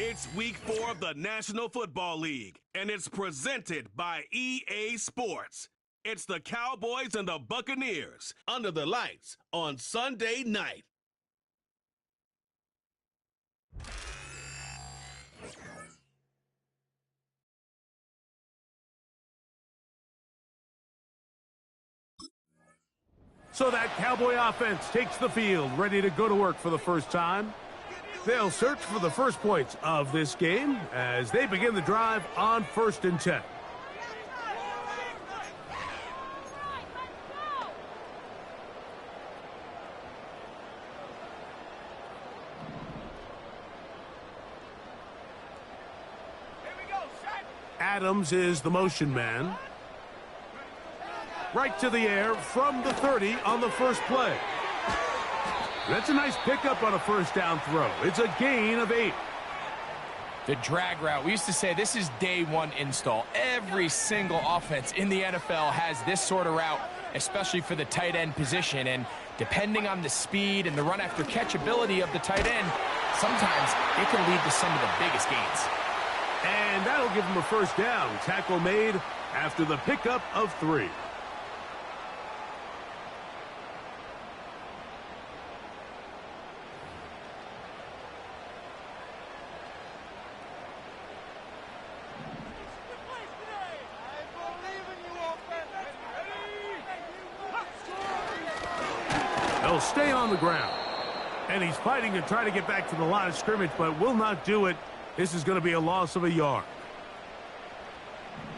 It's week 4 of the National Football League, and it's presented by EA Sports. It's the Cowboys and the Buccaneers under the lights on Sunday night. So that Cowboy offense takes the field, ready to go to work for the first time. They'll search for the first points of this game as they begin the drive on 1st and 10. Adams is the motion man. Right to the air from the 30 on the first play. That's a nice pickup on a first down throw. It's a gain of 8. The drag route. We used to say this is day one install. Every single offense in the NFL has this sort of route, especially for the tight end position. And depending on the speed and the run after catch ability of the tight end, sometimes it can lead to some of the biggest gains. And that'll give him a first down. Tackle made after the pickup of 3. They'll stay on the ground. And he's fighting to try to get back to the line of scrimmage, but will not do it. This is going to be a loss of a yard.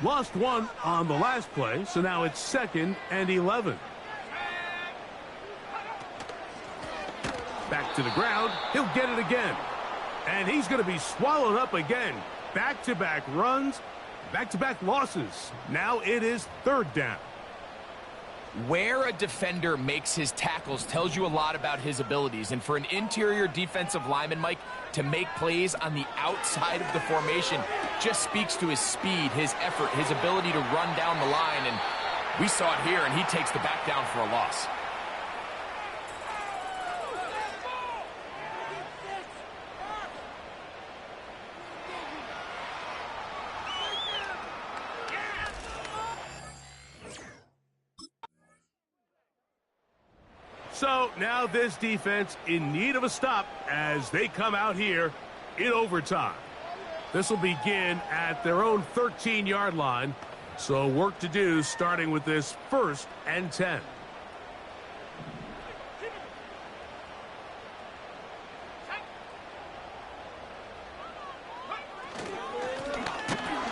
Lost 1 on the last play, so now it's 2nd and 11. Back to the ground. He'll get it again. And he's going to be swallowed up again. Back-to-back runs, back-to-back losses. Now it is 3rd down. Where a defender makes his tackles tells you a lot about his abilities. And for an interior defensive lineman, Mike, to make plays on the outside of the formation just speaks to his speed, his effort, his ability to run down the line. And we saw it here, and he takes the back down for a loss. So now this defense in need of a stop as they come out here in overtime. This will begin at their own 13-yard line. So work to do starting with this 1st and 10.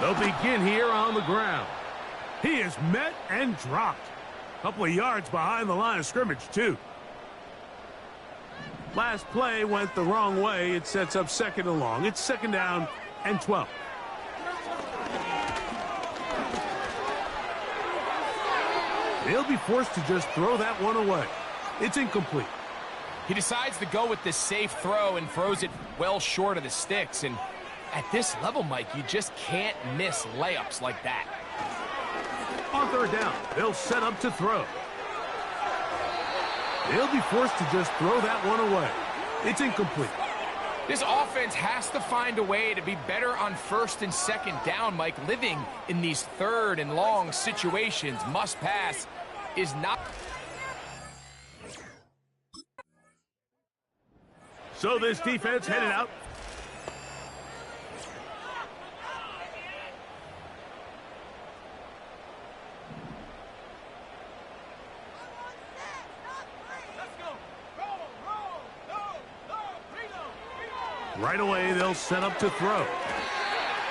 They'll begin here on the ground. He is met and dropped. A couple of yards behind the line of scrimmage, too. Last play went the wrong way. It sets up 2nd and long. It's 2nd down and 12. He'll be forced to just throw that one away. It's incomplete. He decides to go with this safe throw and throws it well short of the sticks. And at this level, Mike, you just can't miss layups like that. On 3rd down, they'll set up to throw. He'll be forced to just throw that one away. It's incomplete. This offense has to find a way to be better on 1st and 2nd down, Mike. Living in these 3rd and long situations, must pass, is not. So this defense headed out. Right away, they'll set up to throw.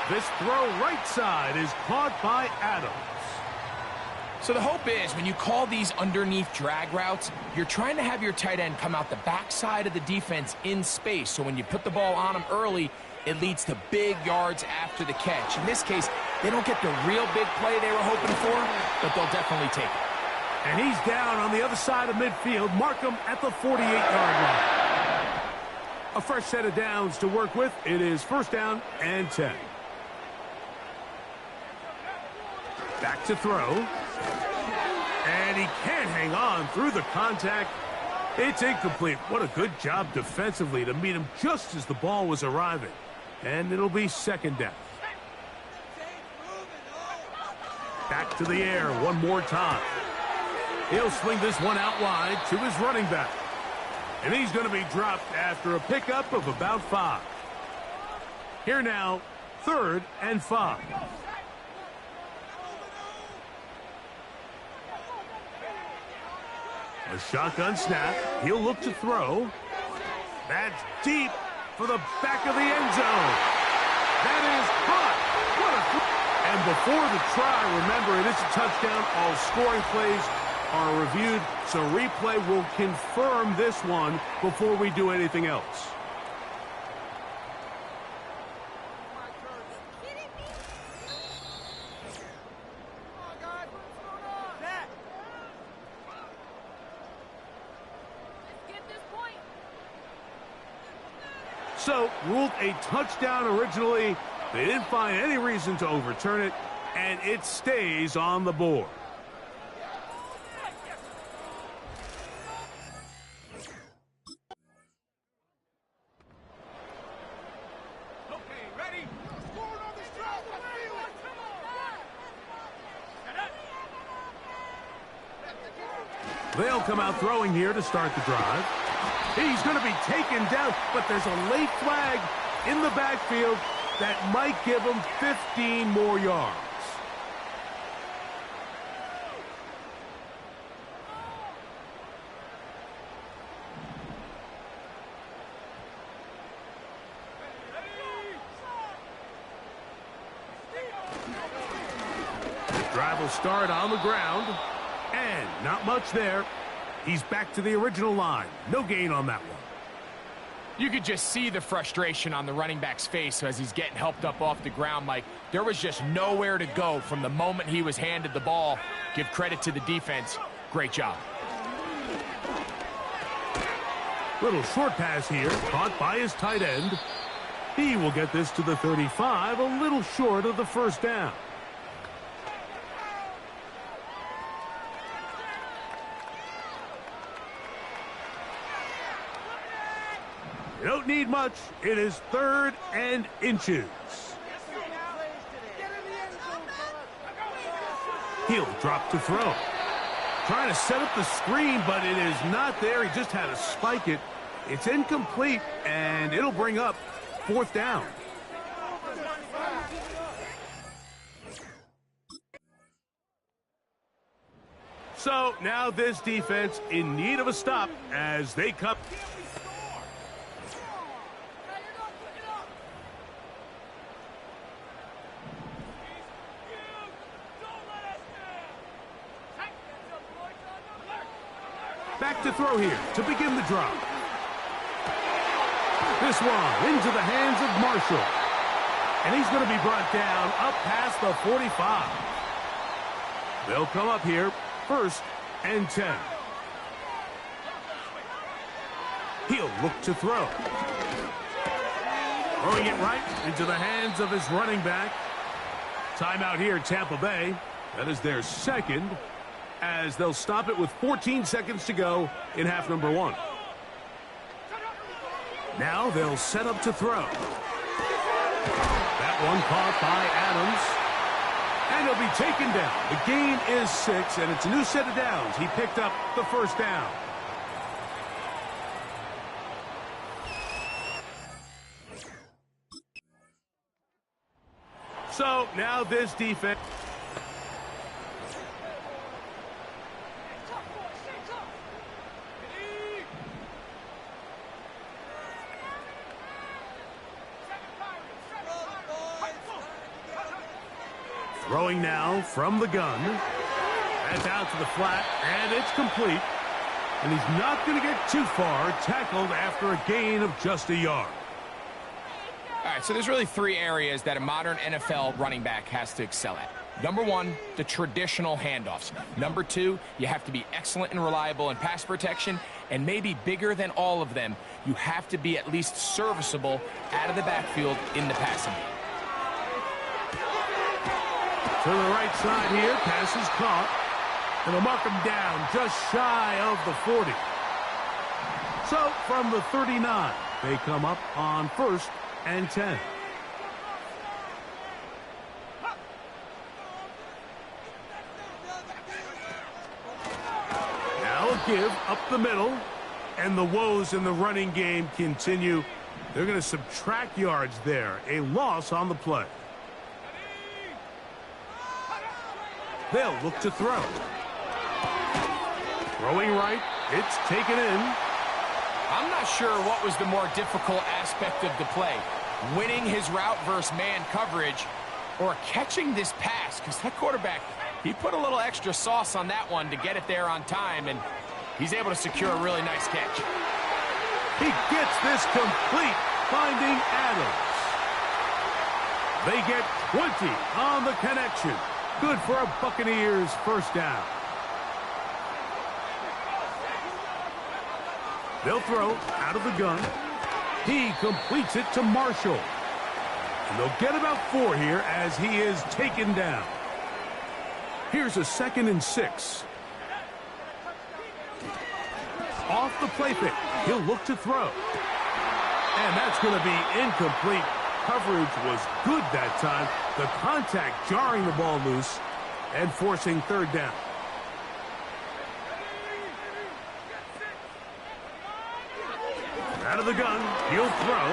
This throw right side is caught by Adams. So the hope is when you call these underneath drag routes, you're trying to have your tight end come out the backside of the defense in space. So when you put the ball on him early, it leads to big yards after the catch. In this case, they don't get the real big play they were hoping for, but they'll definitely take it. And he's down on the other side of midfield. Mark him at the 48-yard line. A fresh set of downs to work with. It is 1st down and 10. Back to throw. And he can't hang on through the contact. It's incomplete. What a good job defensively to meet him just as the ball was arriving. And it'll be second down. Back to the air one more time. He'll swing this one out wide to his running back. And he's going to be dropped after a pickup of about 5. Here now, 3rd and 5. A shotgun snap. He'll look to throw. That's deep for the back of the end zone. That is caught. What a... And before the try, remember, it is a touchdown. All scoring plays are reviewed, so replay will confirm this one before we do anything else. So, ruled a touchdown originally. They didn't find any reason to overturn it, and it stays on the board. They'll come out throwing here to start the drive. He's going to be taken down, but there's a late flag in the backfield that might give him 15 more yards. The drive will start on the ground, and not much there. He's back to the original line. No gain on that one. You could just see the frustration on the running back's face as he's getting helped up off the ground, Mike. There was just nowhere to go from the moment he was handed the ball. Give credit to the defense. Great job. Little short pass here, caught by his tight end. He will get this to the 35, a little short of the first down. You don't need much. It is 3rd and inches. He'll drop to throw. Trying to set up the screen, but it is not there. He just had to spike it. It's incomplete, and it'll bring up 4th down. So now this defense in need of a stop as they come. Back to throw here to begin the drive. This one into the hands of Marshall. And he's going to be brought down up past the 45. They'll come up here, 1st and 10. He'll look to throw. Throwing it right into the hands of his running back. Timeout here, Tampa Bay. That is their 2nd, as they'll stop it with 14 seconds to go in half number 1. Now they'll set up to throw. That one caught by Adams. And he'll be taken down. The gain is 6, and it's a new set of downs. He picked up the 1st down. So now this defense. Throwing now from the gun. That's out to the flat, and it's complete. And he's not going to get too far, tackled after a gain of just a yard. All right, so there's really 3 areas that a modern NFL running back has to excel at. Number 1, the traditional handoffs. Number 2, you have to be excellent and reliable in pass protection. And maybe bigger than all of them, you have to be at least serviceable out of the backfield in the passing game. To the right side here, pass is caught. And they'll mark him down just shy of the 40. So from the 39, they come up on 1st and 10. give up the middle, and the woes in the running game continue. They're going to subtract yards there. A loss on the play. They'll look to throw. Throwing right. It's taken in. I'm not sure what was the more difficult aspect of the play. Winning his route versus man coverage or catching this pass, because that quarterback, he put a little extra sauce on that one to get it there on time, and he's able to secure a really nice catch. He gets this complete, finding Adams. They get 20 on the connection. Good for a Buccaneers first down. They'll throw out of the gun. He completes it to Marshall. And they'll get about 4 here as he is taken down. Here's a 2nd and 6. Off the play pick. He'll look to throw. And that's going to be incomplete. Coverage was good that time. The contact jarring the ball loose and forcing 3rd down. Out of the gun, he'll throw.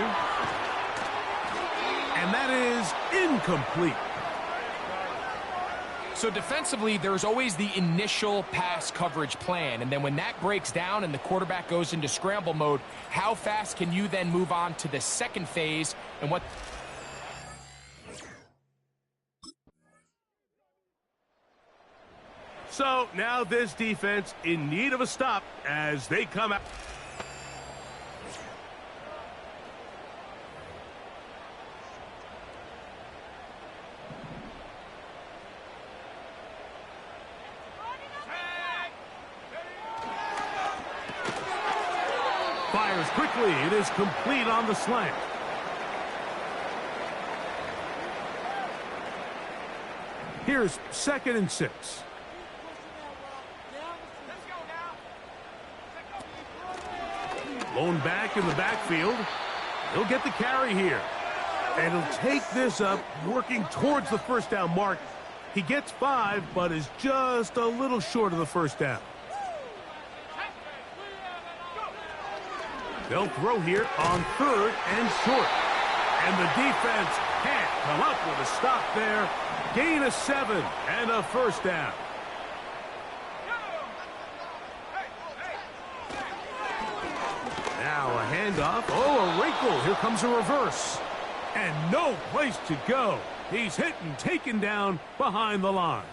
And that is incomplete. So defensively, there's always the initial pass coverage plan. And then when that breaks down and the quarterback goes into scramble mode, how fast can you then move on to the second phase and what... So now this defense in need of a stop as they come out. Fires quickly. It is complete on the slant. Here's 2nd and 6. Blown back in the backfield. He'll get the carry here. And he'll take this up, working towards the first down mark. He gets 5, but is just a little short of the first down. They'll throw here on 3rd and short. And the defense can't come up with a stop there. Gain of 7 and a first down. Now a handoff. Oh, a wrinkle. Here comes a reverse. And no place to go. He's hit and taken down behind the line.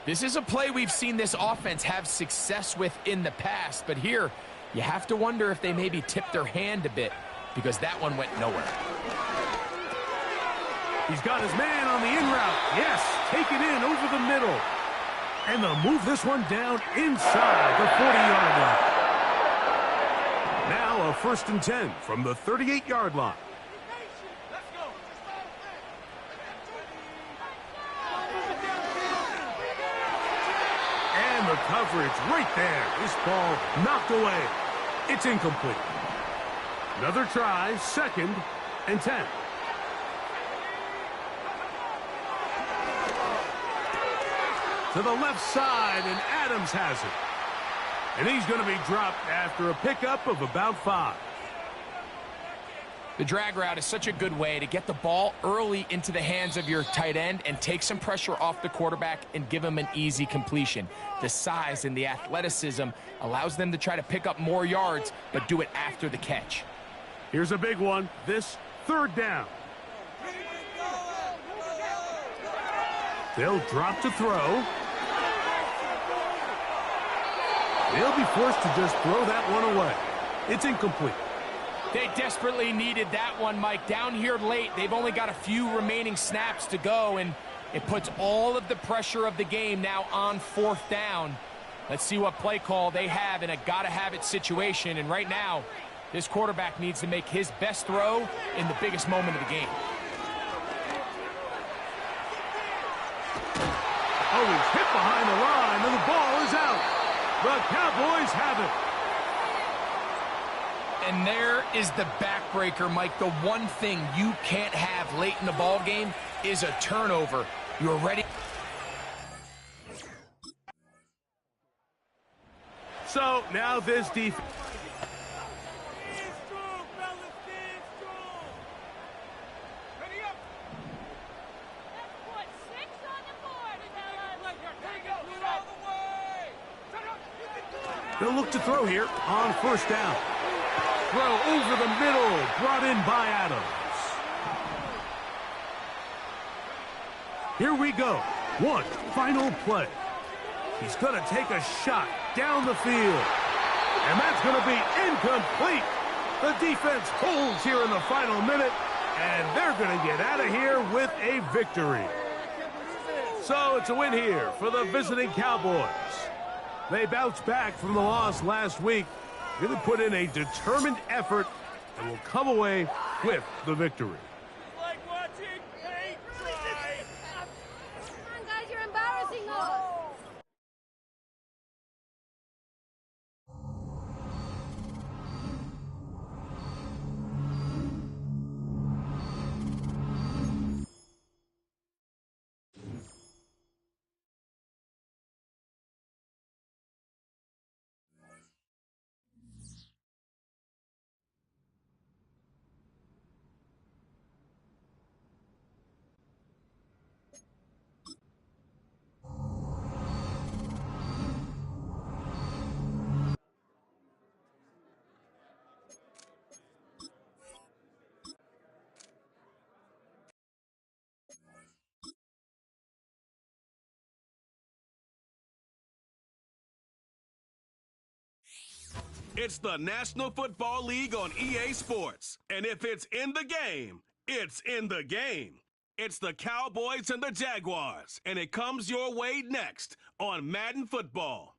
This is a play we've seen this offense have success with in the past, but here you have to wonder if they maybe tipped their hand a bit because that one went nowhere. He's got his man on the in route. Yes, take it in over the middle. And they'll move this one down inside the 40-yard line. Now a 1st and 10 from the 38-yard line. And the coverage right there. This ball knocked away. It's incomplete. Another try, 2nd and 10. To the left side, and Adams has it. And he's going to be dropped after a pickup of about 5. The drag route is such a good way to get the ball early into the hands of your tight end and take some pressure off the quarterback and give him an easy completion. The size and the athleticism allows them to try to pick up more yards, but do it after the catch. Here's a big one. This 3rd down. They'll drop to throw. They'll be forced to just throw that one away. It's incomplete. They desperately needed that one, Mike. Down here late, they've only got a few remaining snaps to go, and it puts all of the pressure of the game now on 4th down. Let's see what play call they have in a gotta-have-it situation, and right now, this quarterback needs to make his best throw in the biggest moment of the game. Oh, he's hit behind the line, and the ball is out. The Cowboys have it. And there is the backbreaker, Mike. The one thing you can't have late in the ball game is a turnover. You're ready. now this defense. They'll look to throw here on first down. Throw over the middle, brought in by Adams. Here we go. One final play. He's going to take a shot down the field. And that's going to be incomplete. The defense holds here in the final minute, and they're going to get out of here with a victory. So it's a win here for the visiting Cowboys. They bounced back from the loss last week, really put in a determined effort, and will come away with the victory. Like watching paint dry. Come on, guys, you're embarrassing us. It's the National Football League on EA Sports. And if it's in the game, it's in the game. It's the Cowboys and the Jaguars. And it comes your way next on Madden Football.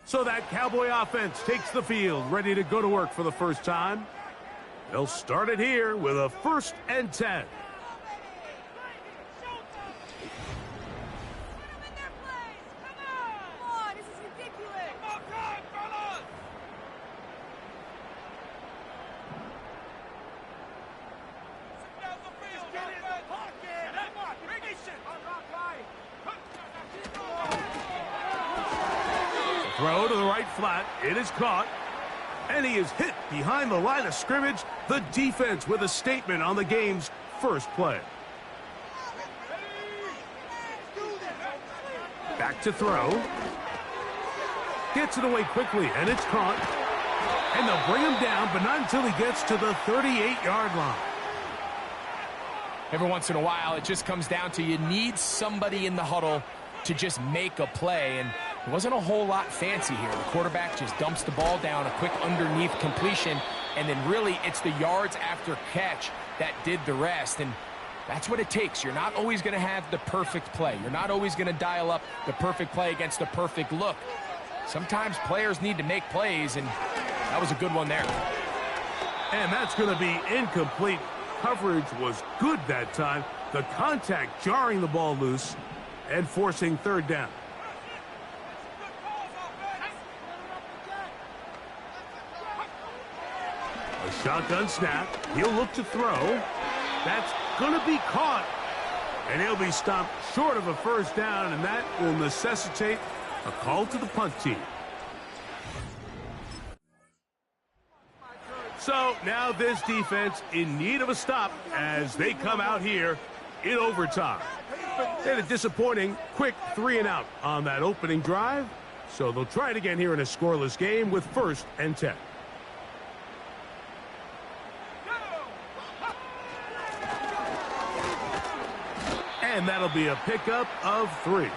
So that Cowboy offense takes the field, ready to go to work for the first time. They'll start it here with a 1st and 10. Throw to the right flat. It is caught. And he is hit behind the line of scrimmage. The defense with a statement on the game's first play. Back to throw. Gets it away quickly, and it's caught. And they'll bring him down, but not until he gets to the 38-yard line. Every once in a while, it just comes down to you need somebody in the huddle to just make a play, and it wasn't a whole lot fancy here. The quarterback just dumps the ball down, a quick underneath completion, and then really it's the yards after catch that did the rest, and that's what it takes. You're not always going to have the perfect play. You're not always going to dial up the perfect play against the perfect look. Sometimes players need to make plays, and that was a good one there. And that's going to be incomplete. Coverage was good that time. The contact jarring the ball loose and forcing 3rd down. A shotgun snap. He'll look to throw. That's going to be caught. And he'll be stopped short of a 1st down, and that will necessitate a call to the punt team. So now this defense in need of a stop as they come out here in overtime. They had a disappointing quick 3-and-out on that opening drive, so they'll try it again here in a scoreless game with 1st and 10. And that'll be a pickup of 3.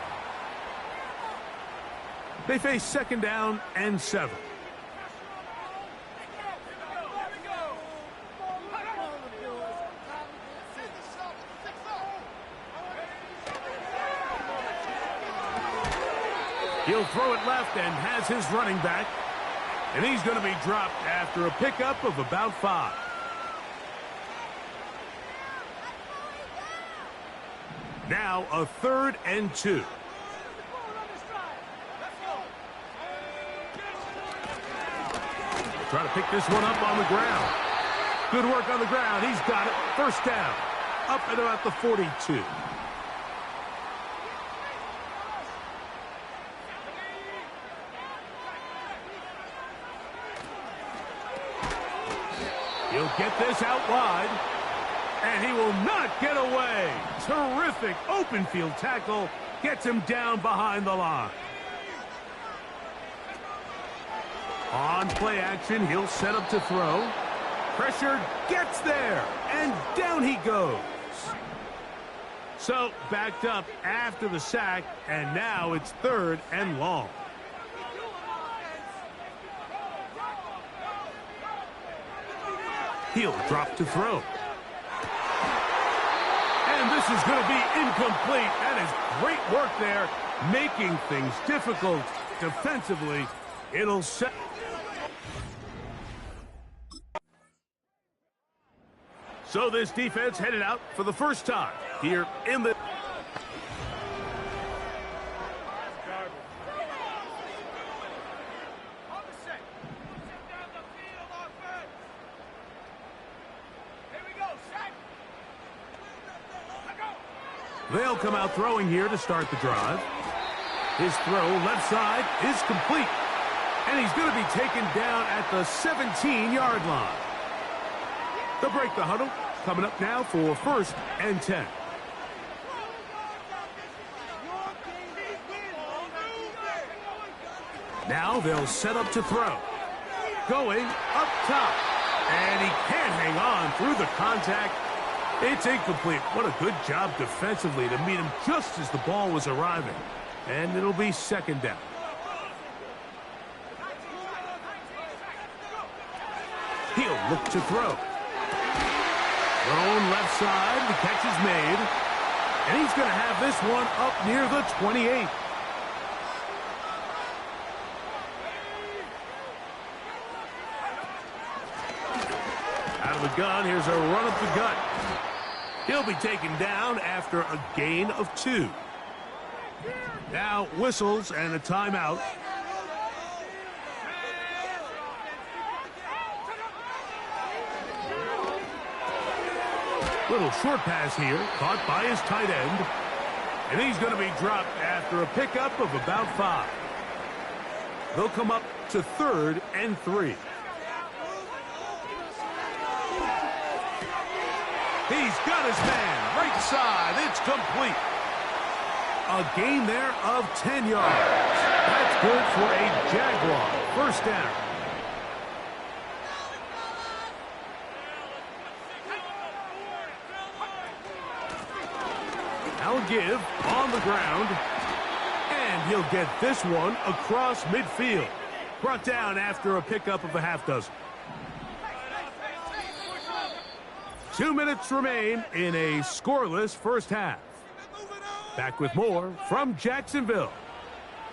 They face second down and 7. He'll throw it left and has his running back. And he's going to be dropped after a pickup of about 5. Now a 3rd and 2. Try to pick this one up on the ground. Good work on the ground. He's got it. First down. Up at about the 42. He'll get this out wide, and he will not get away. Terrific open field tackle. Gets him down behind the line. On play action, he'll set up to throw. Pressure gets there, and down he goes. So, backed up after the sack, and now it's 3rd and long. He'll drop to throw. And this is going to be incomplete. That is great work there, making things difficult defensively. It'll set. So this defense headed out for the first time here in the... They'll come out throwing here to start the drive. His throw left side is complete. And he's going to be taken down at the 17-yard line. They'll break the huddle. Coming up now for 1st and 10. Now they'll set up to throw. Going up top. And he can't hang on through the contact. It's incomplete. What a good job defensively to meet him just as the ball was arriving. And it'll be 2nd down. He'll look to throw. Thrown left side. The catch is made. And he's going to have this one up near the 28. Out of the gun. Here's a run up the gut. He'll be taken down after a gain of 2. Now whistles and a timeout. Little short pass here, caught by his tight end. And he's going to be dropped after a pickup of about 5. They'll come up to 3rd and 3. He's got his man, right side, it's complete. A gain there of 10 yards. That's good for a Jaguar. First down. Now give on the ground. And he'll get this one across midfield. Brought down after a pickup of a half dozen. 2 minutes remain in a scoreless first half. Back with more from Jacksonville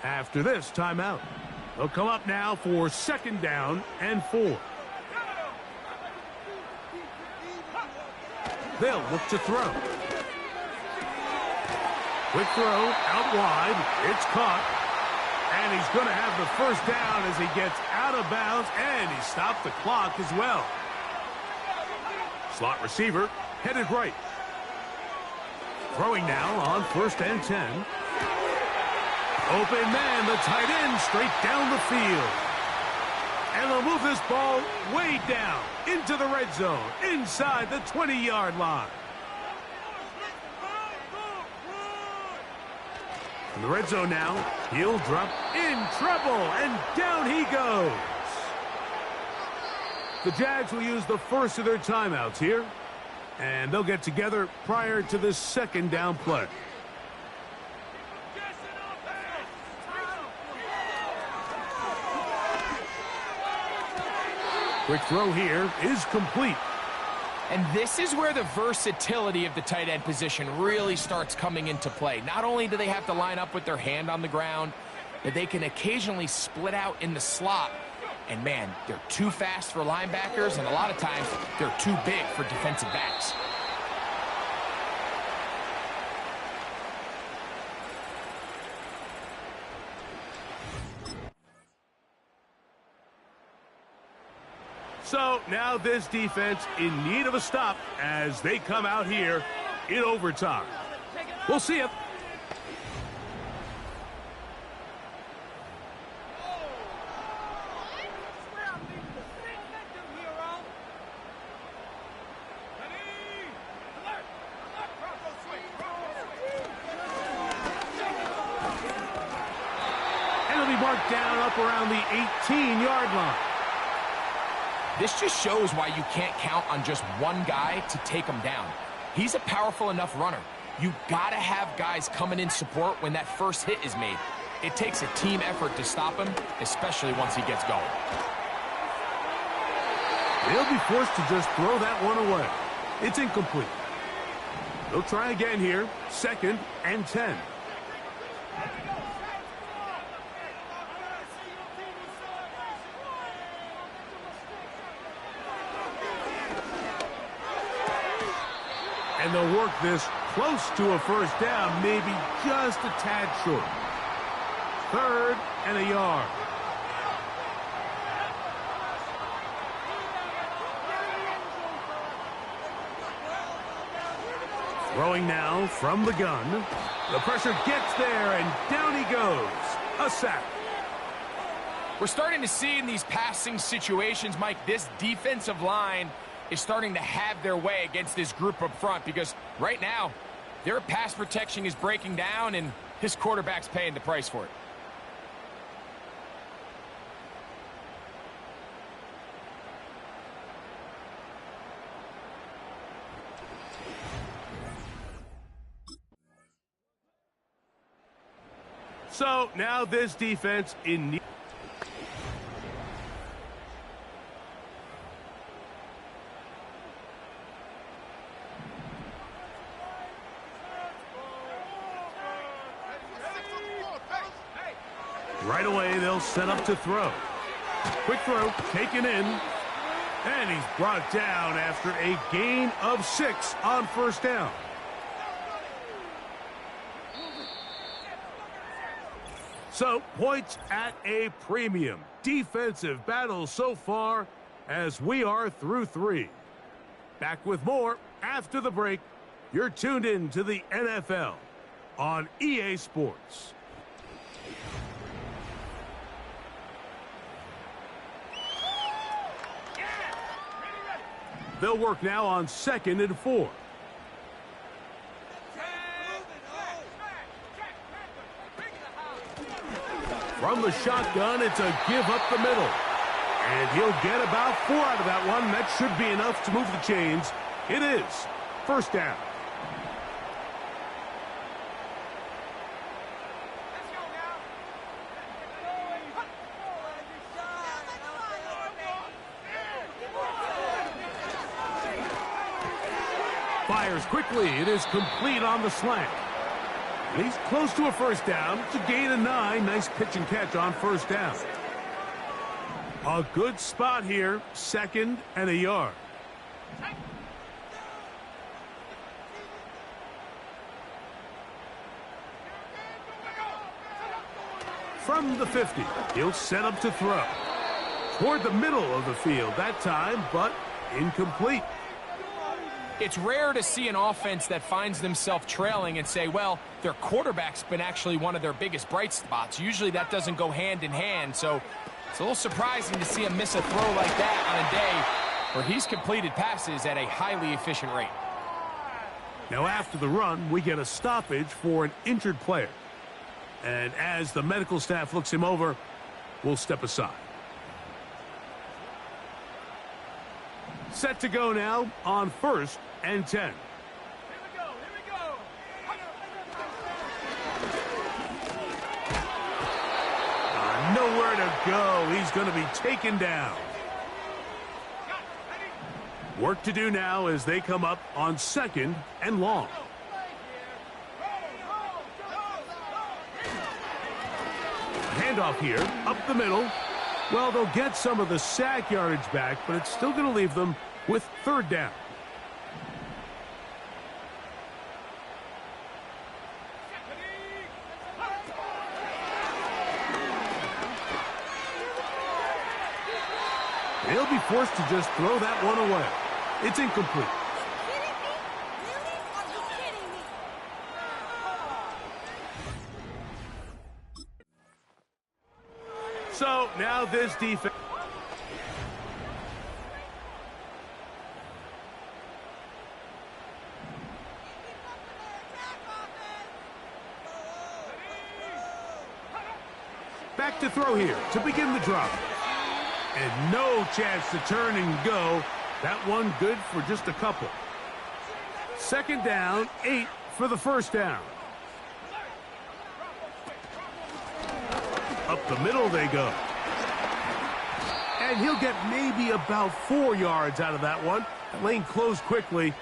after this timeout. They'll come up now for 2nd down and 4. They'll look to throw. Quick throw out wide. It's caught. And he's going to have the first down as he gets out of bounds, and he stopped the clock as well. Slot receiver headed right. Throwing now on 1st and 10. Open man, the tight end, straight down the field. And they'll move this ball way down into the red zone, inside the 20-yard line. In the red zone now, he'll drop in trouble, and down he goes. The Jags will use the first of their timeouts here, and they'll get together prior to the 2nd down play. Quick throw here is complete. And this is where the versatility of the tight end position really starts coming into play. Not only do they have to line up with their hand on the ground, but they can occasionally split out in the slot. And man, they're too fast for linebackers, and a lot of times they're too big for defensive backs. So now this defense in need of a stop as they come out here in overtime. We'll see it. And it'll be marked down up around the 18-yard line. This just shows why you can't count on just one guy to take him down. He's a powerful enough runner. You gotta have guys coming in support when that first hit is made. It takes a team effort to stop him, especially once he gets going. They'll be forced to just throw that one away. It's incomplete. They'll try again here, 2nd and 10. And they'll work this close to a first down, maybe just a tad short. 3rd and a yard. Throwing now from the gun. The pressure gets there, and down he goes. A sack. We're starting to see in these passing situations, Mike, this defensive line is starting to have their way against this group up front, because right now their pass protection is breaking down and his quarterback's paying the price for it. So now this defense in need. Right away, they'll set up to throw. Quick throw, taken in. And he's brought down after a gain of 6 on first down. So, points at a premium. Defensive battle so far as we are through 3. Back with more after the break. You're tuned in to the NFL on EA Sports. They'll work now on 2nd and 4. From the shotgun, it's a give up the middle. And he'll get about 4 out of that one. That should be enough to move the chains. It is. First down. Fires quickly. It is complete on the slant. He's close to a first down. It's a gain of 9. Nice pitch and catch on first down. A good spot here. 2nd and a yard. From the 50, he'll set up to throw. Toward the middle of the field that time, but incomplete. It's rare to see an offense that finds themselves trailing and say, well, their quarterback's been actually one of their biggest bright spots. Usually that doesn't go hand in hand, so it's a little surprising to see him miss a throw like that on a day where he's completed passes at a highly efficient rate. Now after the run, we get a stoppage for an injured player. And as the medical staff looks him over, we'll step aside. Set to go now on 1st and 10. Here we go. Nowhere to go. He's going to be taken down. Work to do now as they come up on 2nd and long. Handoff here, up the middle. Well, they'll get some of the sack yardage back, but it's still going to leave them with 3rd down. They'll be forced to just throw that one away. It's incomplete. So now this defense. Back to throw here to begin the drive. And no chance to turn and go. That one good for just a couple. 2nd down, 8 for the 1st down. Up the middle they go. And he'll get maybe about 4 yards out of that one. The lane closed quickly.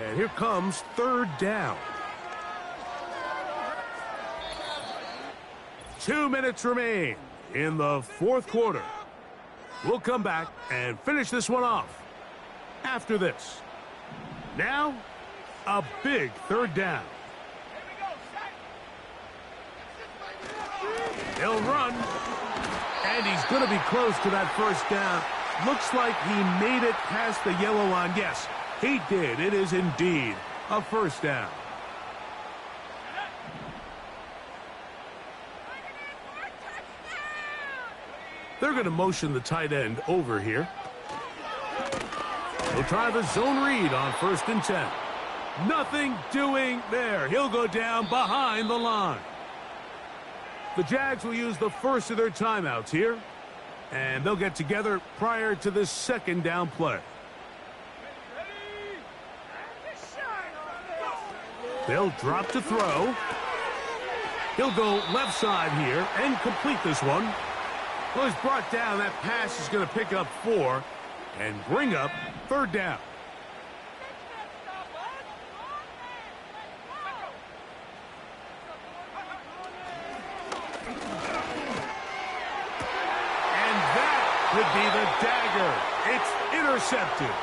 And here comes 3rd down. 2 minutes remain in the 4th quarter. We'll come back and finish this one off after this. Now, a big 3rd down. He'll run, and he's going to be close to that 1st down. Looks like he made it past the yellow line. Yes, he did. It is indeed a 1st down. They're going to motion the tight end over here. They'll try the zone read on 1st and 10. Nothing doing there. He'll go down behind the line. The Jags will use the first of their timeouts here, and they'll get together prior to this 2nd down play. They'll drop to throw. He'll go left side here and complete this one. Well, he's brought down. That pass is going to pick up 4 and bring up 3rd down. And that could be the dagger. It's intercepted.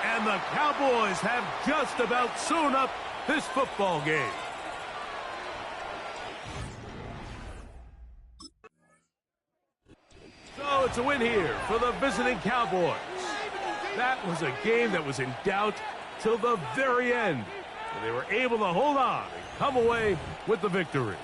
And the Cowboys have just about sewn up this football game. So it's a win here for the visiting Cowboys. That was a game that was in doubt till the very end. And they were able to hold on and come away with the victory.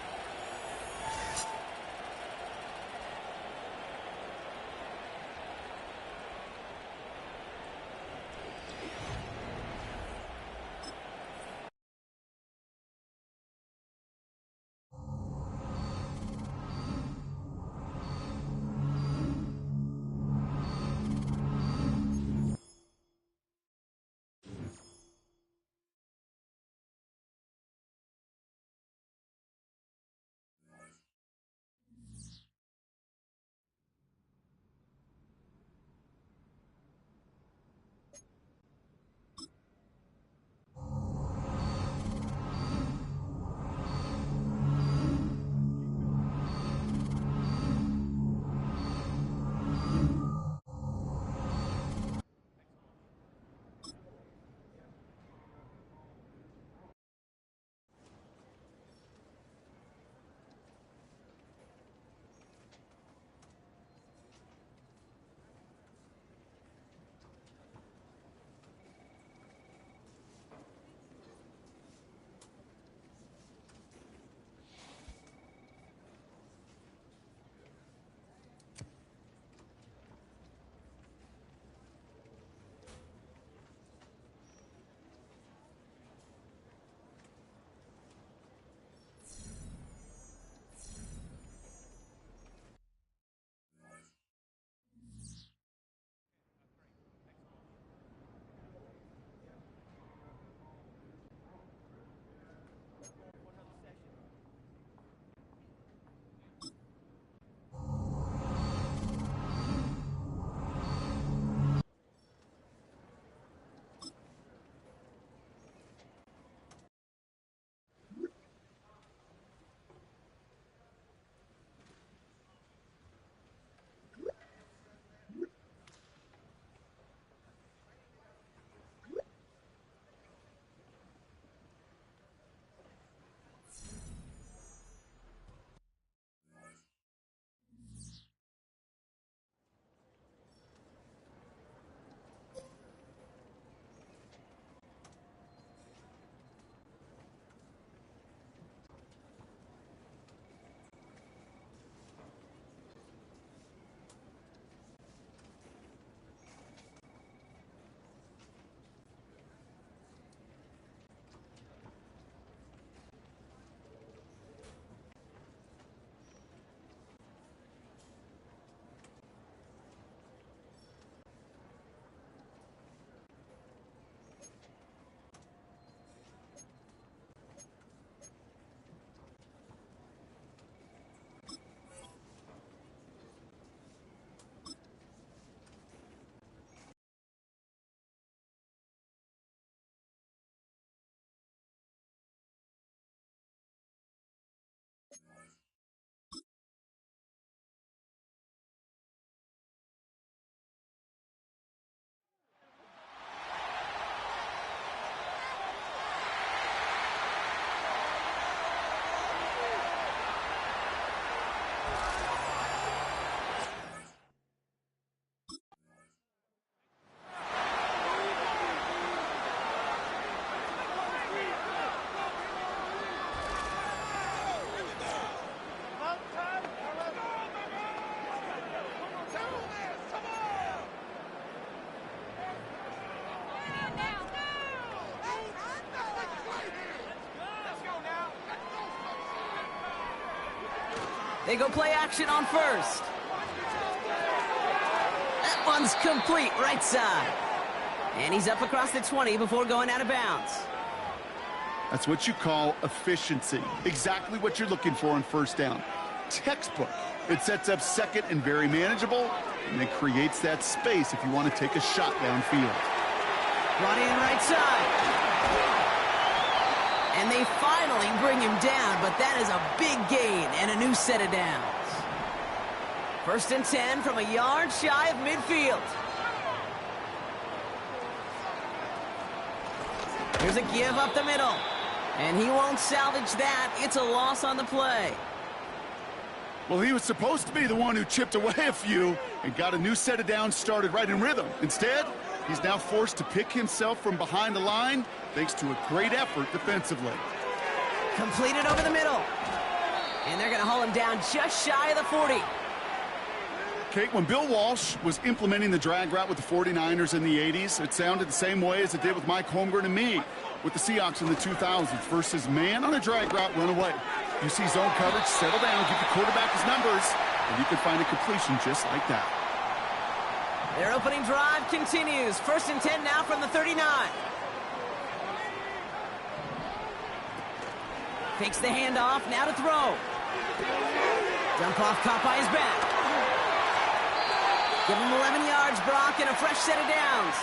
They go play action on first. That one's complete, right side. And he's up across the 20 before going out of bounds. That's what you call efficiency. Exactly what you're looking for on first down. Textbook. It sets up second and very manageable, and then creates that space if you want to take a shot downfield. Brought in right side. And they finally bring him down, but that is a big gain and a new set of downs. First and 10 from a yard shy of midfield. Here's a give up the middle. And he won't salvage that. It's a loss on the play. Well, he was supposed to be the one who chipped away a few and got a new set of downs started right in rhythm. Instead, he's now forced to pick himself from behind the line thanks to a great effort defensively. Completed over the middle. And they're going to haul him down just shy of the 40. Kate, when Bill Walsh was implementing the drag route with the 49ers in the 80s, it sounded the same way as it did with Mike Holmgren and me with the Seahawks in the 2000s versus man on a drag route, run away. You see zone coverage, settle down, give the quarterback his numbers, and you can find a completion just like that. Their opening drive continues. First and 10 now from the 39. Takes the handoff, now to throw. Dump off caught by his back. Give him 11 yards, Brock, and a fresh set of downs.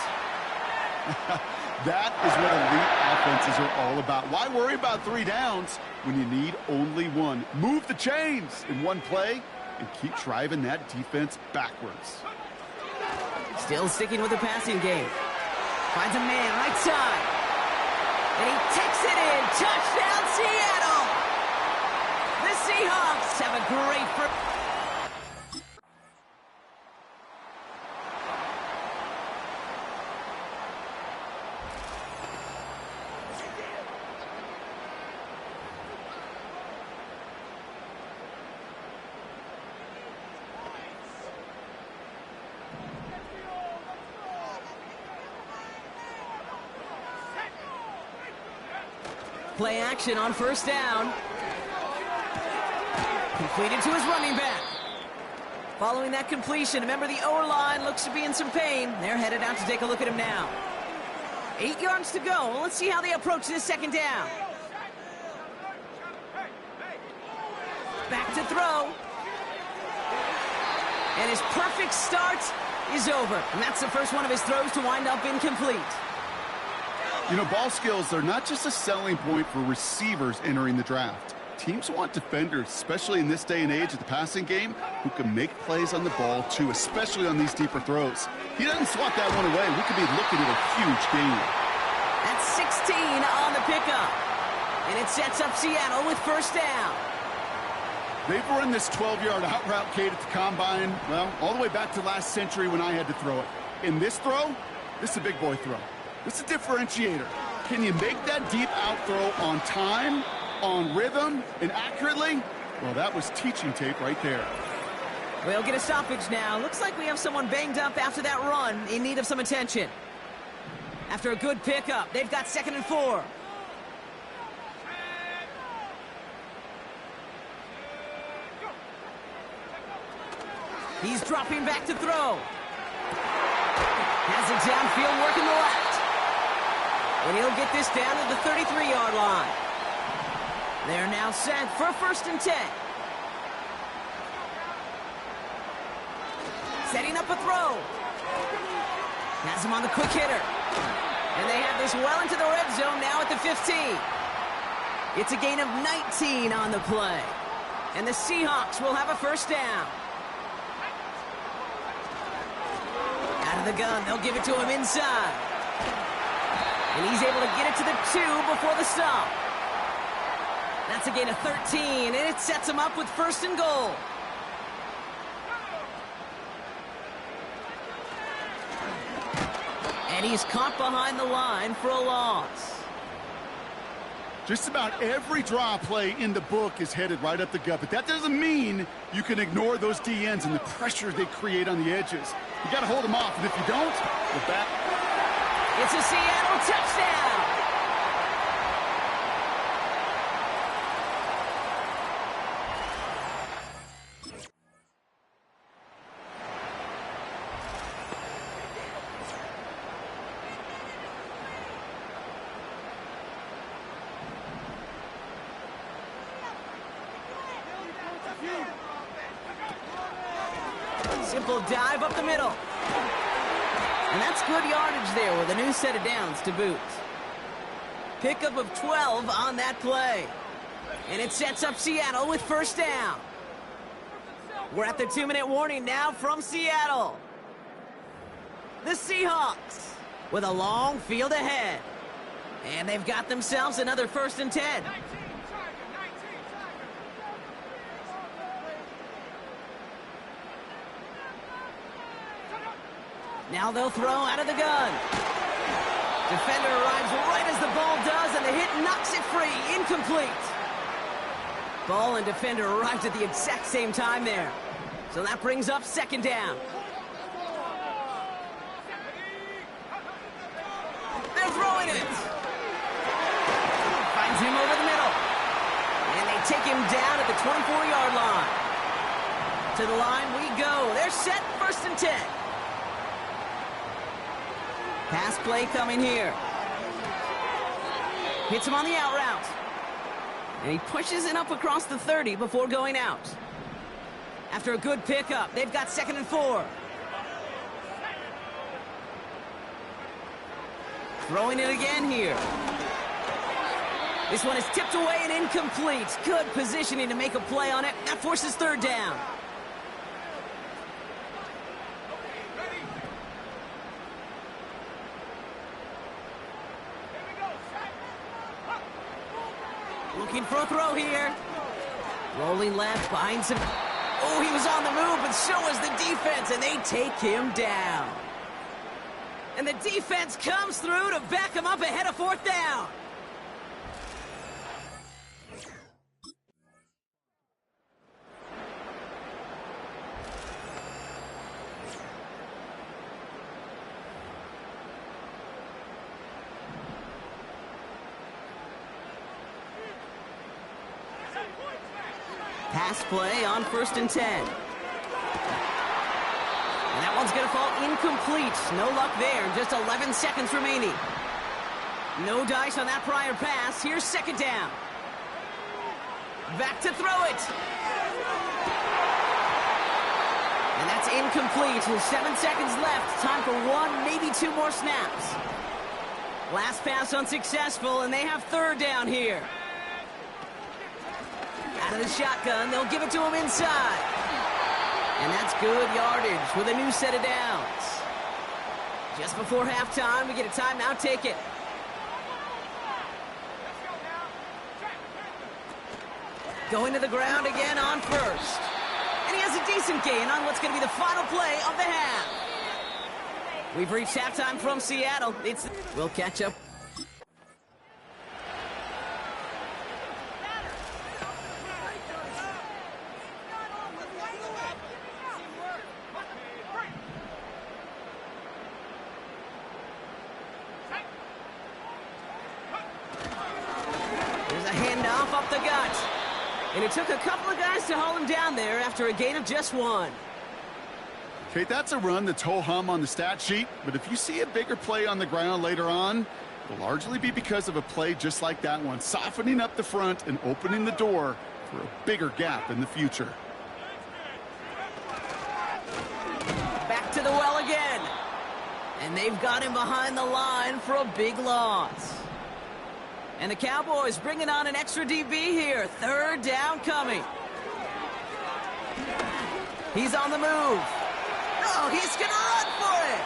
That is what elite offenses are all about. Why worry about 3 downs when you need only 1? Move the chains in one play and keep driving that defense backwards. Still sticking with the passing game. Finds a man right side. And he takes it in. Touchdown, Seattle! The Seahawks have a great first. Play action on first down. Completed to his running back. Following that completion, remember the O-line looks to be in some pain. They're headed out to take a look at him now. 8 yards to go. Well, let's see how they approach this second down. Back to throw. And his perfect start is over. And that's the first one of his throws to wind up incomplete. You know, ball skills are not just a selling point for receivers entering the draft. Teams want defenders, especially in this day and age of the passing game, who can make plays on the ball, too, especially on these deeper throws. He doesn't swat that one away. We could be looking at a huge gain. That's 16 on the pickup. And it sets up Seattle with first down. They've run this 12-yard out route, Kate, at the combine, well, all the way back to last century when I had to throw it. In this throw, this is a big boy throw. This is a differentiator. Can you make that deep out throw on time, on rhythm, and accurately? Well, that was teaching tape right there. We'll get a stoppage now. Looks like we have someone banged up after that run, in need of some attention. After a good pickup, they've got 2nd and 4. He's dropping back to throw. Has it downfield working the left. And he'll get this down to the 33-yard line. They're now set for 1st and 10. Setting up a throw. Has him on the quick hitter. And they have this well into the red zone now at the 15. It's a gain of 19 on the play. And the Seahawks will have a first down. Out of the gun, they'll give it to him inside. And he's able to get it to the 2 before the stop. That's a gain of 13, and it sets him up with 1st and goal. And he's caught behind the line for a loss. Just about every draw play in the book is headed right up the gut, but that doesn't mean you can ignore those DNs and the pressure they create on the edges. You got to hold them off, and if you don't, the back. It's a Seattle touchdown. Simple dive up the middle. And that's good yardage there with a new set of downs to boot. Pickup of 12 on that play. And it sets up Seattle with first down. We're at the 2-minute warning now from Seattle. The Seahawks with a long field ahead. And they've got themselves another 1st and 10. Now they'll throw out of the gun. Defender arrives right as the ball does, and the hit knocks it free. Incomplete. Ball and defender arrived at the exact same time there. So that brings up 2nd down. They're throwing it. Finds him over the middle. And they take him down at the 24-yard line. To the line we go. They're set, 1st and 10. Pass play coming here. Hits him on the out route. And he pushes it up across the 30 before going out. After a good pickup, they've got 2nd and 4. Throwing it again here. This one is tipped away and incomplete. Good positioning to make a play on it. That forces 3rd down. Looking for a throw here. Rolling left, behind some... Oh, he was on the move, but so was the defense, and they take him down. And the defense comes through to back him up ahead of 4th down. Pass play on 1st and 10. And that one's going to fall incomplete. No luck there. Just 11 seconds remaining. No dice on that prior pass. Here's 2nd down. Back to throw it. And that's incomplete. 7 seconds left. Time for 1, maybe 2 more snaps. Last pass unsuccessful, and they have 3rd down here. Out of the shotgun, they'll give it to him inside. And that's good yardage with a new set of downs. Just before halftime, we get a timeout. Take it. Going to the ground again on 1st. And he has a decent gain on what's going to be the final play of the half. We've reached halftime from Seattle. We'll catch up. Up the gut. And it took a couple of guys to haul him down there after a gain of just 1. Okay, that's a run that's ho-hum on the stat sheet, but if you see a bigger play on the ground later on, it'll largely be because of a play just like that one, softening up the front and opening the door for a bigger gap in the future. Back to the well again. And they've got him behind the line for a big loss. And the Cowboys bringing on an extra DB here. 3rd down coming. He's on the move. Oh, he's going to run for it.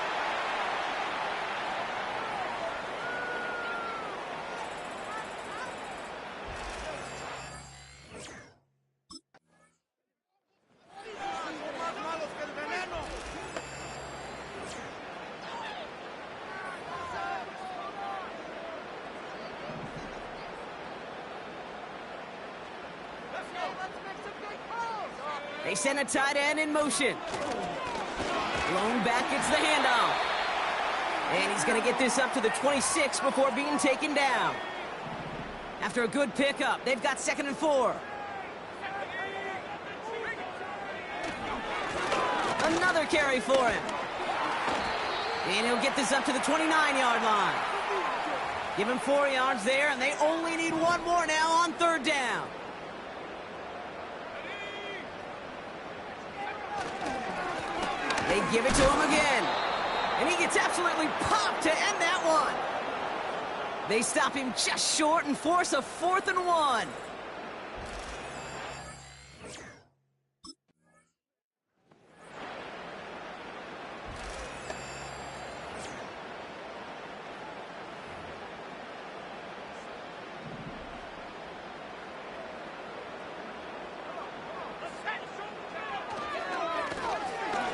They send a tight end in motion. Blown back, gets the handoff. And he's going to get this up to the 26 before being taken down. After a good pickup, they've got 2nd and 4. Another carry for him. And he'll get this up to the 29-yard line. Give him 4 yards there, and they only need 1 more now on 3rd down. They give it to him again. And he gets absolutely popped to end that one. They stop him just short and force a 4th and 1.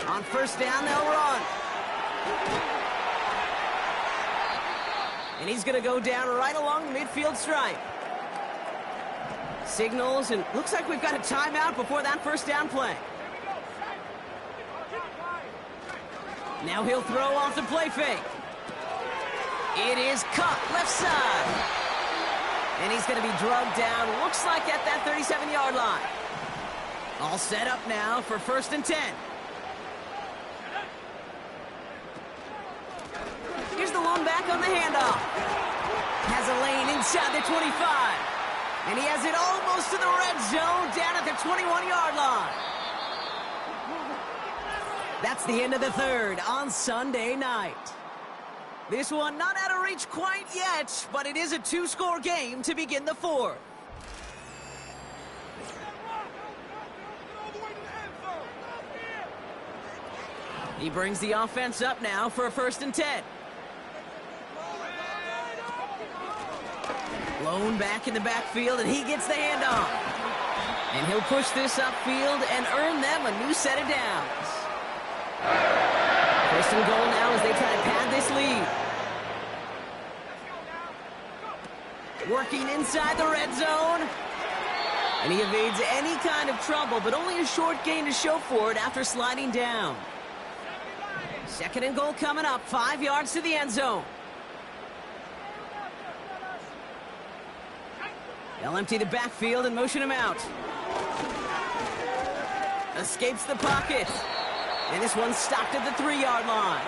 On first down, they'll run. And he's going to go down right along the midfield stripe. Signals, and looks like we've got a timeout before that first down play. Now he'll throw off the play fake. It is cut left side. And he's going to be drugged down, looks like at that 37-yard line. All set up now for 1st and 10. Here's the lone back on the handoff. Has a lane inside the 25. And he has it almost to the red zone, down at the 21-yard line. That's the end of the 3rd on Sunday night. This one not out of reach quite yet, but it is a 2-score game to begin the 4th. He brings the offense up now for a 1st and 10. Lone back in the backfield, and he gets the handoff. And he'll push this upfield and earn them a new set of downs. 1st and goal now as they try to pad this lead. Working inside the red zone. And he evades any kind of trouble, but only a short gain to show for it after sliding down. 2nd and goal coming up, 5 yards to the end zone. They'll empty the backfield and motion him out. Escapes the pocket. And this one's stopped at the 3-yard line.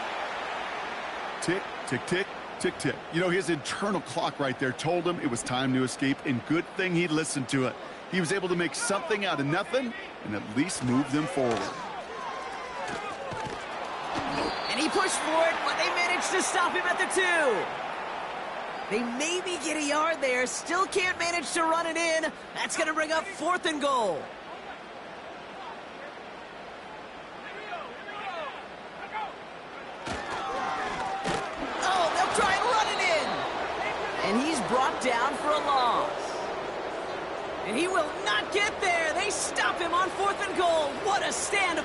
Tick, tick, tick, tick, tick. You know, his internal clock right there told him it was time to escape, and good thing he listened to it. He was able to make something out of nothing and at least move them forward. And he pushed for it, but they managed to stop him at the 2. They maybe get a yard there, still can't manage to run it in. That's going to bring up 4th and goal. Oh, they'll try and run it in. And he's brought down for a loss. And he will not get there. They stop him on 4th and goal. What a stand.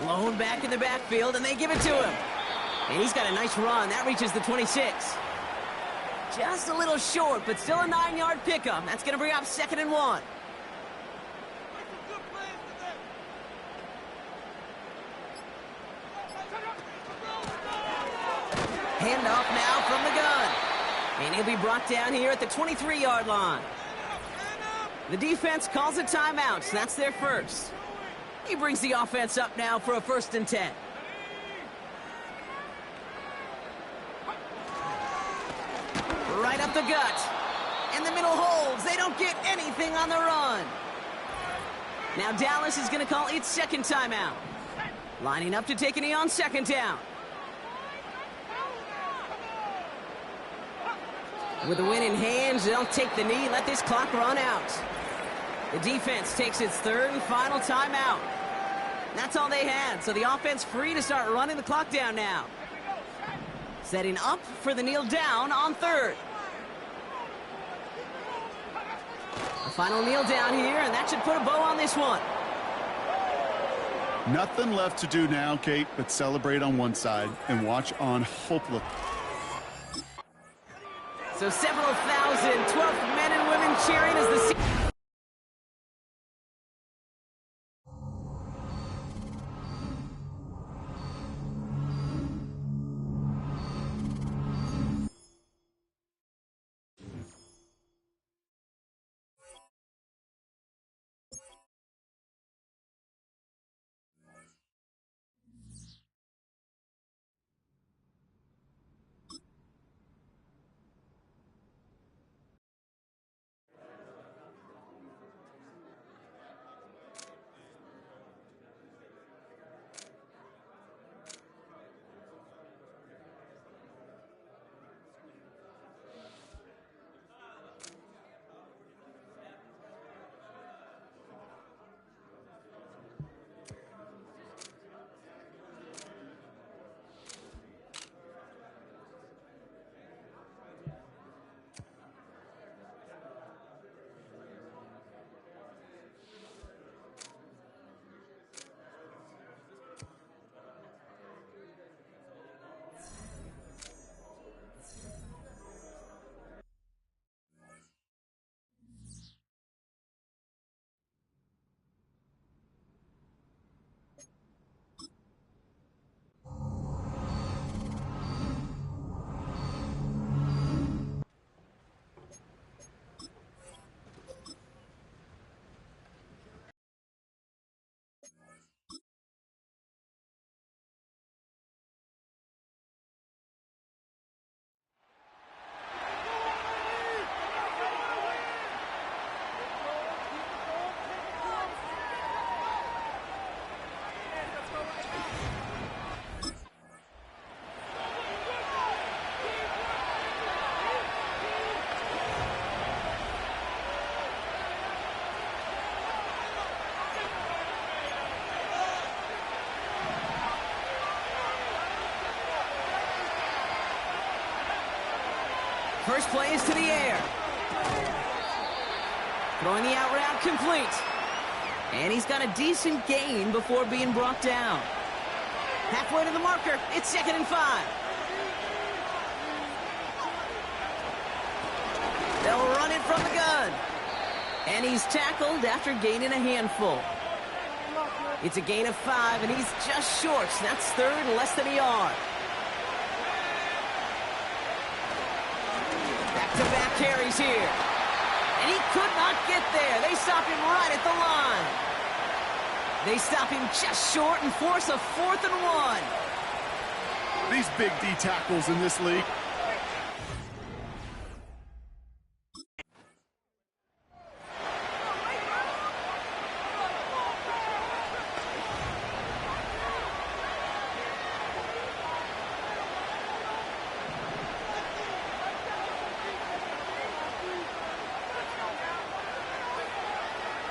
Lone back in the backfield, and they give it to him. And he's got a nice run. That reaches the 26. Just a little short, but still a 9-yard pickup. That's going to bring up 2nd and 1. Handoff now from the gun. And he'll be brought down here at the 23-yard line. The defense calls a timeout, so that's their first. He brings the offense up now for a 1st and 10. Right up the gut. And the middle holds. They don't get anything on the run. Now Dallas is going to call its 2nd timeout. Lining up to take a knee on 2nd down. With the win in hand, they'll take the knee, let this clock run out. The defense takes its 3rd and final timeout. That's all they had, so the offense free to start running the clock down now. Setting up for the kneel down on 3rd. A final kneel down here, and that should put a bow on this one. Nothing left to do now, Kate, but celebrate on one side and watch on hopeless. So several thousand 12th men and women cheering as the First play is to the air. Throwing the out route complete. And he's got a decent gain before being brought down. Halfway to the marker. It's 2nd and 5. They'll run it from the gun. And he's tackled after gaining a handful. It's a gain of 5, and he's just short. So that's 3rd, less than a yard. Back-to-back carries here. And he could not get there. They stop him right at the line. They stop him just short and force a 4th and 1. These big D tackles in this league.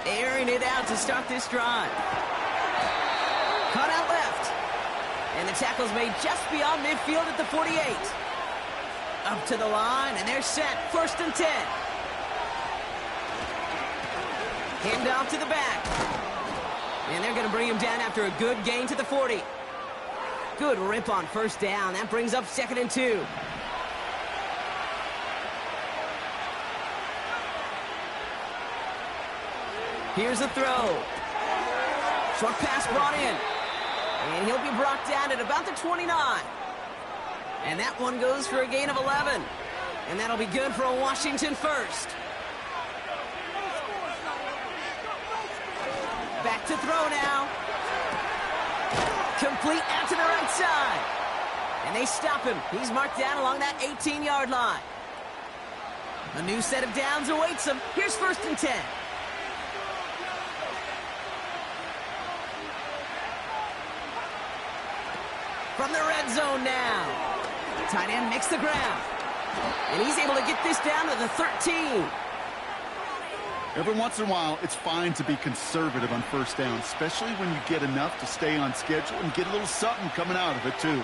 Airing it out to start this drive. Cut out left. And the tackle's made just beyond midfield at the 48. Up to the line, and they're set. 1st and 10. Hand off to the back. And they're going to bring him down after a good gain to the 40. Good rip on 1st down. That brings up 2nd and 2. Here's a throw. Short pass brought in. And he'll be brought down at about the 29. And that one goes for a gain of 11. And that'll be good for a Washington 1st. Back to throw now. Complete out to the right side. And they stop him. He's marked down along that 18-yard line. A new set of downs awaits him. Here's 1st and 10. From the red zone now. Tight end makes the ground. And he's able to get this down to the 13. Every once in a while, it's fine to be conservative on 1st down, especially when you get enough to stay on schedule and get a little something coming out of it, too.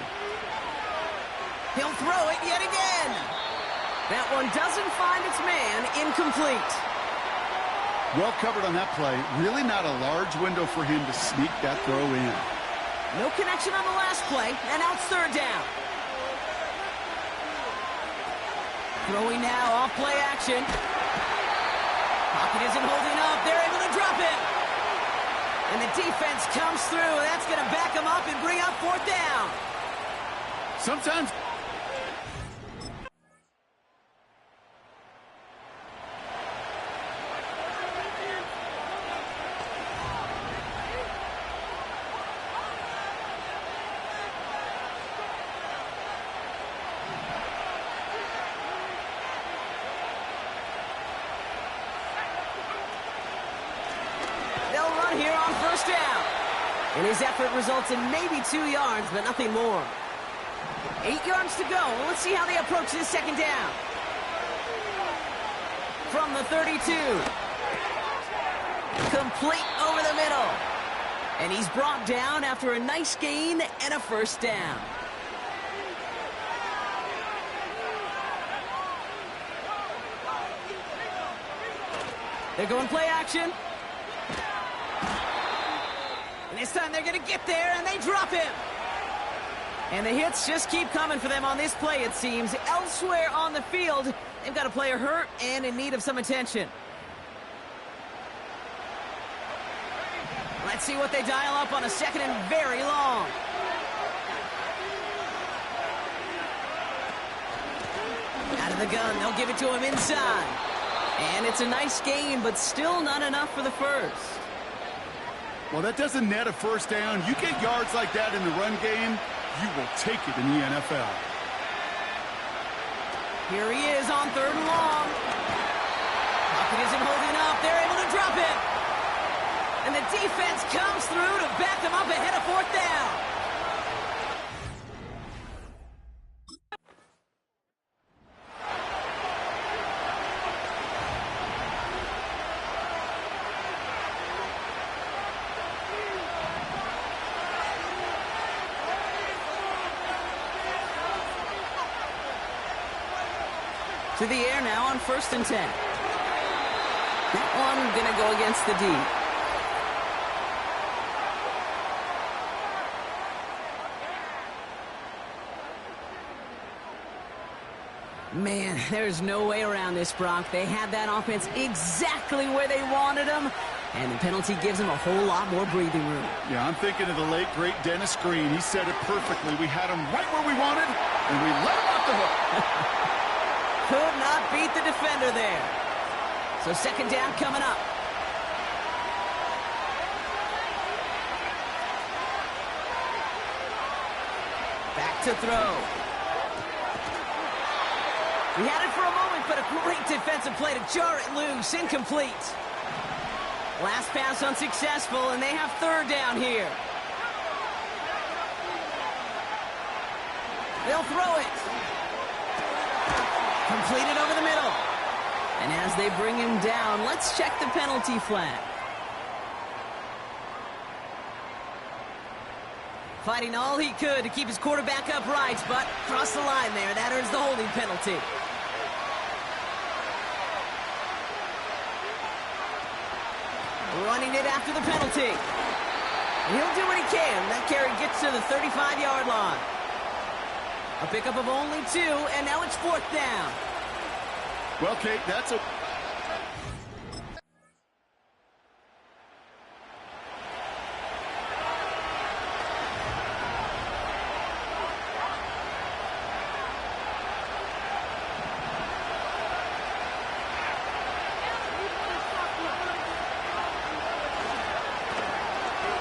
He'll throw it yet again. That one doesn't find its man. Incomplete. Well covered on that play. Really not a large window for him to sneak that throw in. No connection on the last play, and now it's 3rd down. Throwing now off play action. Pocket isn't holding up. They're able to drop it. And the defense comes through. That's going to back him up and bring up 4th down. Sometimes... here on 1st down. And his effort results in maybe 2 yards, but nothing more. 8 yards to go. Let's see how they approach this 2nd down. From the 32. Complete over the middle. And he's brought down after a nice gain and a 1st down. They're going play action. And this time they're going to get there, and they drop him. And the hits just keep coming for them on this play, it seems. Elsewhere on the field, they've got a player hurt and in need of some attention. Let's see what they dial up on a 2nd and very long. Out of the gun, they'll give it to him inside. And it's a nice gain, but still not enough for the 1st. Well, that doesn't net a 1st down. You get yards like that in the run game, you will take it in the NFL. Here he is on 3rd and long. Pocket isn't holding up. They're able to drop it. And the defense comes through to back them up ahead of 4th down. To the air now on 1st and 10. That one going to go against the D. Man, there's no way around this, Brock. They had that offense exactly where they wanted them, and the penalty gives them a whole lot more breathing room. Yeah, I'm thinking of the late, great Dennis Green. He said it perfectly. We had him right where we wanted, and we let him off the hook. Could not beat the defender there. So 2nd down coming up. Back to throw. He had it for a moment, but a great defensive play to jar it loose. Incomplete. Last pass unsuccessful, and they have 3rd down here. They'll throw it. Completed over the middle. And as they bring him down, let's check the penalty flag. Fighting all he could to keep his quarterback upright, but crossed the line there. That earns the holding penalty. Running it after the penalty. He'll do what he can. That carry gets to the 35-yard line. A pickup of only 2, and now it's 4th down. Well, Kate, that's a...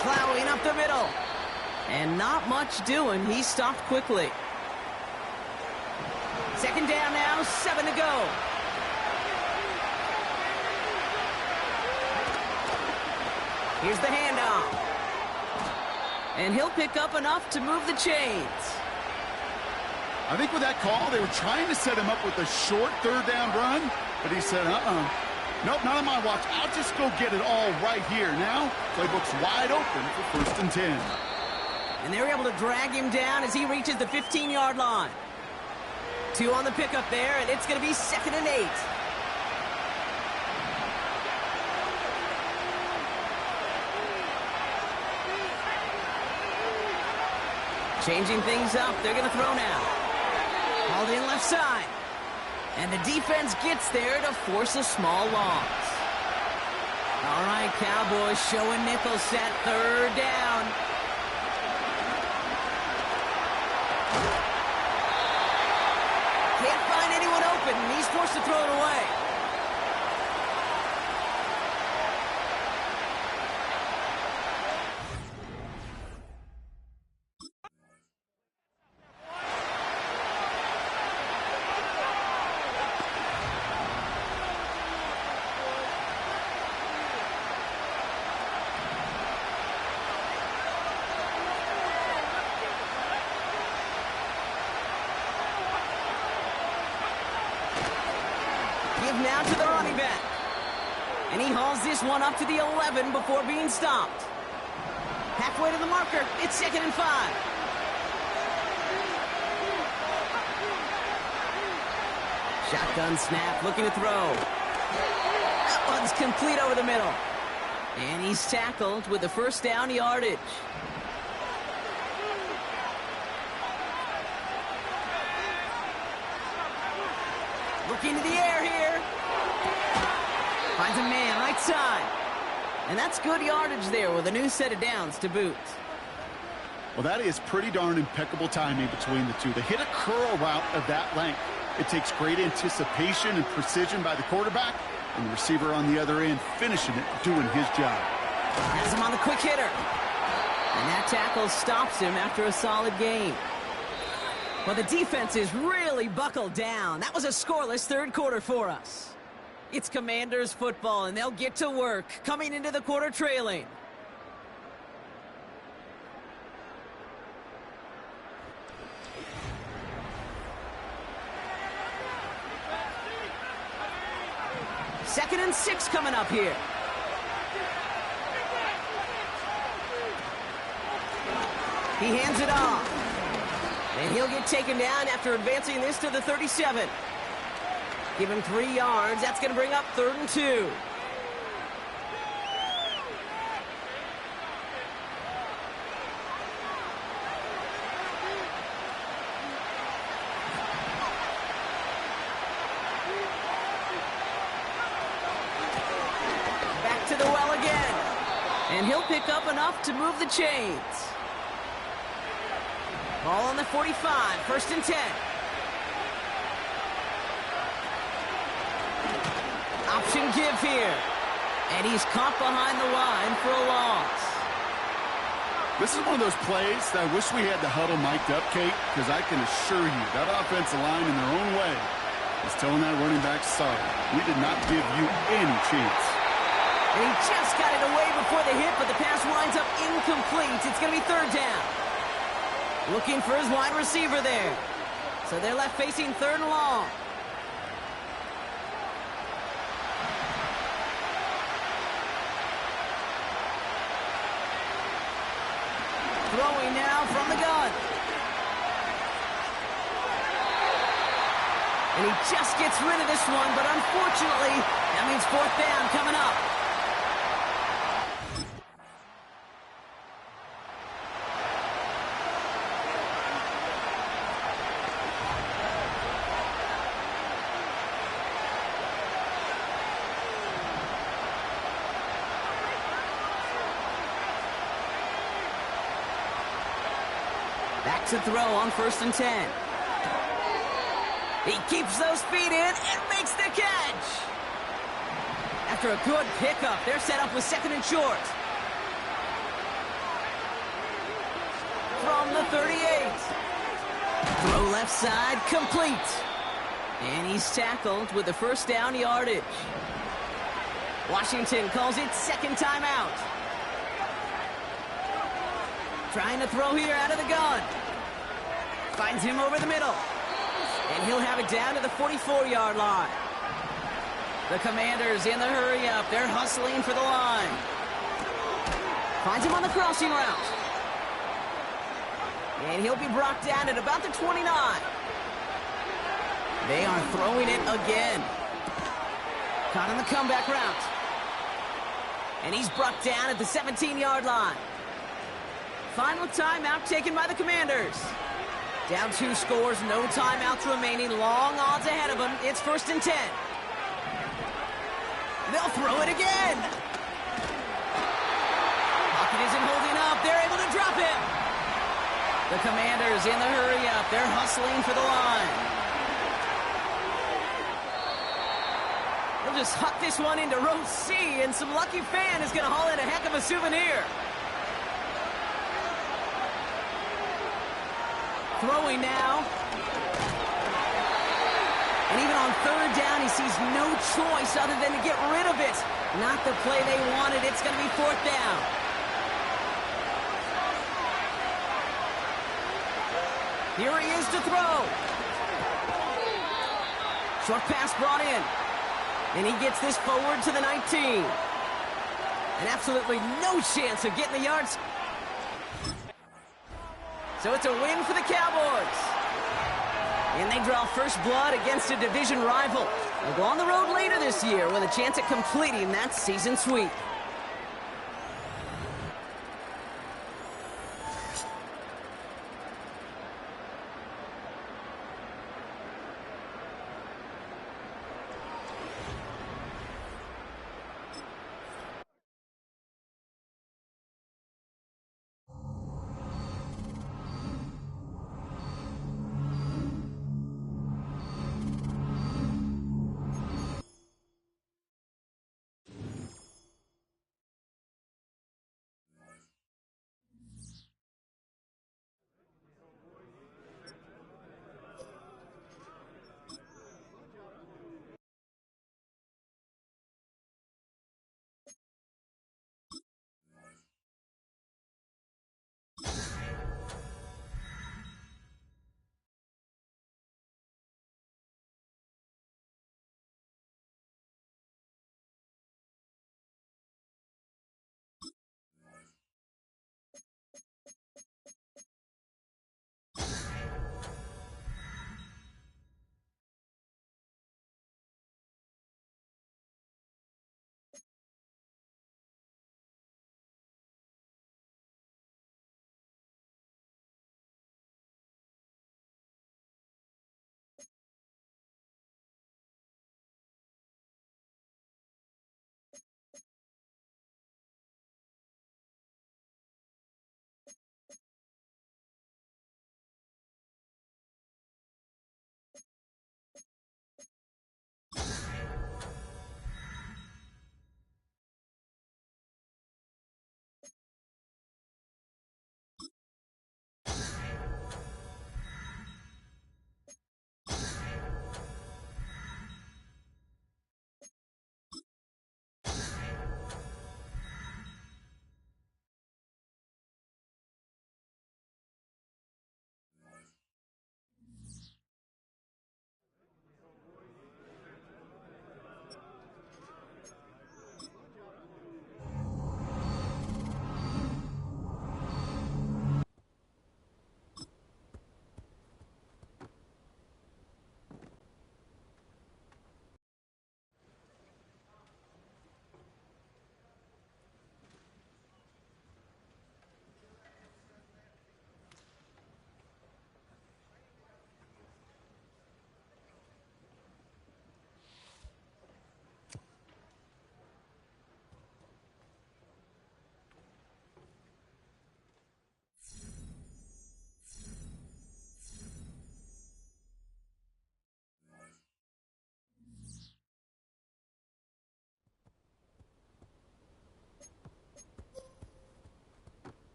Plowing up the middle. And not much doing. He stopped quickly. 2nd down now, 7 to go. Here's the handoff. And he'll pick up enough to move the chains. I think with that call, they were trying to set him up with a short 3rd down run, but he said, nope, not on my watch. I'll just go get it all right here. Now, playbook's wide open for 1st and 10. And they were able to drag him down as he reaches the 15-yard line. 2 on the pickup there, and it's going to be 2nd and 8. Changing things up, they're going to throw now. Hauled in left side. And the defense gets there to force a small loss. All right, Cowboys showing nickel set, 3rd down. Can't find anyone open, and he's forced to throw it away. Give now to the running back. And he hauls this one up to the 11 before being stopped. Halfway to the marker. It's 2nd and 5. Shotgun snap, looking to throw. That one's complete over the middle. And he's tackled with the 1st down yardage. Looking to the air here. Finds a man right side. And that's good yardage there with a new set of downs to boot. Well, that is pretty darn impeccable timing between the two. To hit a curl route of that length, it takes great anticipation and precision by the quarterback, and the receiver on the other end finishing it, doing his job. Has him on the quick hitter. And that tackle stops him after a solid game. Well, the defense is really buckled down. That was a scoreless 3rd quarter for us. It's Commanders football, and they'll get to work, coming into the quarter trailing. Second and 6 coming up here. He hands it off. And he'll get taken down after advancing this to the 37. Give him 3 yards. That's going to bring up 3rd and 2. Back to the well again. And he'll pick up enough to move the chains. Ball on the 45, 1st and 10. Option give here. And he's caught behind the line for a loss. This is one of those plays that I wish we had the huddle mic'd up, Kate, because I can assure you that offensive line in their own way is telling that running back, sorry, we did not give you any chance. And he just got it away before the hit, but the pass winds up incomplete. It's going to be 3rd down. Looking for his wide receiver there. So they're left facing 3rd and long. Throwing now from the gun. And he just gets rid of this one, but unfortunately, that means 4th down coming up. Back to throw on 1st and 10. He keeps those feet in and makes the catch. After a good pickup, they're set up with 2nd and short. From the 38. Throw left side, complete. And he's tackled with the 1st down yardage. Washington calls it 2nd timeout. Trying to throw here out of the gun. Finds him over the middle. And he'll have it down to the 44-yard line. The Commanders in the hurry-up. They're hustling for the line. Finds him on the crossing route. And he'll be brought down at about the 29. They are throwing it again. Caught on the comeback route. And he's brought down at the 17-yard line. Final timeout taken by the Commanders. Down 2 scores, no timeouts remaining. Long odds ahead of them. It's 1st and 10. They'll throw it again. Pocket isn't holding up. They're able to drop it. The Commanders in the hurry-up. They're hustling for the line. They'll just huck this one into row C, and some lucky fan is going to haul in a heck of a souvenir. Throwing now. And even on 3rd down, he sees no choice other than to get rid of it. Not the play they wanted. It's going to be 4th down. Here he is to throw. Short pass brought in. And he gets this forward to the 19. And absolutely no chance of getting the yards. So it's a win for the Cowboys. And they draw first blood against a division rival. They'll go on the road later this year with a chance at completing that season sweep.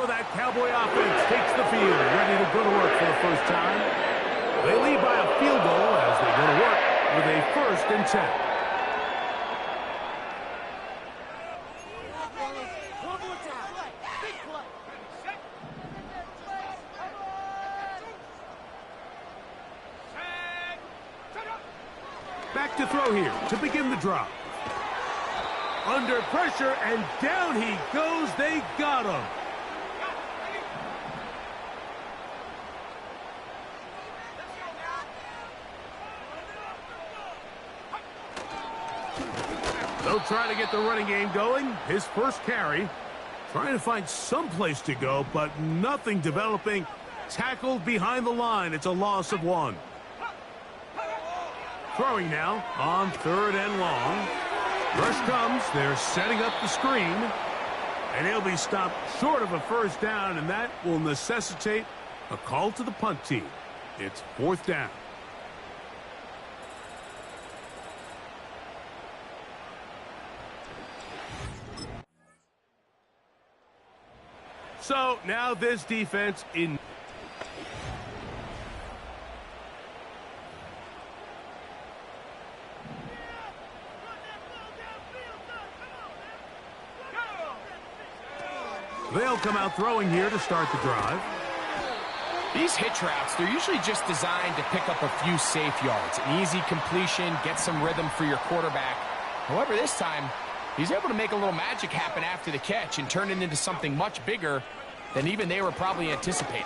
So that Cowboy offense takes the field, ready to go to work for the first time. They lead by a field goal as they go to work with a 1st and 10. Back to throw here to begin the drive. Under pressure, and down he goes. They got him. They'll try to get the running game going. His first carry. Trying to find some place to go, but nothing developing. Tackled behind the line. It's a loss of 1. Throwing now on 3rd and long. Rush comes. They're setting up the screen. And he'll be stopped short of a 1st down, and that will necessitate a call to the punt team. It's 4th down. So now this defense in... They'll come out throwing here to start the drive. These hitch routes, they're usually just designed to pick up a few safe yards. An easy completion, get some rhythm for your quarterback. However, this time, he's able to make a little magic happen after the catch and turn it into something much bigger than even they were probably anticipating.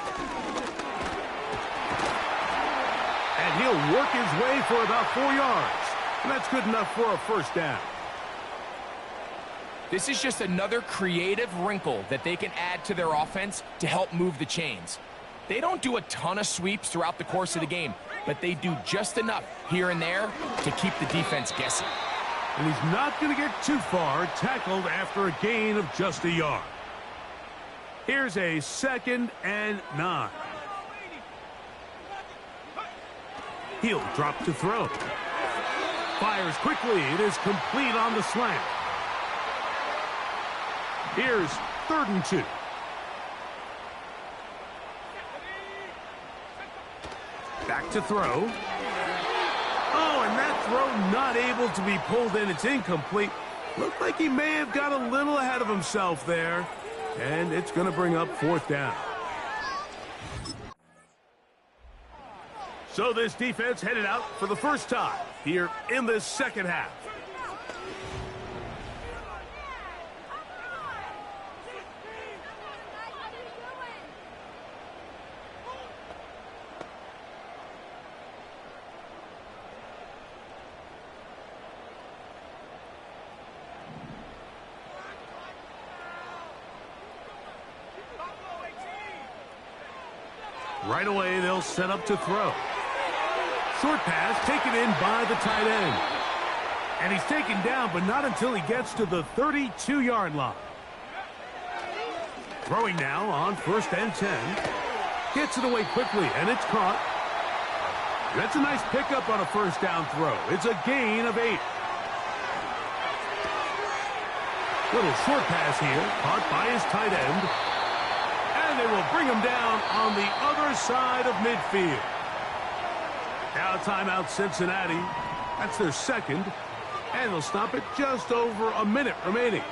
And he'll work his way for about 4 yards. And that's good enough for a 1st down. This is just another creative wrinkle that they can add to their offense to help move the chains. They don't do a ton of sweeps throughout the course of the game, but they do just enough here and there to keep the defense guessing. And he's not going to get too far, tackled after a gain of just a yard. Here's a 2nd and 9. He'll drop to throw. Fires quickly. It is complete on the slant. Here's 3rd and 2. Back to throw. Oh, and that throw not able to be pulled in. It's incomplete. Looked like he may have got a little ahead of himself there. And it's going to bring up 4th down. So this defense headed out for the first time here in the 2nd half. Right away, they'll set up to throw. Short pass taken in by the tight end. And he's taken down, but not until he gets to the 32-yard line. Throwing now on 1st and 10. Gets it away quickly, and it's caught. That's a nice pickup on a 1st down throw. It's a gain of 8. Little short pass here, caught by his tight end. And they will bring him down on the other side of midfield. Now timeout Cincinnati. That's their 2nd. And they'll stop it just over a minute remaining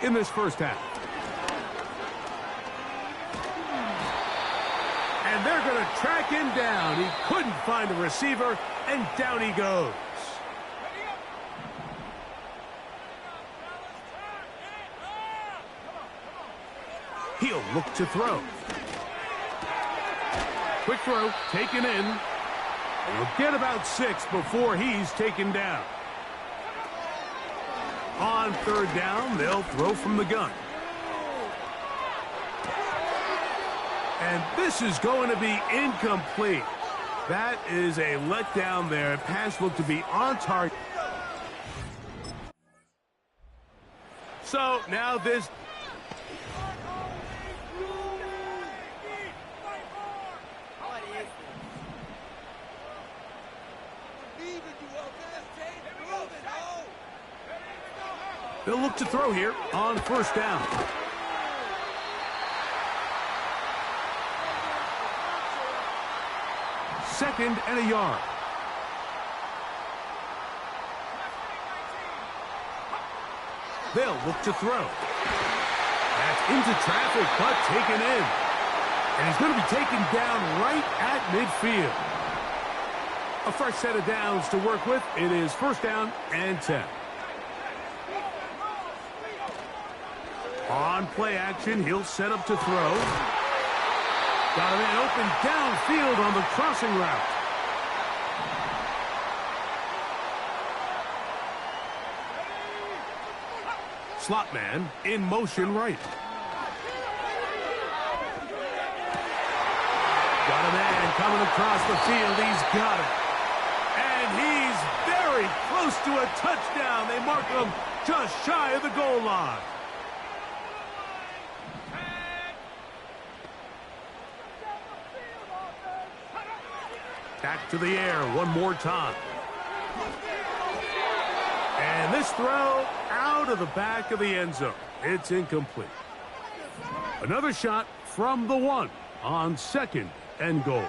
in this 1st half. And they're going to track him down. He couldn't find a receiver, and down he goes. He'll look to throw. Quick throw, taken in. He'll get about 6 before he's taken down. On 3rd down, they'll throw from the gun. And this is going to be incomplete. That is a letdown there. Pass looked to be on target. So now this... They'll look to throw here on 1st down. 2nd and a yard. They'll look to throw. That's into traffic, but taken in. And he's going to be taken down right at midfield. A fresh set of downs to work with. It is 1st down and 10. On play action, he'll set up to throw. Got a man open downfield on the crossing route. Slot man in motion right. Got a man coming across the field. He's got it. And he's very close to a touchdown. They mark him just shy of the goal line. Back to the air one more time. And this throw out of the back of the end zone. It's incomplete. Another shot from the 1 on 2nd and goal.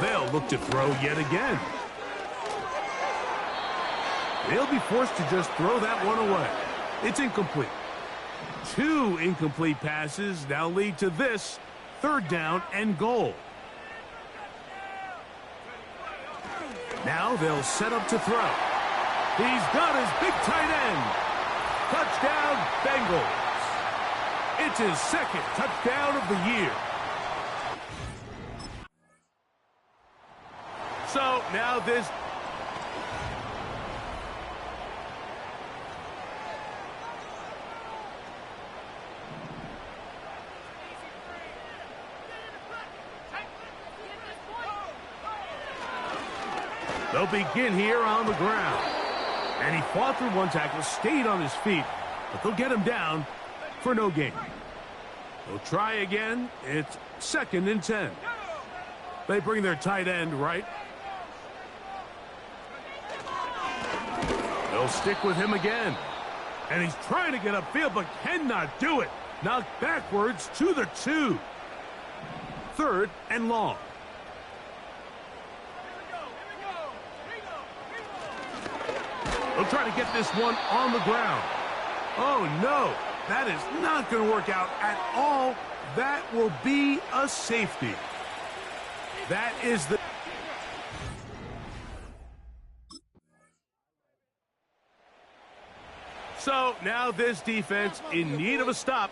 They'll look to throw yet again. They'll be forced to just throw that one away. It's incomplete. 2 incomplete passes now lead to this 3rd down and goal. Now they'll set up to throw. He's got his big tight end. Touchdown, Bengals. It's his 2nd touchdown of the year. So now this... They'll begin here on the ground. And he fought through one tackle, stayed on his feet, but they'll get him down for no gain. They'll try again. It's 2nd and 10. They bring their tight end right. They'll stick with him again. And he's trying to get upfield, but cannot do it. Knocked backwards to the 2. 3rd and long. They'll try to get this one on the ground. Oh, no. That is not going to work out at all. That will be a safety. That is the... So now this defense in need of a stop.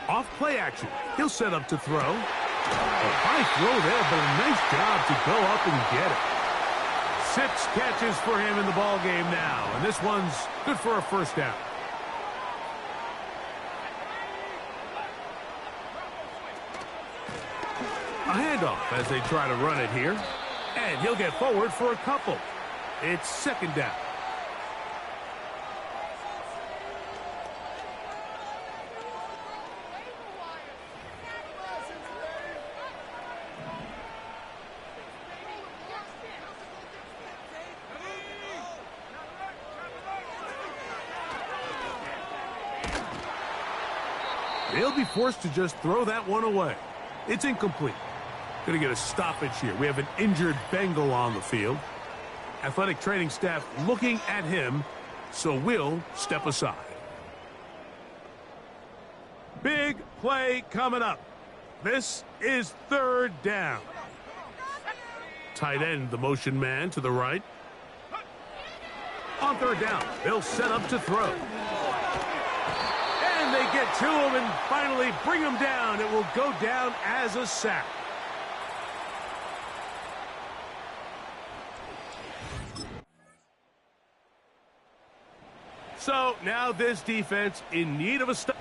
Off play action. He'll set up to throw. A high throw there, but a nice job to go up and get it. 6 catches for him in the ball game now, and this one's good for a 1st down. A handoff as they try to run it here, and he'll get forward for a couple. It's 2nd down. They'll be forced to just throw that one away. It's incomplete. Going to get a stoppage here. We have an injured Bengal on the field. Athletic training staff looking at him, so we'll step aside. Big play coming up. This is 3rd down. Tight end, the motion man to the right. On 3rd down, they'll set up to throw. And they get to him and finally bring him down. It will go down as a sack. So now this defense in need of a stop.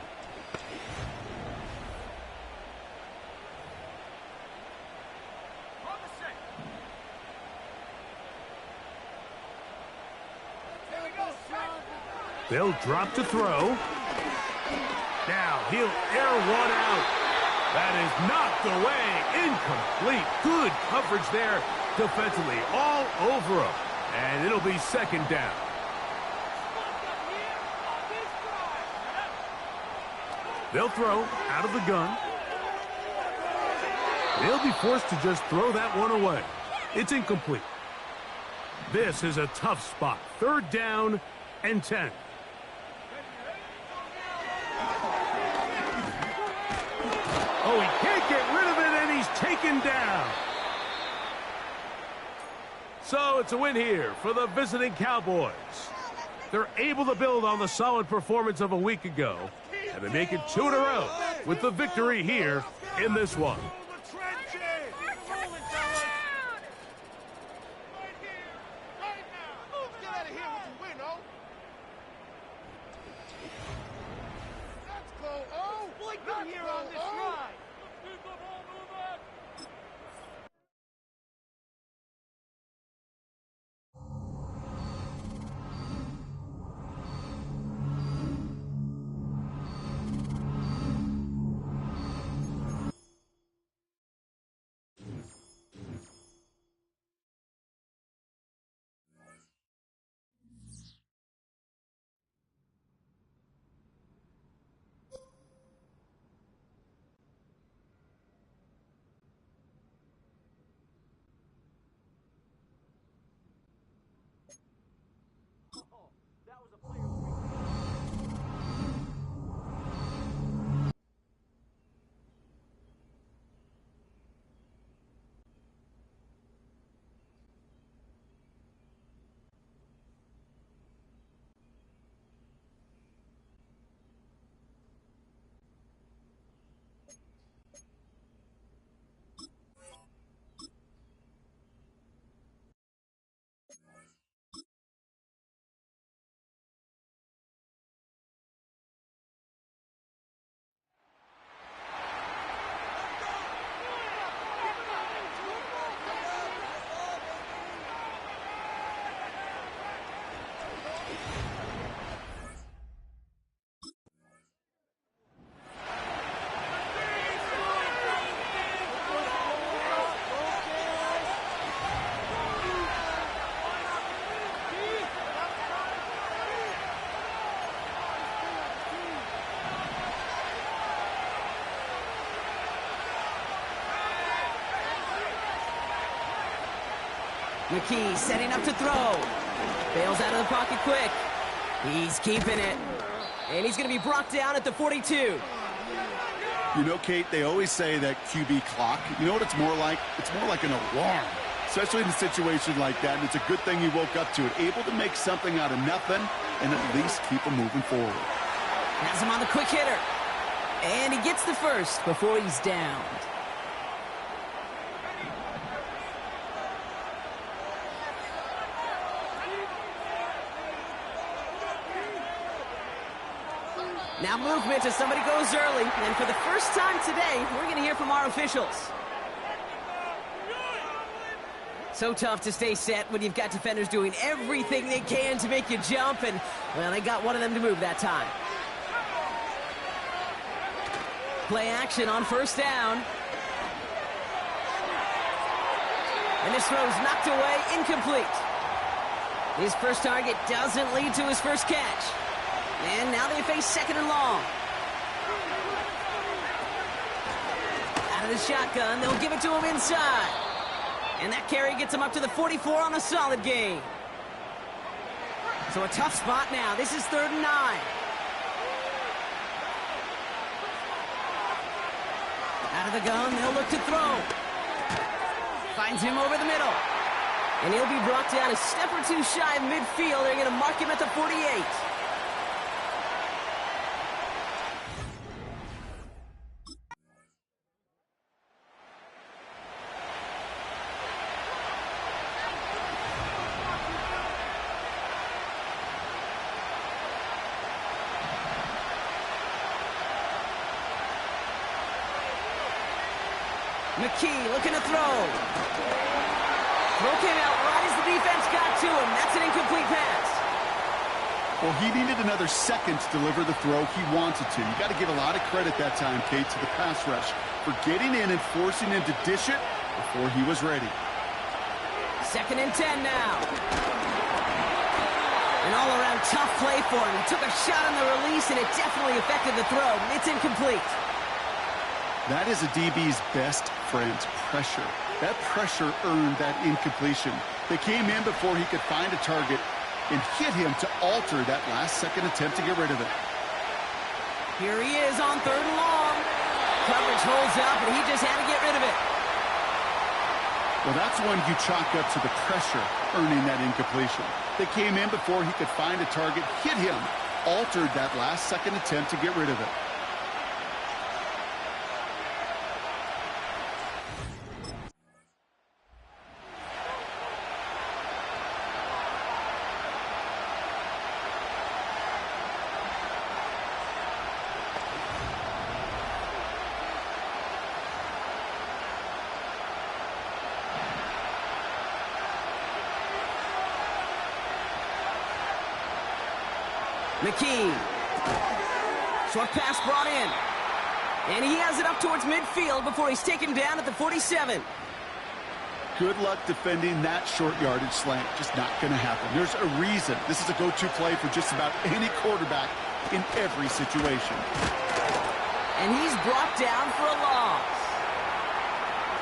They'll drop to throw. Now he'll air one out. That is knocked away. Incomplete. Good coverage there defensively. All over him. And it'll be second down. They'll throw out of the gun. They'll be forced to just throw that one away. It's incomplete. This is a tough spot. Third down and 10. Oh, he can't get rid of it, and he's taken down. So it's a win here for the visiting Cowboys. They're able to build on the solid performance of a week ago, and they make it 2 in a row with the victory here in this one. McKee setting up to throw. Bails out of the pocket quick. He's keeping it. And he's going to be brought down at the 42. You know, Kate, they always say that QB clock, you know what it's more like? It's more like an alarm, especially in a situation like that. And it's a good thing he woke up to it, able to make something out of nothing and at least keep him moving forward. Has him on the quick hitter. And he gets the first before he's downed. Now movement as somebody goes early. And for the first time today, we're going to hear from our officials. So tough to stay set when you've got defenders doing everything they can to make you jump. And, well, they got one of them to move that time. Play action on first down. And this throw's knocked away, incomplete. His first target doesn't lead to his first catch. And now they face second and long. Out of the shotgun, they'll give it to him inside. And that carry gets him up to the 44 on a solid gain. So a tough spot now. This is 3rd and 9. Out of the gun, they'll look to throw. Finds him over the middle. And he'll be brought down a step or two shy of midfield. They're going to mark him at the 48. McKee looking to throw. Throw came out right as the defense got to him. That's an incomplete pass. Well, he needed another second to deliver the throw he wanted to. You got to give a lot of credit that time, Kate, to the pass rush for getting in and forcing him to dish it before he was ready. 2nd and 10 now. An all-around tough play for him. He took a shot on the release, and it definitely affected the throw. It's incomplete. That is a DB's best friend, pressure. That pressure earned that incompletion. They came in before he could find a target and hit him to alter that last-second attempt to get rid of it. Here he is on 3rd and long. Coverage holds up, and he just had to get rid of it. Well, that's one you chalk up to the pressure earning that incompletion. They came in before he could find a target, hit him, altered that last-second attempt to get rid of it. McKee. Short pass brought in. And he has it up towards midfield before he's taken down at the 47. Good luck defending that short yardage slant. Just not going to happen. There's a reason. This is a go-to play for just about any quarterback in every situation. And he's brought down for a loss.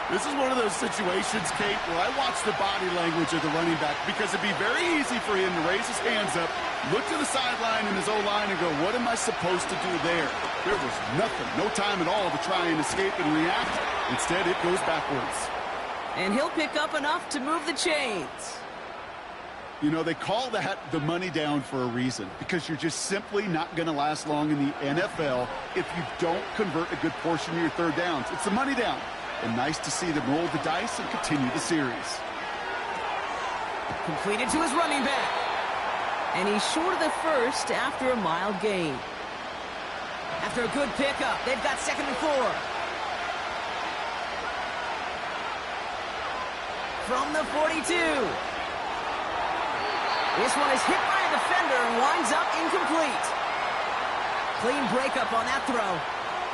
This is one of those situations, Kate, where I watch the body language of the running back because it'd be very easy for him to raise his hands up, look to the sideline in his O-line and go, what am I supposed to do there? There was nothing, no time at all to try and escape and react. Instead, it goes backwards. And he'll pick up enough to move the chains. You know, they call that the money down for a reason, because you're just simply not going to last long in the NFL if you don't convert a good portion of your third downs. It's the money down. And nice to see them roll the dice and continue the series. Completed to his running back. And he's short of the first after a mild gain. After a good pickup, they've got 2nd and 4. From the 42. This one is hit by a defender and winds up incomplete. Clean breakup on that throw.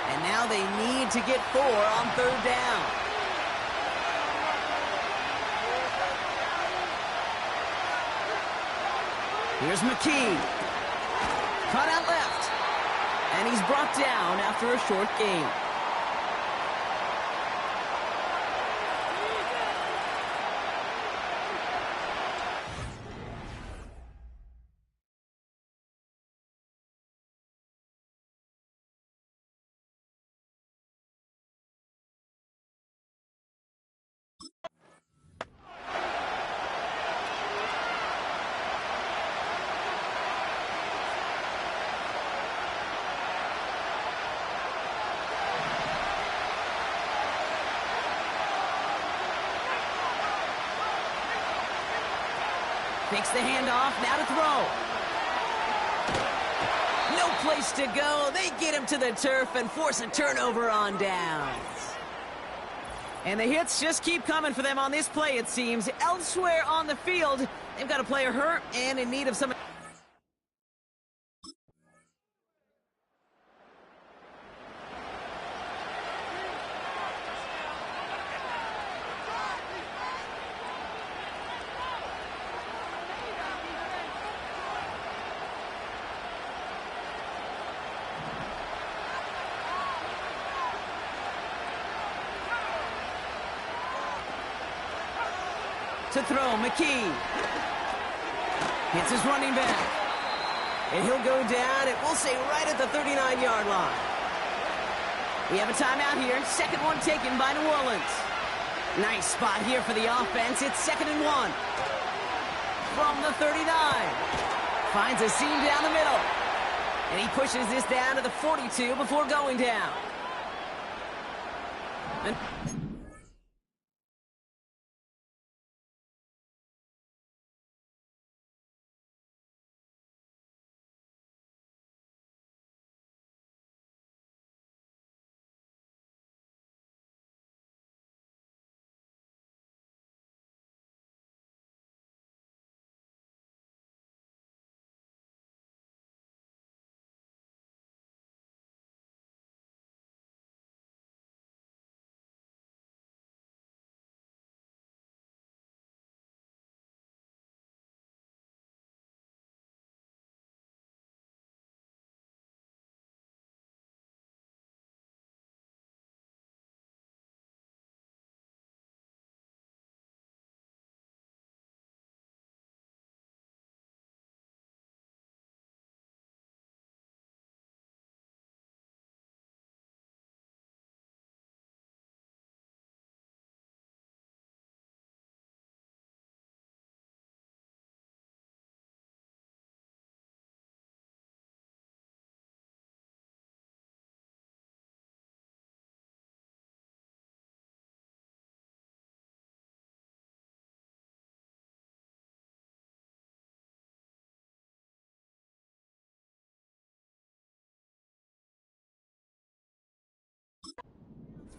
And now they need to get 4 on 3rd down. Here's McKee. Cut out left. And he's brought down after a short gain. Takes the handoff, now to throw. No place to go. They get him to the turf and force a turnover on downs. And the hits just keep coming for them on this play, it seems. Elsewhere on the field, they've got a player hurt and in need of some... To throw, McKee. Hits his running back. And he'll go down, it will say right at the 39-yard line. We have a timeout here. 2nd one taken by New Orleans. Nice spot here for the offense. It's 2nd and 1. From the 39. Finds a seam down the middle. And he pushes this down to the 42 before going down. And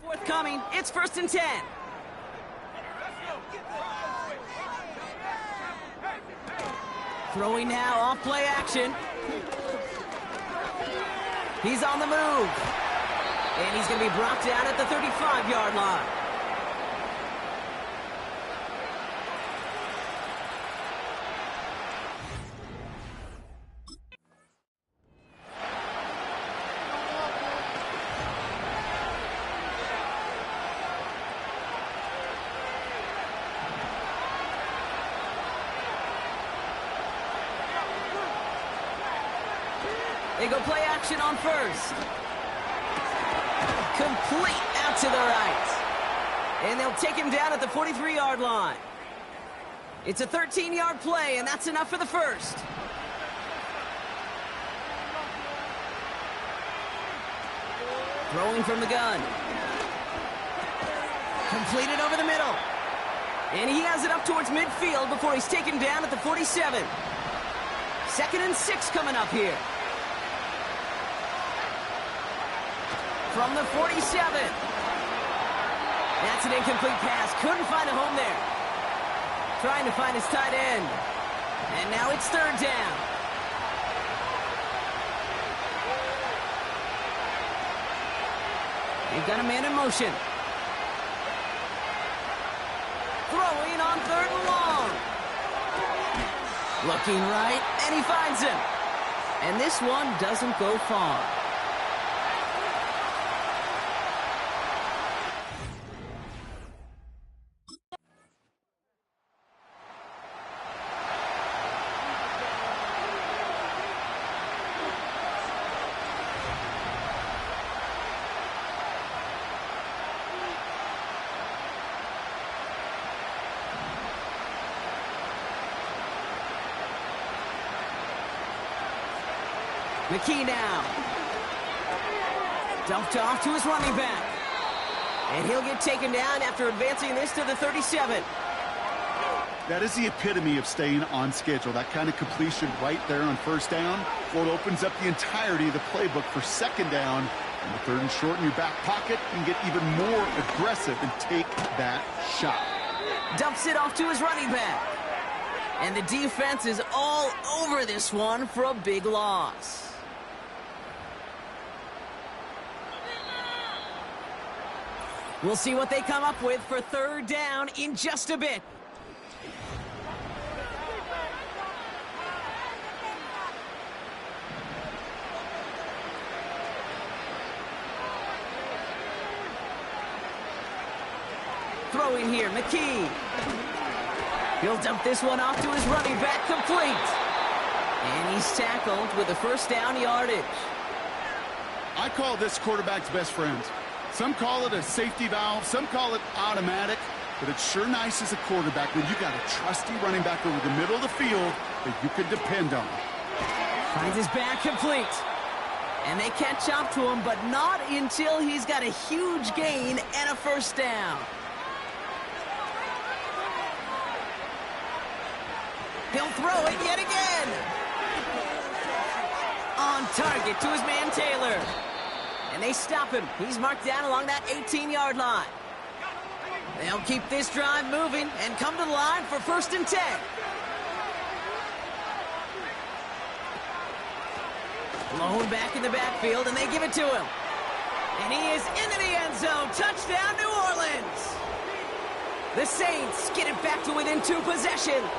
Forthcoming, it's 1st and 10. Throwing now, off play action. He's on the move. And he's going to be brought down at the 35-yard line. They go play action on first. Complete out to the right. And they'll take him down at the 43-yard line. It's a 13-yard play, and that's enough for the first. Throwing from the gun. Completed over the middle. And he has it up towards midfield before he's taken down at the 47. 2nd and 6 coming up here. From the 47. That's an incomplete pass. Couldn't find a home there. Trying to find his tight end. And now it's 3rd down. They've got a man in motion. Throwing on 3rd and long. Looking right, and he finds him. And this one doesn't go far. McKee now. Dumped off to his running back. And he'll get taken down after advancing this to the 37. That is the epitome of staying on schedule. That kind of completion right there on 1st down. Well, it opens up the entirety of the playbook for 2nd down. And the 3rd and short in your back pocket, you can get even more aggressive and take that shot. Dumps it off to his running back. And the defense is all over this one for a big loss. We'll see what they come up with for 3rd down in just a bit. Throwing here, McKee. He'll dump this one off to his running back, complete. And he's tackled with a 1st down yardage. I call this quarterback's best friends. Some call it a safety valve, some call it automatic, but it's sure nice as a quarterback when you got a trusty running back over the middle of the field that you can depend on. Finds his back, complete. And they catch up to him, but not until he's got a huge gain and a 1st down. He'll throw it yet again. On target to his man Taylor. And they stop him. He's marked down along that 18-yard line. They'll keep this drive moving and come to the line for 1st and 10. Blown back in the backfield, and they give it to him. And he is into the end zone. Touchdown, New Orleans. The Saints get it back to within 2 possessions.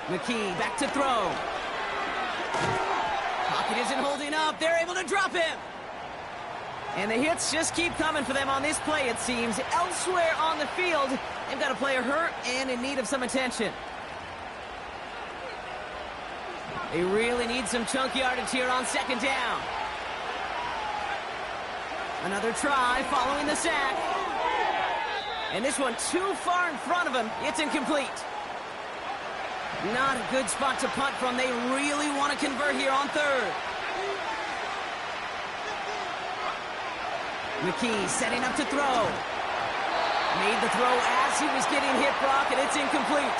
McKee back to throw. Pocket isn't holding up. They're able to drop him. And the hits just keep coming for them on this play, it seems. Elsewhere on the field, they've got a player hurt and in need of some attention. They really need some chunk yardage here on 2nd down. Another try following the sack. And this one too far in front of him. It's incomplete. Not a good spot to punt from. They really want to convert here on 3rd. McKee setting up to throw. Made the throw as he was getting hit, Brock, and it's incomplete.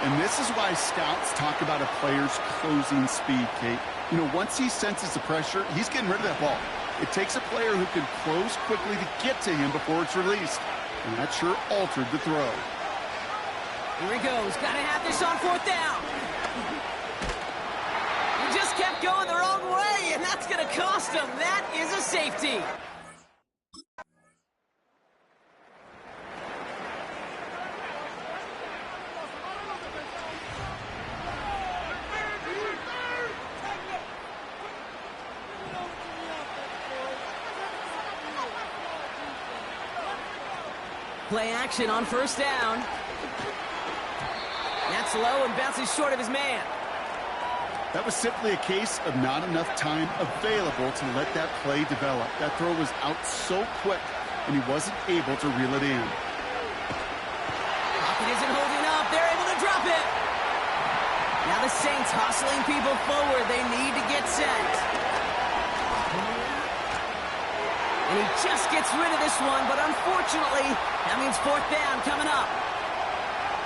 And this is why scouts talk about a player's closing speed, Kate. You know, once he senses the pressure, he's getting rid of that ball. It takes a player who can close quickly to get to him before it's released. And that sure altered the throw. Here he goes. Got to have this on 4th down. He just kept going the wrong way, and that's going to cost him. That is a safety. Play action on 1st down. That's low and bounces short of his man. That was simply a case of not enough time available to let that play develop. That throw was out so quick, and he wasn't able to reel it in. Pocket isn't holding up. They're able to drop it. Now the Saints hustling people forward. They need to get set. And he just gets rid of this one, but unfortunately, that means 4th down coming up.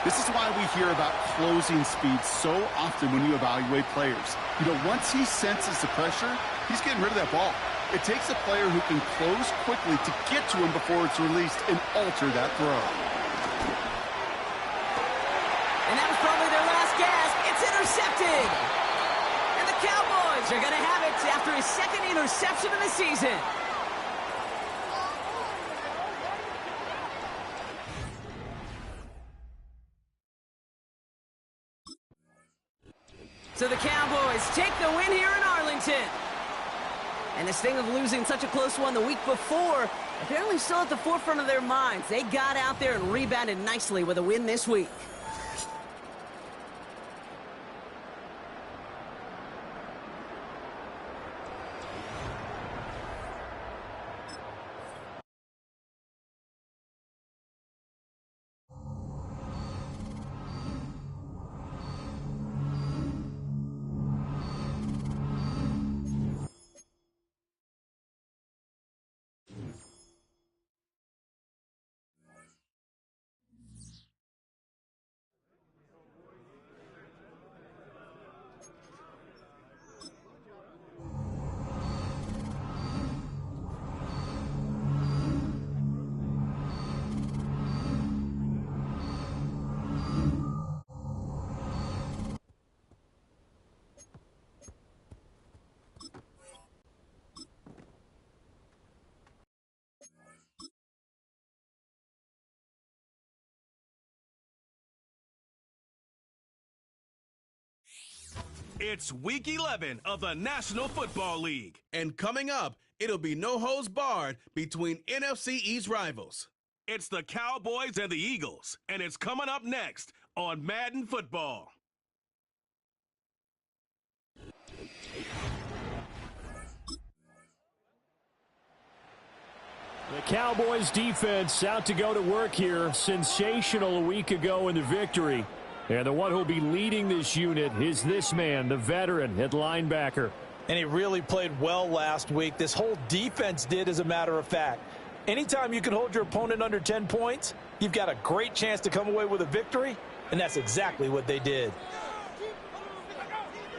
This is why we hear about closing speed so often when you evaluate players. You know, once he senses the pressure, he's getting rid of that ball. It takes a player who can close quickly to get to him before it's released and alter that throw. And that was probably their last gasp. It's intercepted. And the Cowboys are going to have it after his 2nd interception of the season. So the Cowboys take the win here in Arlington. And this thing of losing such a close one the week before, apparently still at the forefront of their minds. They got out there and rebounded nicely with a win this week. It's Week 11 of the National Football League. And coming up, it'll be no holds barred between NFC East rivals. It's the Cowboys and the Eagles, and it's coming up next on Madden Football. The Cowboys defense out to go to work here. Sensational a week ago in the victory. And the one who'll be leading this unit is this man, the veteran at linebacker. And he really played well last week. This whole defense did, as a matter of fact. Anytime you can hold your opponent under 10 points, you've got a great chance to come away with a victory, and that's exactly what they did.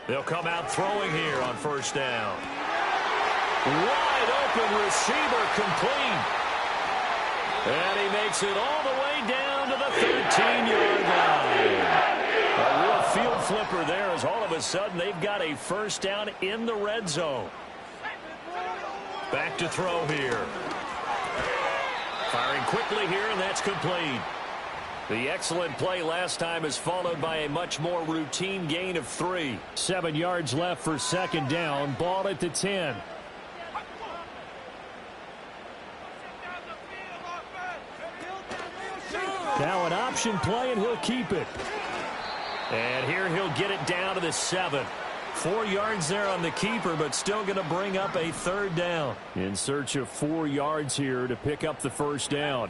They'll come out throwing here on 1st down. Wide open receiver complete. And he makes it all the way down to the 13-yard line. A real field flipper there as all of a sudden they've got a 1st down in the red zone. Back to throw here. Firing quickly here, and that's complete. The excellent play last time is followed by a much more routine gain of 3. 7 yards left for 2nd down. Ball at the 10. Now an option play, and he'll keep it. And here he'll get it down to the 7. 4 yards there on the keeper, but still going to bring up a 3rd down. In search of 4 yards here to pick up the 1st down.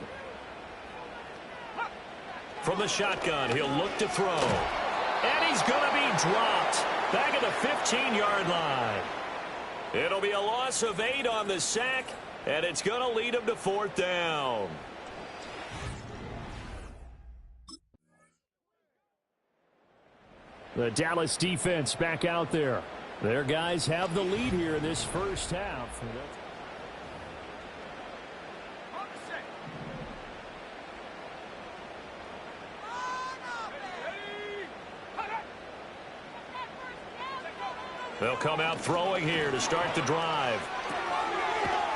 From the shotgun, he'll look to throw. And he's going to be dropped back at the 15-yard line. It'll be a loss of 8 on the sack, And it's going to lead them to 4th down. The Dallas defense back out there. Their guys have the lead here in this first half. They'll come out throwing here to start the drive.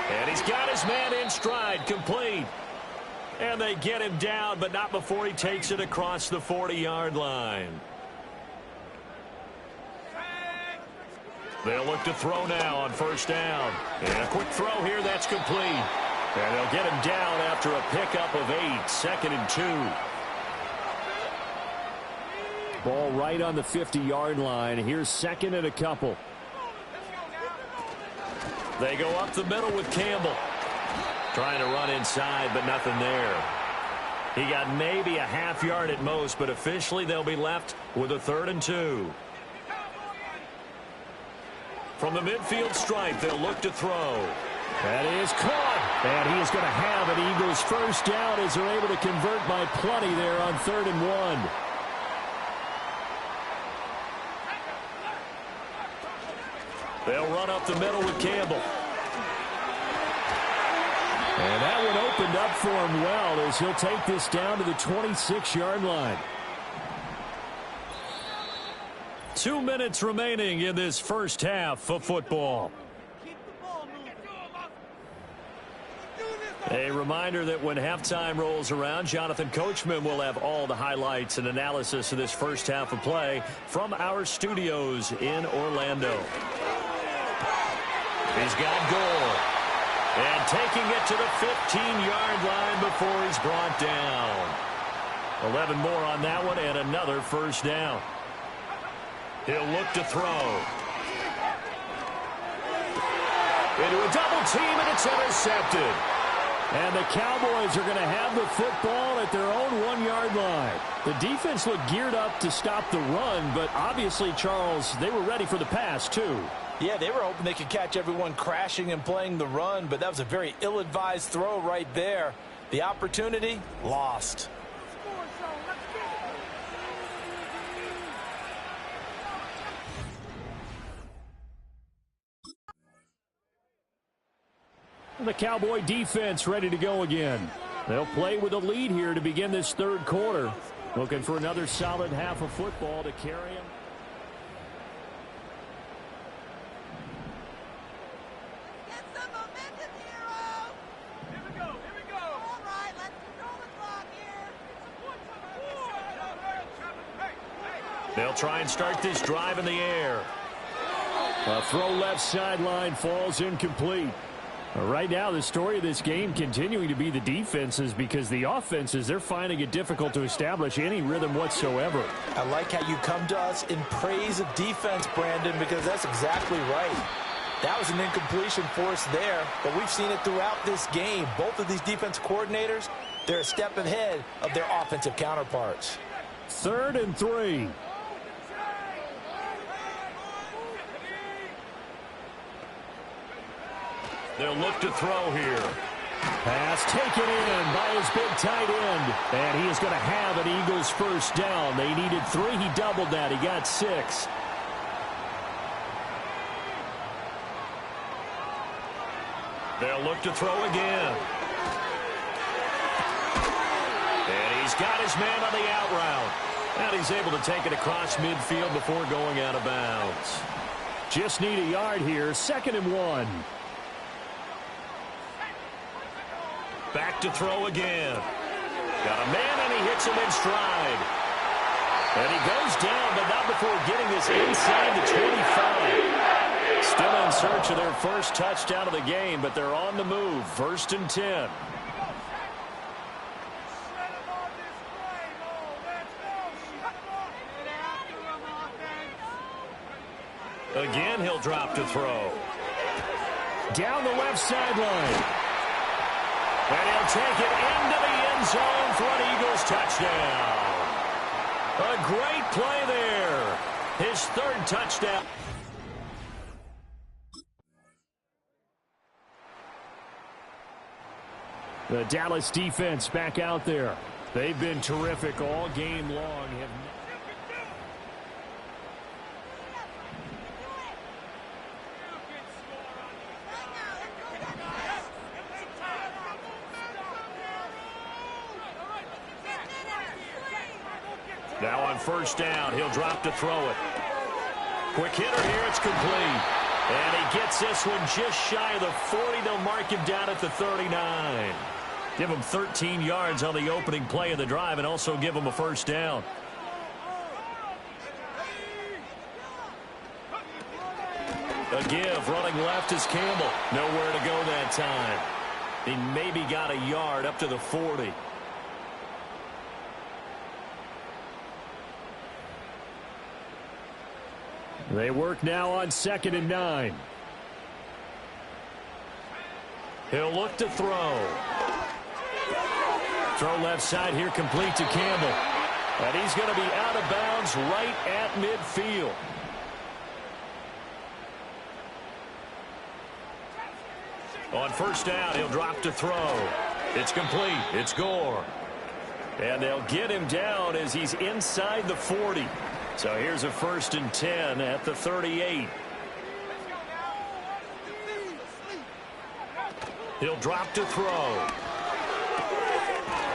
And he's got his man in stride, complete. And they get him down, but not before he takes it across the 40-yard line. They'll look to throw now on 1st down. And a quick throw here, that's complete. And they'll get him down after a pickup of 8, 2nd and 2. Ball right on the 50-yard line. Here's 2nd and a couple. They go up the middle with Campbell. Trying to run inside, but nothing there. He got maybe a half yard at most, but officially they'll be left with a 3rd and 2. From the midfield stripe, they'll look to throw. That is caught. And he is going to have an Eagles 1st down as they're able to convert by plenty there on 3rd and 1. They'll run up the middle with Campbell. And that one opened up for him well as he'll take this down to the 26-yard line. 2 minutes remaining in this first half of football. A reminder that when halftime rolls around, Jonathan Coachman will have all the highlights and analysis of this first half of play from our studios in Orlando. He's got Gore. And taking it to the 15-yard line before he's brought down. 11 more on that one and another 1st down. He'll look to throw. Into a double team, and it's intercepted. And the Cowboys are going to have the football at their own 1-yard line. The defense looked geared up to stop the run, but obviously, Charles, they were ready for the pass, too. Yeah, they were hoping they could catch everyone crashing and playing the run, but that was a very ill-advised throw right there. The opportunity, lost. The Cowboy defense ready to go again. They'll play with a lead here to begin this 3rd quarter. Looking for another solid half of football to carry them. Get some momentum, hero! Here we go, here we go! All right, let's control the clock here. They'll try and start this drive in the air. A throw left sideline falls incomplete. Right now, the story of this game continuing to be the defenses because the offenses, they're finding it difficult to establish any rhythm whatsoever. I like how you come to us in praise of defense, Brandon, because that's exactly right. That was an incompletion for us there, but we've seen it throughout this game. Both of these defense coordinators, they're a step ahead of their offensive counterparts. 3rd and 3. They'll look to throw here. Pass taken in by his big tight end. And he is going to have an Eagles 1st down. They needed 3. He doubled that. He got 6. They'll look to throw again. And he's got his man on the out route. And he's able to take it across midfield before going out of bounds. Just need a yard here. 2nd and 1. Back to throw again. Got a man, and he hits him in stride. And he goes down, but not before getting this inside the 25. Still in search of their first touchdown of the game, but they're on the move. 1st and 10. Again, he'll drop to throw. Down the left sideline. And he'll take it into the end zone for an Eagles touchdown. A great play there. His 3rd touchdown. The Dallas defense back out there. They've been terrific all game long. Now on first down, he'll drop to throw it. Quick hitter here, it's complete. And he gets this one just shy of the 40. They'll mark him down at the 39. Give him 13 yards on the opening play of the drive and also give him a first down. A give, running left is Campbell. Nowhere to go that time. He maybe got a yard up to the 40. They work now on 2nd and 9. He'll look to throw. Throw left side here, complete to Campbell. And he's going to be out of bounds right at midfield. On first down, he'll drop to throw. It's complete. It's Gore. And they'll get him down as he's inside the 40. So here's a 1st and 10 at the 38. He'll drop to throw.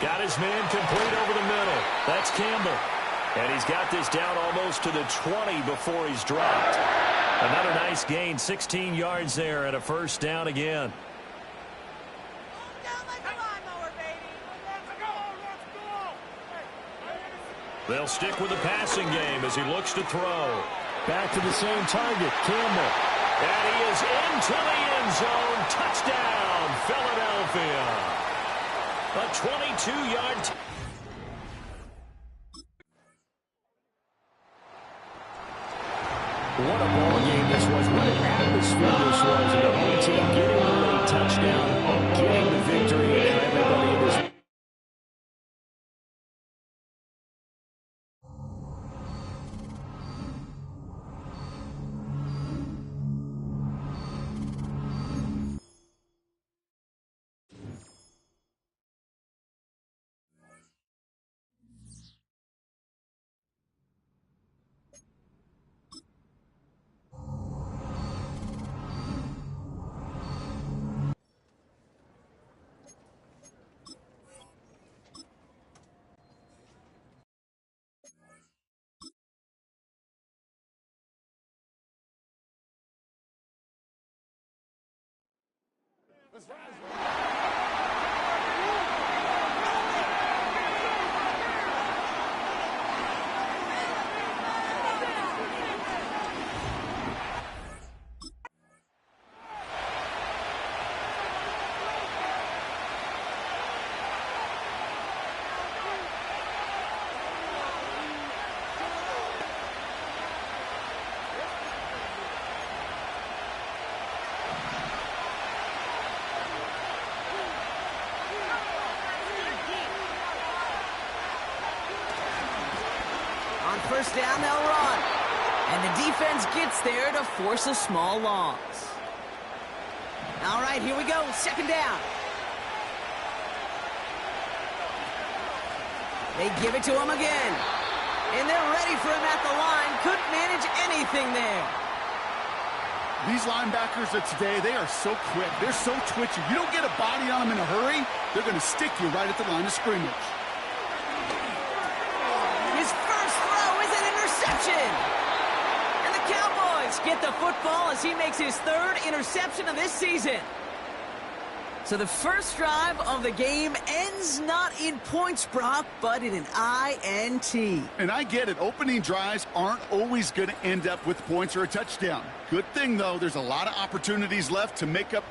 Got his man complete over the middle. That's Campbell. And he's got this down almost to the 20 before he's dropped. Another nice gain, 16 yards there and a first down again. They'll stick with the passing game as he looks to throw. Back to the same target, Campbell. And he is into the end zone. Touchdown, Philadelphia. A 22-yard... What a ball game this was. What an atmosphere this was. And the home team getting a late touchdown, getting the victory, and everybody in this... First down, they'll run. And the defense gets there to force a small loss. All right, here we go. 2nd down. They give it to him again. And they're ready for him at the line. Couldn't manage anything there. These linebackers of today, they are so quick. They're so twitchy. You don't get a body on them in a hurry, they're going to stick you right at the line of scrimmage. And the Cowboys get the football as he makes his 3rd interception of this season. So the first drive of the game ends not in points, Brock, but in an INT. And I get it. Opening drives aren't always going to end up with points or a touchdown. Good thing, though, there's a lot of opportunities left to make up.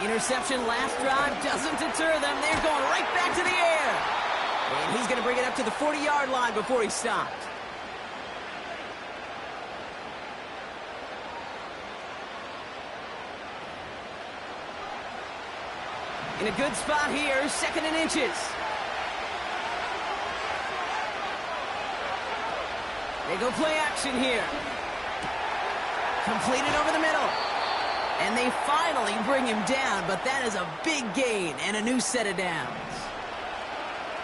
Interception last drive doesn't deter them. They're going right back to the air. And he's going to bring it up to the 40-yard line before he stopped. In a good spot here, 2nd and inches. They go play action here. Completed over the middle. And they finally bring him down, but that is a big gain and a new set of downs.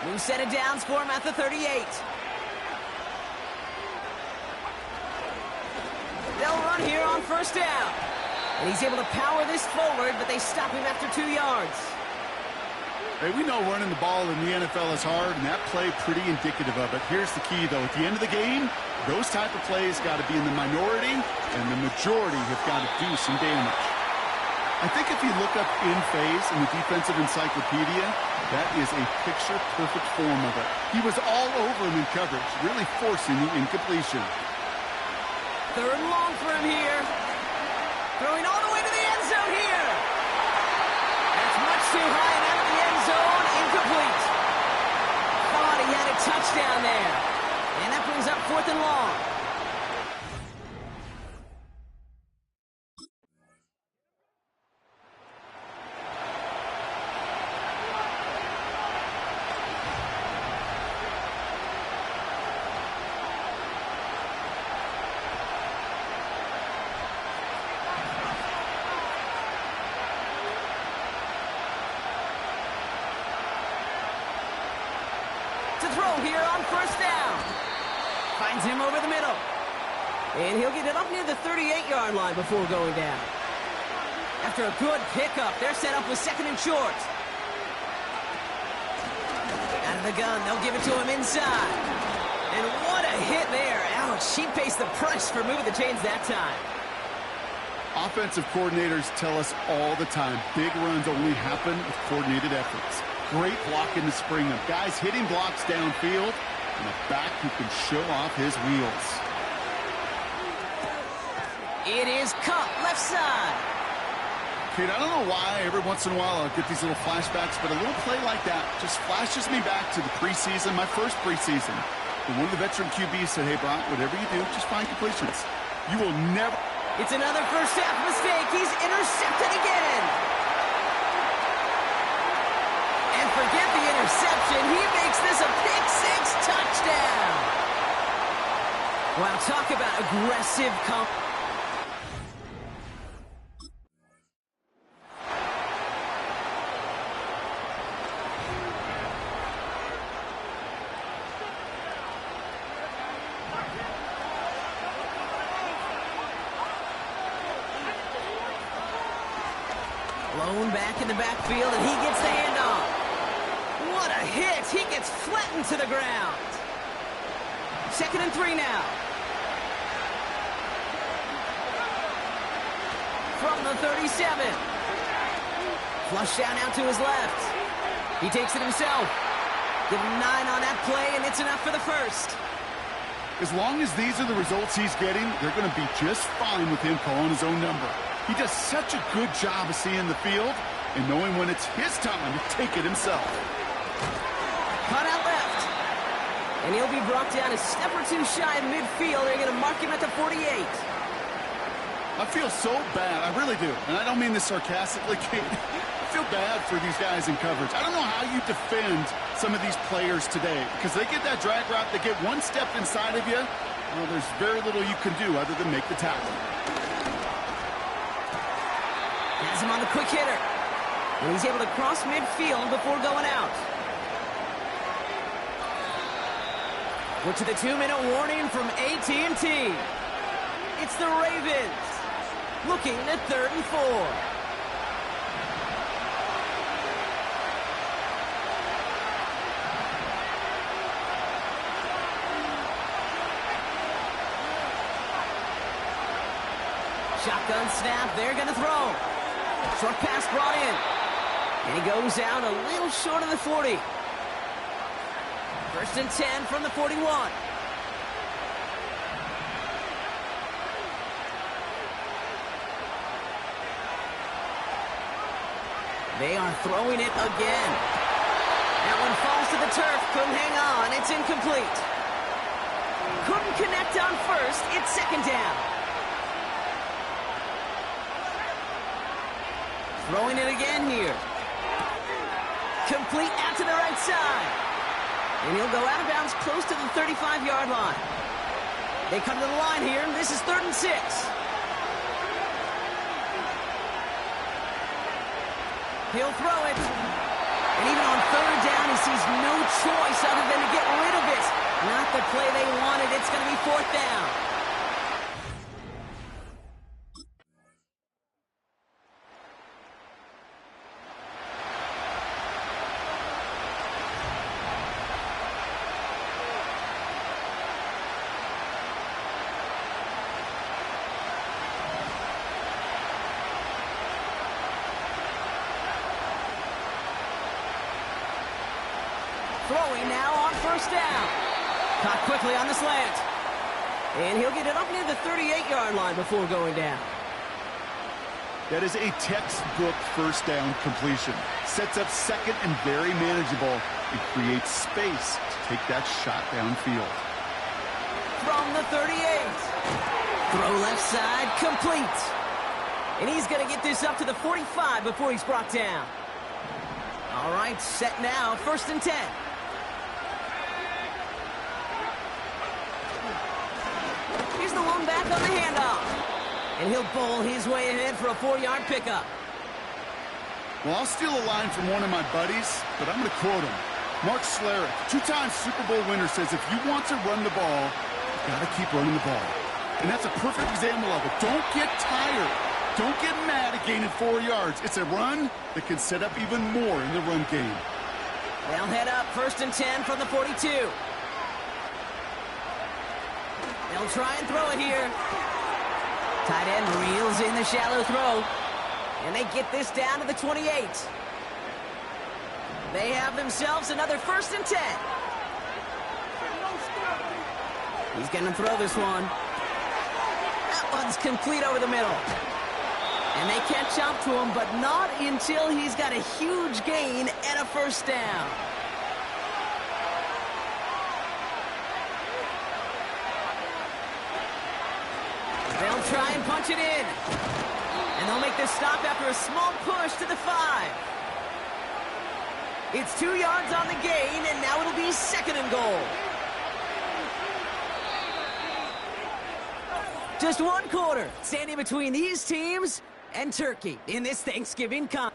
New set of downs for him at the 38. They'll run here on 1st down. And he's able to power this forward, but they stop him after 2 yards. Hey, we know running the ball in the NFL is hard, and that play pretty indicative of it. Here's the key, though. At the end of the game, those type of plays got to be in the minority, and the majority have got to do some damage. I think if you look up in phase in the defensive encyclopedia, that is a picture-perfect form of it. He was all over him in coverage, really forcing the incompletion. 3rd and long for him here. Throwing all the way to the end zone here. That's much too high and out of the end zone. Incomplete. Thought he had a touchdown there. And that brings up 4th and long. To throw here on 1st down. Finds him over the middle. And he'll get it up near the 38-yard line before going down. After a good pickup, they're set up with 2nd and short. Out of the gun, they'll give it to him inside. And what a hit there. Ouch, he pays the price for moving the chains that time. Offensive coordinators tell us all the time, big runs only happen with coordinated efforts. Great blocking to spring them. Guys hitting blocks downfield, and a back who can show off his wheels. It is Cup, left side. Kate, I don't know why every once in a while I'll get these little flashbacks, but a little play like that just flashes me back to the preseason, my first preseason. And one of the veteran QBs said, hey, Brock, whatever you do, just find completions. You will never... It's another first half mistake. He's intercepted again. And forget the interception. He makes this a pick-6 touchdown. Wow, talk about aggressive Blown back in the backfield, and he gets the handoff. What a hit! He gets flattened to the ground. 2nd and 3 now. From the 37. Flush down out to his left. He takes it himself. Give him 9 on that play, and it's enough for the first. As long as these are the results he's getting, they're going to be just fine with him calling his own number. He does such a good job of seeing the field and knowing when it's his time to take it himself. Cut out left. And he'll be brought down a step or two shy of midfield. They're going to mark him at the 48. I feel so bad. I really do. And I don't mean this sarcastically, Kate. I feel bad for these guys in coverage. I don't know how you defend some of these players today because they get that drag route, they get one step inside of you. Well, there's very little you can do other than make the tackle. Has him on the quick hitter. And he's able to cross midfield before going out. We're to the 2-minute warning from AT&T. It's the Ravens looking at 3rd and 4. Shotgun snap, they're going to throw. Short pass brought in. And he goes out a little short of the 40. 1st and 10 from the 41. They are throwing it again. That one falls to the turf. Couldn't hang on. It's incomplete. Couldn't connect on first. It's 2nd down. Throwing it again here. complete out to the right side. And he'll go out of bounds close to the 35-yard line. They come to the line here, and this is 3rd and 6. He'll throw it. And even on 3rd down, he sees no choice other than to get rid of it. Not the play they wanted. It's going to be 4th down. Throwing now on 1st down. Caught quickly on the slant. And he'll get it up near the 38-yard line before going down. That is a textbook 1st down completion. Sets up 2nd and very manageable and creates space to take that shot downfield. From the 38. Throw left side, complete. And he's going to get this up to the 45 before he's brought down. All right, set now, 1st and 10. Here's the lone back on the handoff. And he'll bowl his way ahead for a 4-yard pickup. Well, I'll steal a line from one of my buddies, but I'm going to quote him. Mark Schlereth, 2-time Super Bowl winner, says if you want to run the ball, you've got to keep running the ball. And that's a perfect example of it. Don't get tired. Don't get mad at gaining 4 yards. It's a run that can set up even more in the run game. They'll head up 1st and 10 from the 42. They'll try and throw it here. Tight end reels in the shallow throw. And they get this down to the 28. They have themselves another 1st and 10. He's going to throw this one. That one's complete over the middle. And they catch up to him, but not until he's got a huge gain and a 1st down. They'll try and punch it in. And they'll make this stop after a small push to the 5. It's 2 yards on the gain, and now it'll be 2nd and goal. Just 1 quarter standing between these teams and Turkey in this Thanksgiving con.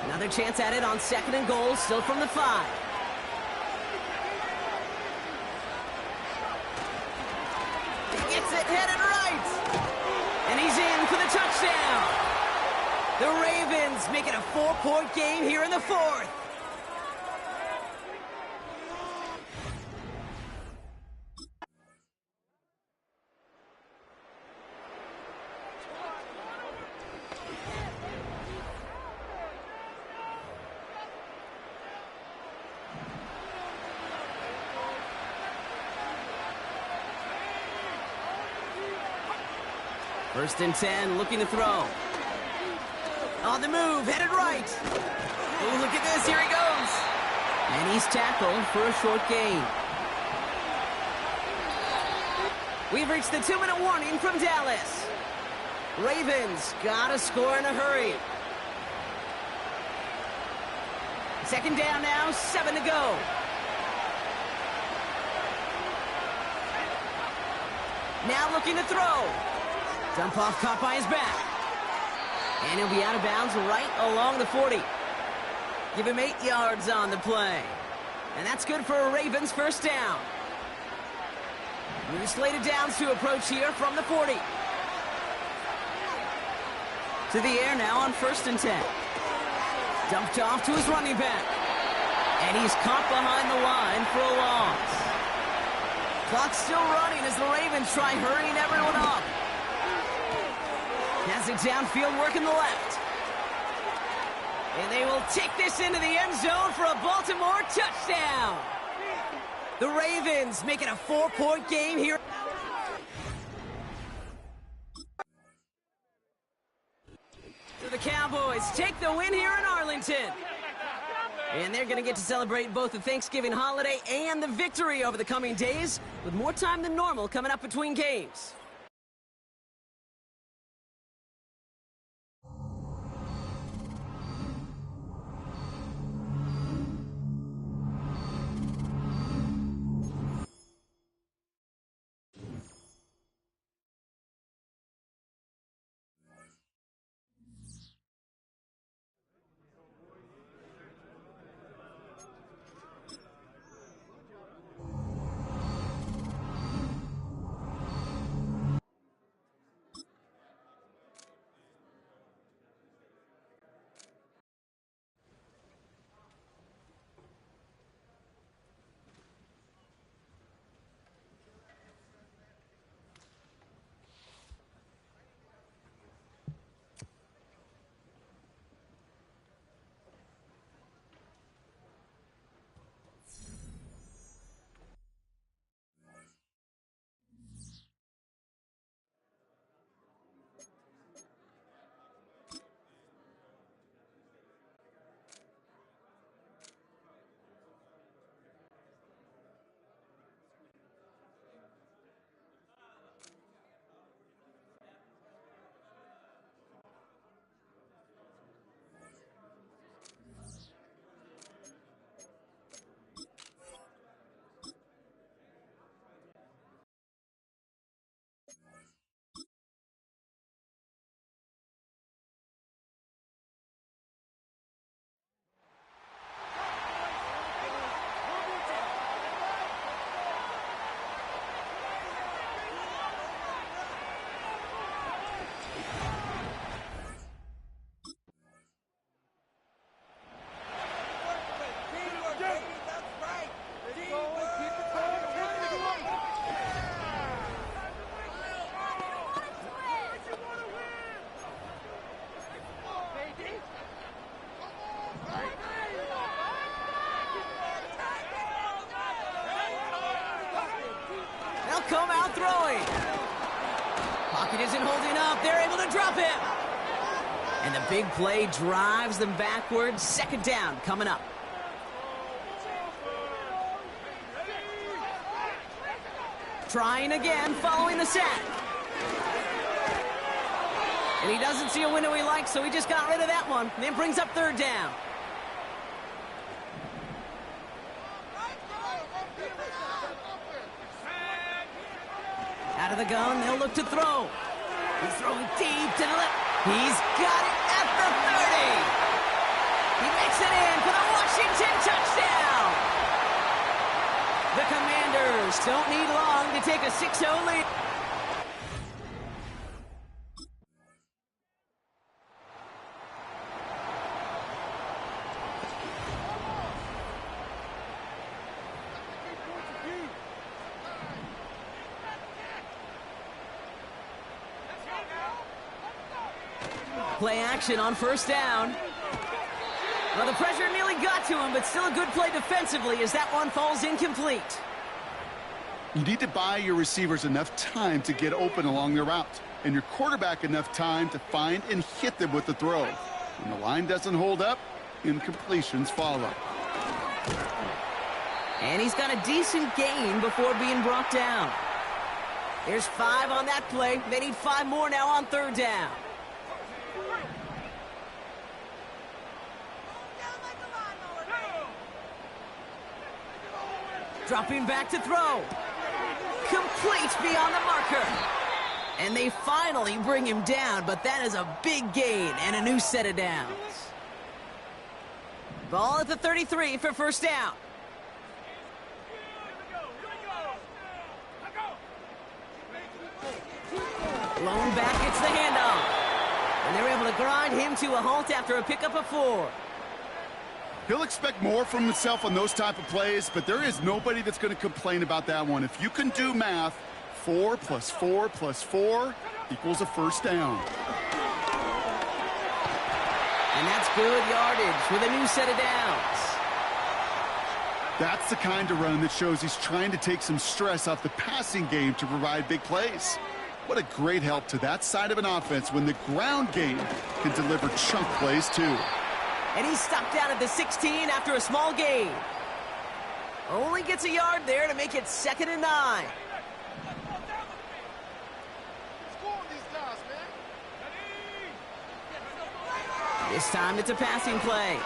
Another chance at it on 2nd and goal, still from the 5. He gets it headed right. And he's in for the touchdown. The Ravens make it a 4-point game here in the 4th. First and 10, looking to throw. On the move, headed right. Oh, look at this, here he goes. And he's tackled for a short gain. We've reached the 2-minute warning from Dallas. Ravens gotta score in a hurry. 2nd down now, 7 to go. Now looking to throw. Dump off caught by his back. And he'll be out of bounds right along the 40. Give him 8 yards on the play. And that's good for a Ravens 1st down. New slated downs to approach here from the 40. To the air now on 1st and 10. Dumped off to his running back. And he's caught behind the line for a loss. Clock's still running as the Ravens try hurrying everyone up. Has it downfield, working the left. And they will take this into the end zone for a Baltimore touchdown. The Ravens make it a 4-point game here. So the Cowboys take the win here in Arlington. And they're going to get to celebrate both the Thanksgiving holiday and the victory over the coming days, with more time than normal coming up between games. throwing. Pocket isn't holding up. They're able to drop him. And the big play drives them backwards. Second down coming up. Trying again, following the sack. And he doesn't see a window he likes, so he just got rid of that one. And then brings up third down. Out of the gun, they'll look to throw. He's throwing deep to the left. He's got it at the 30. He makes it in for the Washington touchdown. The Commanders don't need long to take a 6-0 lead. Play action on first down. Well, the pressure nearly got to him, but still a good play defensively as that one falls incomplete. You need to buy your receivers enough time to get open along their route, and your quarterback enough time to find and hit them with the throw. When the line doesn't hold up, incompletions follow. And he's got a decent gain before being brought down. There's 5 on that play. They need 5 more now on third down. Dropping back to throw. Complete beyond the marker. And they finally bring him down, but that is a big gain and a new set of downs. Ball at the 33 for first down. Blown back, it's the handoff. And they're able to grind him to a halt after a pickup of 4. He'll expect more from himself on those type of plays, but there is nobody that's going to complain about that one. If you can do math, 4 plus 4 plus 4 equals a first down. And that's good yardage with a new set of downs. That's the kind of run that shows he's trying to take some stress off the passing game to provide big plays. What a great help to that side of an offense when the ground game can deliver chunk plays too. And he's stopped down at the 16 after a small gain. Only gets a yard there to make it 2nd and 9. This time it's a passing play.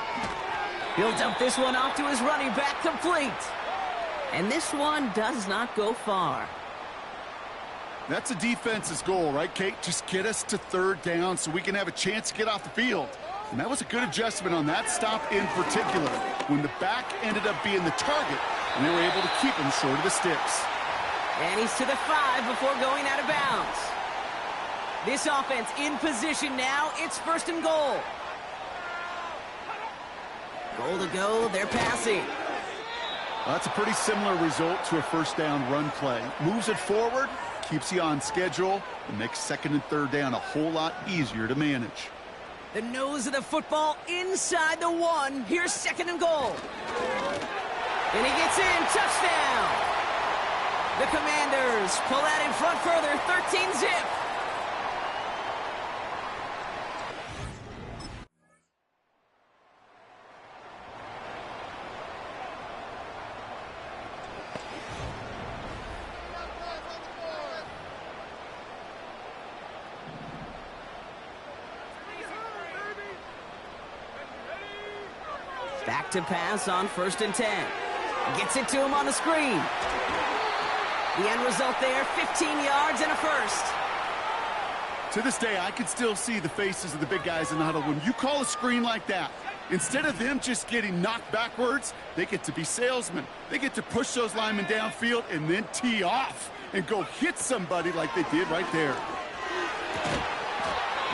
He'll dump this one off to his running back, complete. And this one does not go far. That's a defense's goal, right, Kate? Just get us to third down so we can have a chance to get off the field. And that was a good adjustment on that stop in particular, when the back ended up being the target, and they were able to keep him short of the sticks. And he's to the 5 before going out of bounds. This offense in position now. It's 1st and goal. Goal to go. They're passing. Well, that's a pretty similar result to a first down run play. Moves it forward, keeps you on schedule, and makes 2nd and 3rd down a whole lot easier to manage. The nose of the football inside the 1. Here's 2nd and goal. And he gets in. Touchdown. The Commanders pull out in front further. 13-zip. Back to pass on 1st and 10. Gets it to him on the screen. The end result there, 15 yards and a first. To this day, I can still see the faces of the big guys in the huddle. When you call a screen like that, instead of them just getting knocked backwards, they get to be salesmen. They get to push those linemen downfield and then tee off and go hit somebody like they did right there.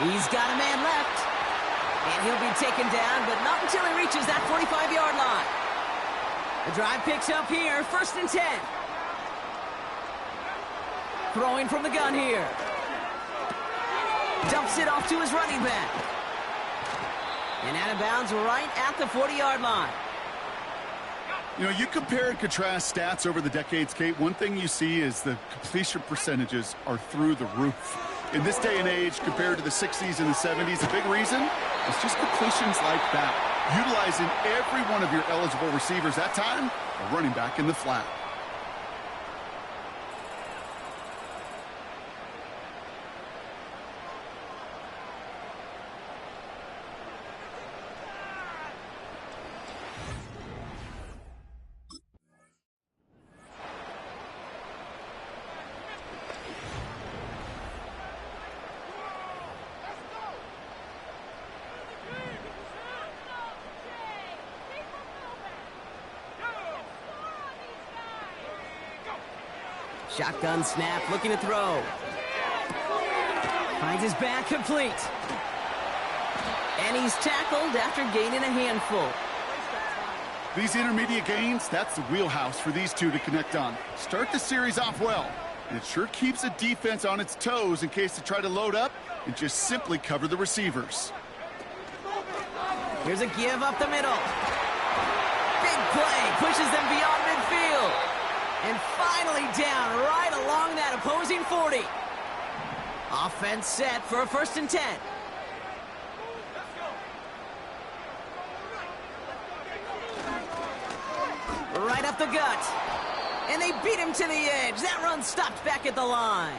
He's got a man left. And he'll be taken down, but not until he reaches that 45-yard line. The drive picks up here, 1st and 10. Throwing from the gun here. Dumps it off to his running back. And out of bounds right at the 40-yard line. You know, you compare and contrast stats over the decades, Kate. One thing you see is the completion percentages are through the roof. In this day and age, compared to the 60s and the 70s, a big reason is just completions like that. Utilizing every one of your eligible receivers that time, a running back in the flat. Shotgun snap, looking to throw. Finds his back complete. And he's tackled after gaining a handful. These intermediate gains, that's the wheelhouse for these two to connect on. Start the series off well, and it sure keeps the defense on its toes in case they try to load up and just simply cover the receivers. Here's a give up the middle. Big play, pushes them beyond midfield. And finally down right along that opposing 40. Offense set for a 1st and 10. Right up the gut. And they beat him to the edge. That run stopped back at the line.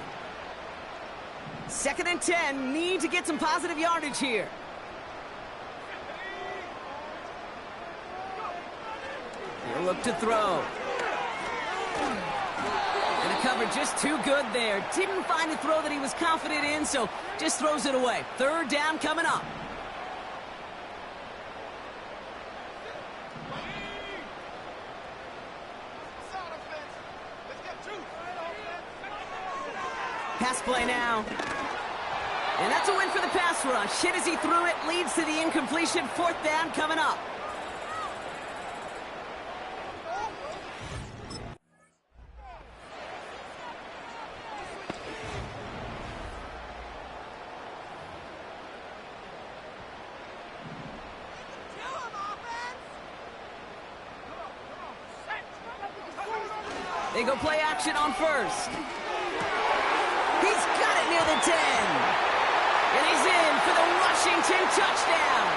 2nd and 10. Need to get some positive yardage here. He'll look to throw. And the cover just too good there. Didn't find a throw that he was confident in, so just throws it away. 3rd down coming up. Pass play now. And that's a win for the pass rush. Hit as he threw it, leads to the incompletion. 4th down coming up. They go play action on 1st. He's got it near the 10. And he's in for the Washington touchdown.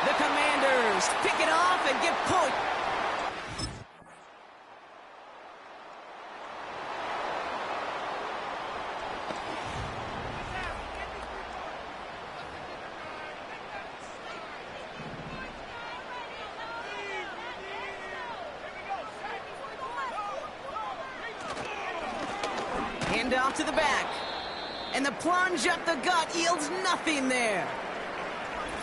The Commanders pick it off and get point. Hand off to the back. And the plunge up the gut yields nothing there.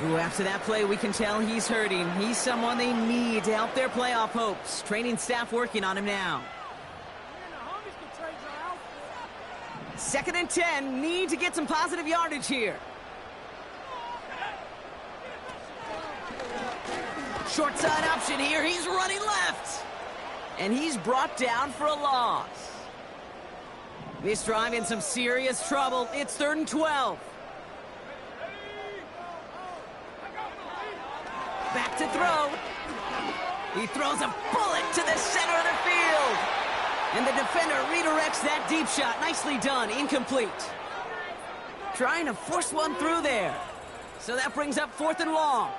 Ooh, after that play, we can tell he's hurting. He's someone they need to help their playoff hopes. Training staff working on him now. 2nd and 10. Need to get some positive yardage here. Short side option here. He's running left. And he's brought down for a loss. This drive in some serious trouble. It's 3rd and 12. Back to throw. He throws a bullet to the center of the field. And the defender redirects that deep shot. Nicely done. Incomplete. Trying to force one through there. So that brings up 4th and long.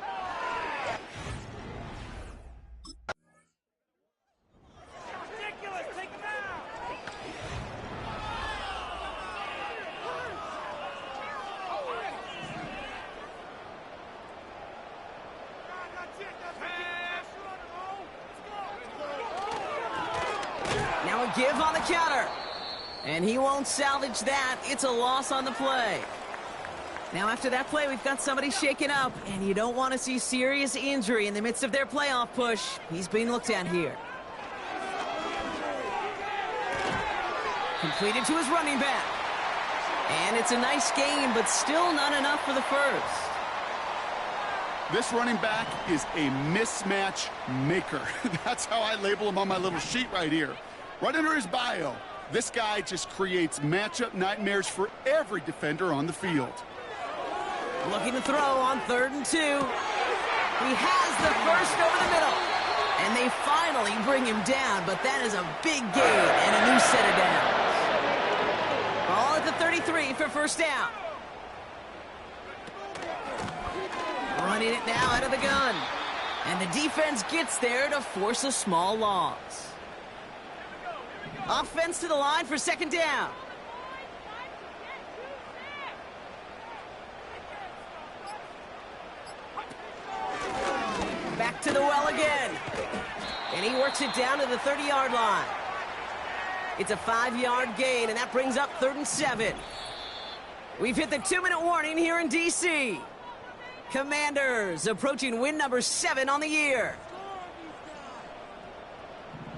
Now a give on the counter. And he won't salvage that. It's a loss on the play. Now after that play, we've got somebody shaken up. And you don't want to see serious injury in the midst of their playoff push. He's being looked at here. Completed to his running back. And it's a nice gain, but still not enough for the first. This running back is a mismatch maker. That's how I label him on my little sheet right here. Right under his bio, this guy just creates matchup nightmares for every defender on the field. Looking to throw on 3rd and 2. He has the first over the middle. And they finally bring him down, but that is a big gain and a new set of downs. Ball at the 33 for first down. Running it now out of the gun. And the defense gets there to force a small loss. Offense to the line for second down. Back to the well again. And he works it down to the 30-yard line. It's a 5-yard gain, and that brings up 3rd and 7. We've hit the 2-minute warning here in D.C. Commanders approaching win number 7 on the year.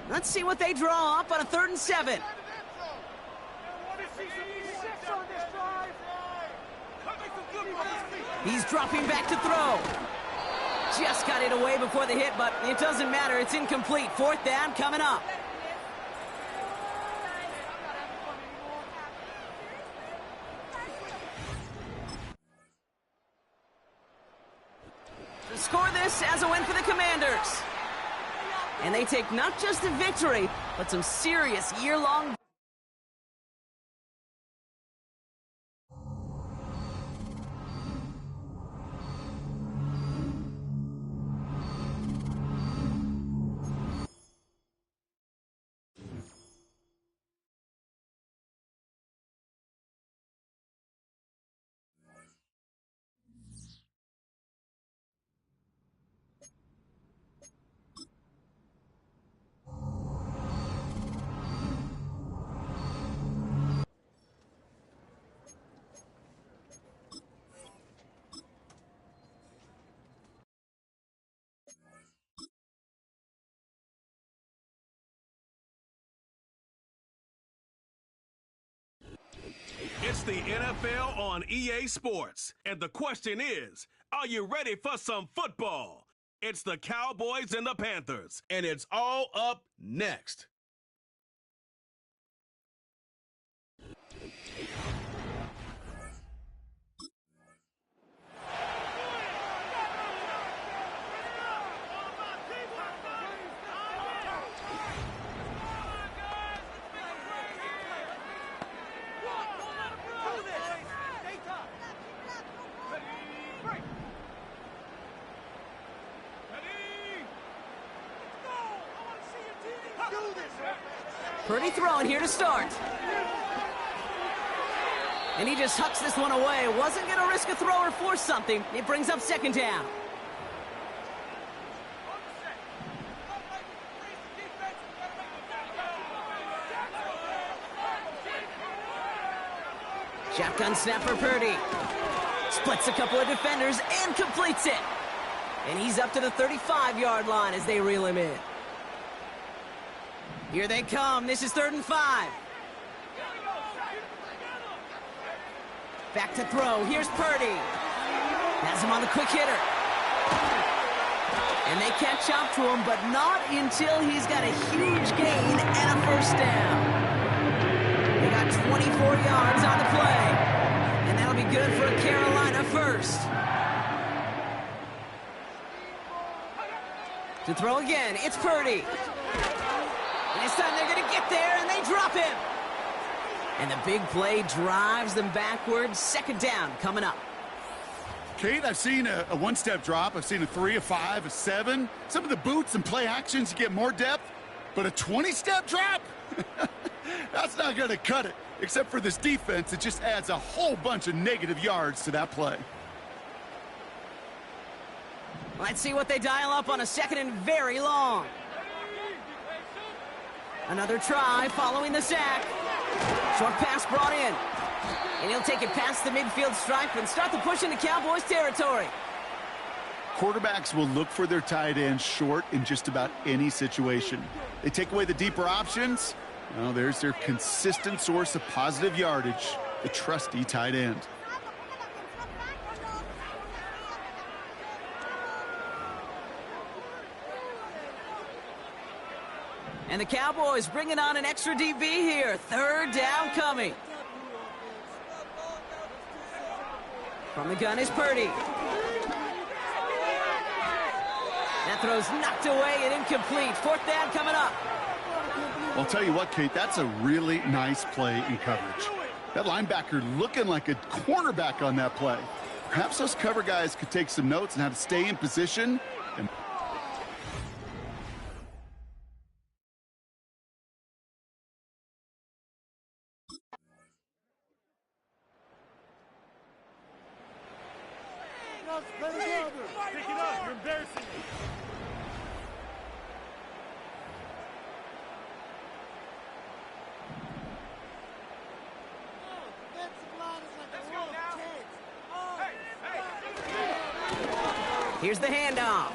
Let's see what they draw up on a 3rd and 7. He's dropping back to throw. Just got it away before the hit, but it doesn't matter. It's incomplete. 4th down coming up. To score this as a win for the Commanders. And they take not just a victory, but some serious year-long... It's the NFL on EA Sports. And the question is, are you ready for some football? It's the Cowboys and the Panthers. And it's all up next. Purdy throwing here to start. And he just hucks this one away. Wasn't going to risk a throw or force something. It brings up second down. Shotgun snap for Purdy. Splits a couple of defenders and completes it. And he's up to the 35-yard line as they reel him in. Here they come. This is 3rd and 5. Back to throw. Here's Purdy. Has him on the quick hitter. And they catch up to him, but not until he's got a huge gain and a first down. They got 24 yards on the play. And that'll be good for a Carolina first. To throw again, it's Purdy. And this time they're going to get there, and they drop him. And the big play drives them backwards. Second down coming up. Kate, I've seen a one-step drop. I've seen a 3, a 5, a 7. Some of the boots and play actions, you get more depth. But a 20-step drop? That's not going to cut it. Except for this defense, it just adds a whole bunch of negative yards to that play. Let's see what they dial up on a 2nd and very long. Another try following the sack. Short pass brought in. And he'll take it past the midfield stripe and start the push into Cowboys territory. Quarterbacks will look for their tight end short in just about any situation. They take away the deeper options. Well, there's their consistent source of positive yardage, the trusty tight end. And the Cowboys bringing on an extra DB here. 3rd down coming. From the gun is Purdy. That throw's knocked away and incomplete. Fourth down coming up. I'll tell you what, Kate, that's a really nice play in coverage. That linebacker looking like a cornerback on that play. Perhaps those cover guys could take some notes on how to stay in position. And Pick it up. You're embarrassing me. Here's the handoff.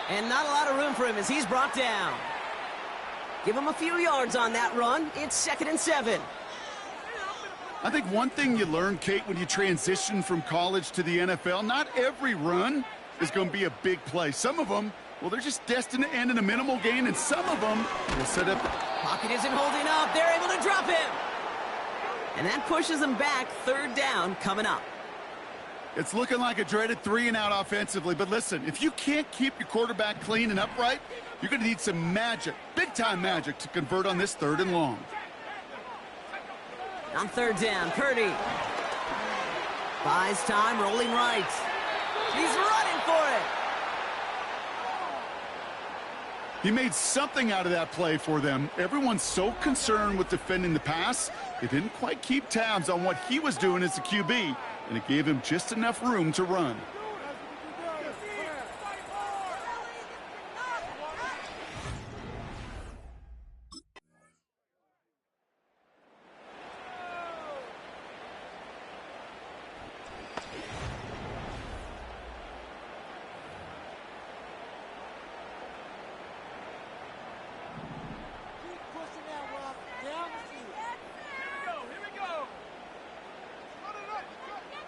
And not a lot of room for him as he's brought down. Give him a few yards on that run. It's 2nd and 7. I think one thing you learn, Kate, when you transition from college to the NFL, not every run is going to be a big play. Some of them, well, they're just destined to end in a minimal gain, and some of them will set up. Pocket isn't holding up. They're able to drop him. And that pushes them back. 3rd down coming up. It's looking like a dreaded 3-and-out offensively, but listen, if you can't keep your quarterback clean and upright, you're going to need some magic, big-time magic, to convert on this 3rd and long. On 3rd down, Purdy buys time, rolling right. He's running for it. He made something out of that play for them. Everyone's so concerned with defending the pass, they didn't quite keep tabs on what he was doing as a QB, and it gave him just enough room to run.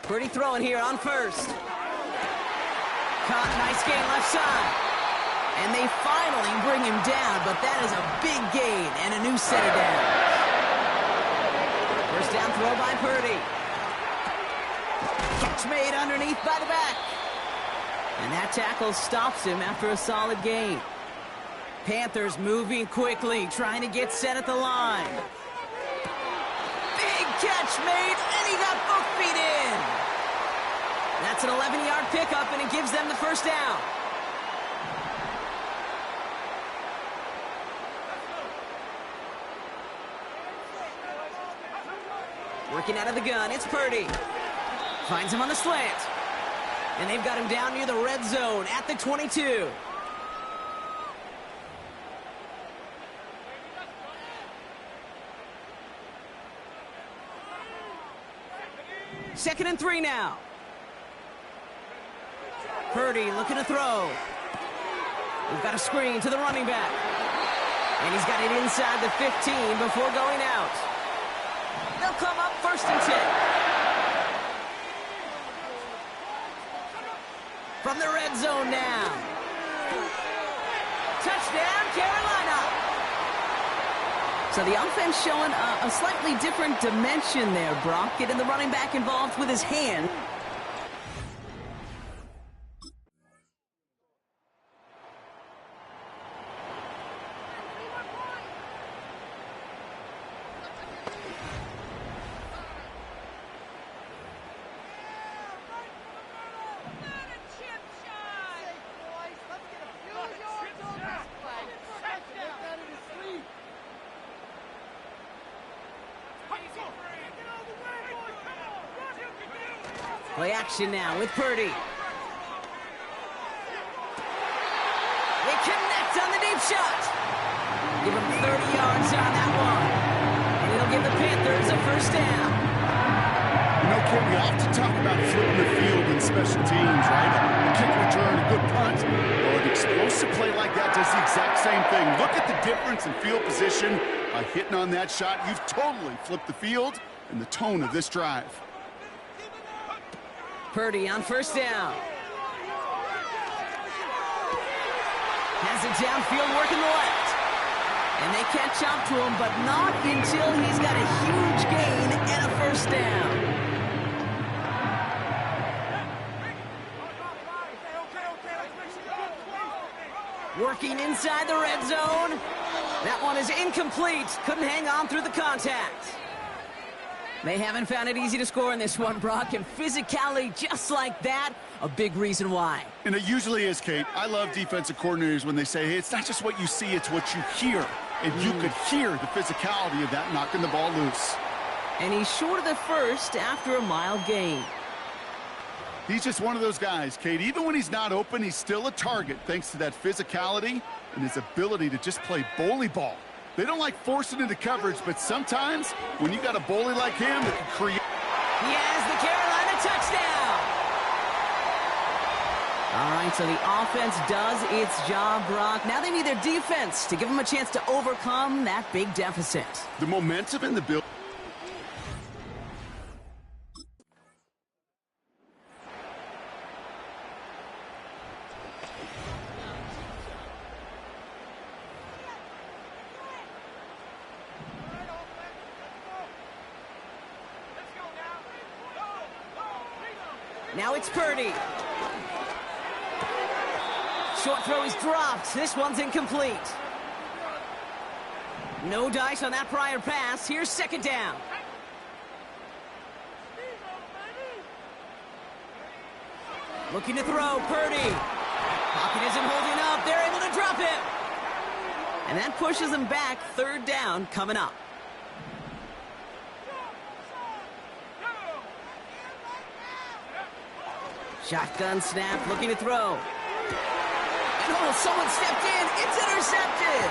Purdy throwing here on 1st. Caught, nice gain left side. And they finally bring him down, but that is a big gain and a new set of downs. 1st down throw by Purdy. Catch made underneath by the back. And that tackle stops him after a solid gain. Panthers moving quickly, trying to get set at the line. Big catch made, and he got both feet in. That's an 11-yard pickup, and it gives them the 1st down. Working out of the gun, it's Purdy. Finds him on the slant. And they've got him down near the red zone at the 22. Second and 3 now. Purdy looking to throw. We've got a screen to the running back. And he's got it inside the 15 before going out. They'll come up 1st and 10. From the red zone now. Touchdown, Carolina. So the offense showing a slightly different dimension there, Brock. Getting the running back involved with his hand. Play action now with Purdy. They connect on the deep shot. Give him 30 yards on that one. And it'll give the Panthers a 1st down. You know, Kim, we often talk about flipping the field in special teams, right? A kick return, a good punt. Well, an explosive play like that does the exact same thing. Look at the difference in field position. By hitting on that shot, you've totally flipped the field and the tone of this drive. Purdy on 1st down. Has it downfield working the left. And they catch up to him, but not until he's got a huge gain and a 1st down. Working inside the red zone. That one is incomplete. Couldn't hang on through the contact. They haven't found it easy to score in this one, Brock, and physicality just like that, a big reason why. And it usually is, Kate. I love defensive coordinators when they say, hey, it's not just what you see, it's what you hear. And you could hear the physicality of that knocking the ball loose. And he's short of the first after a mild gain. He's just one of those guys, Kate. Even when he's not open, he's still a target thanks to that physicality and his ability to just play bully ball. They don't like forcing into coverage, but sometimes when you got a bully like him, it can create. He has the Carolina touchdown. All right, so the offense does its job, Brock. Now they need their defense to give them a chance to overcome that big deficit. The momentum in the build. Now it's Purdy. Short throw is dropped. This one's incomplete. No dice on that prior pass. Here's second down. Looking to throw, Purdy. Pocket isn't holding up. They're able to drop him. And that pushes them back. Third down coming up. Shotgun snap, looking to throw. And oh, someone stepped in. It's intercepted.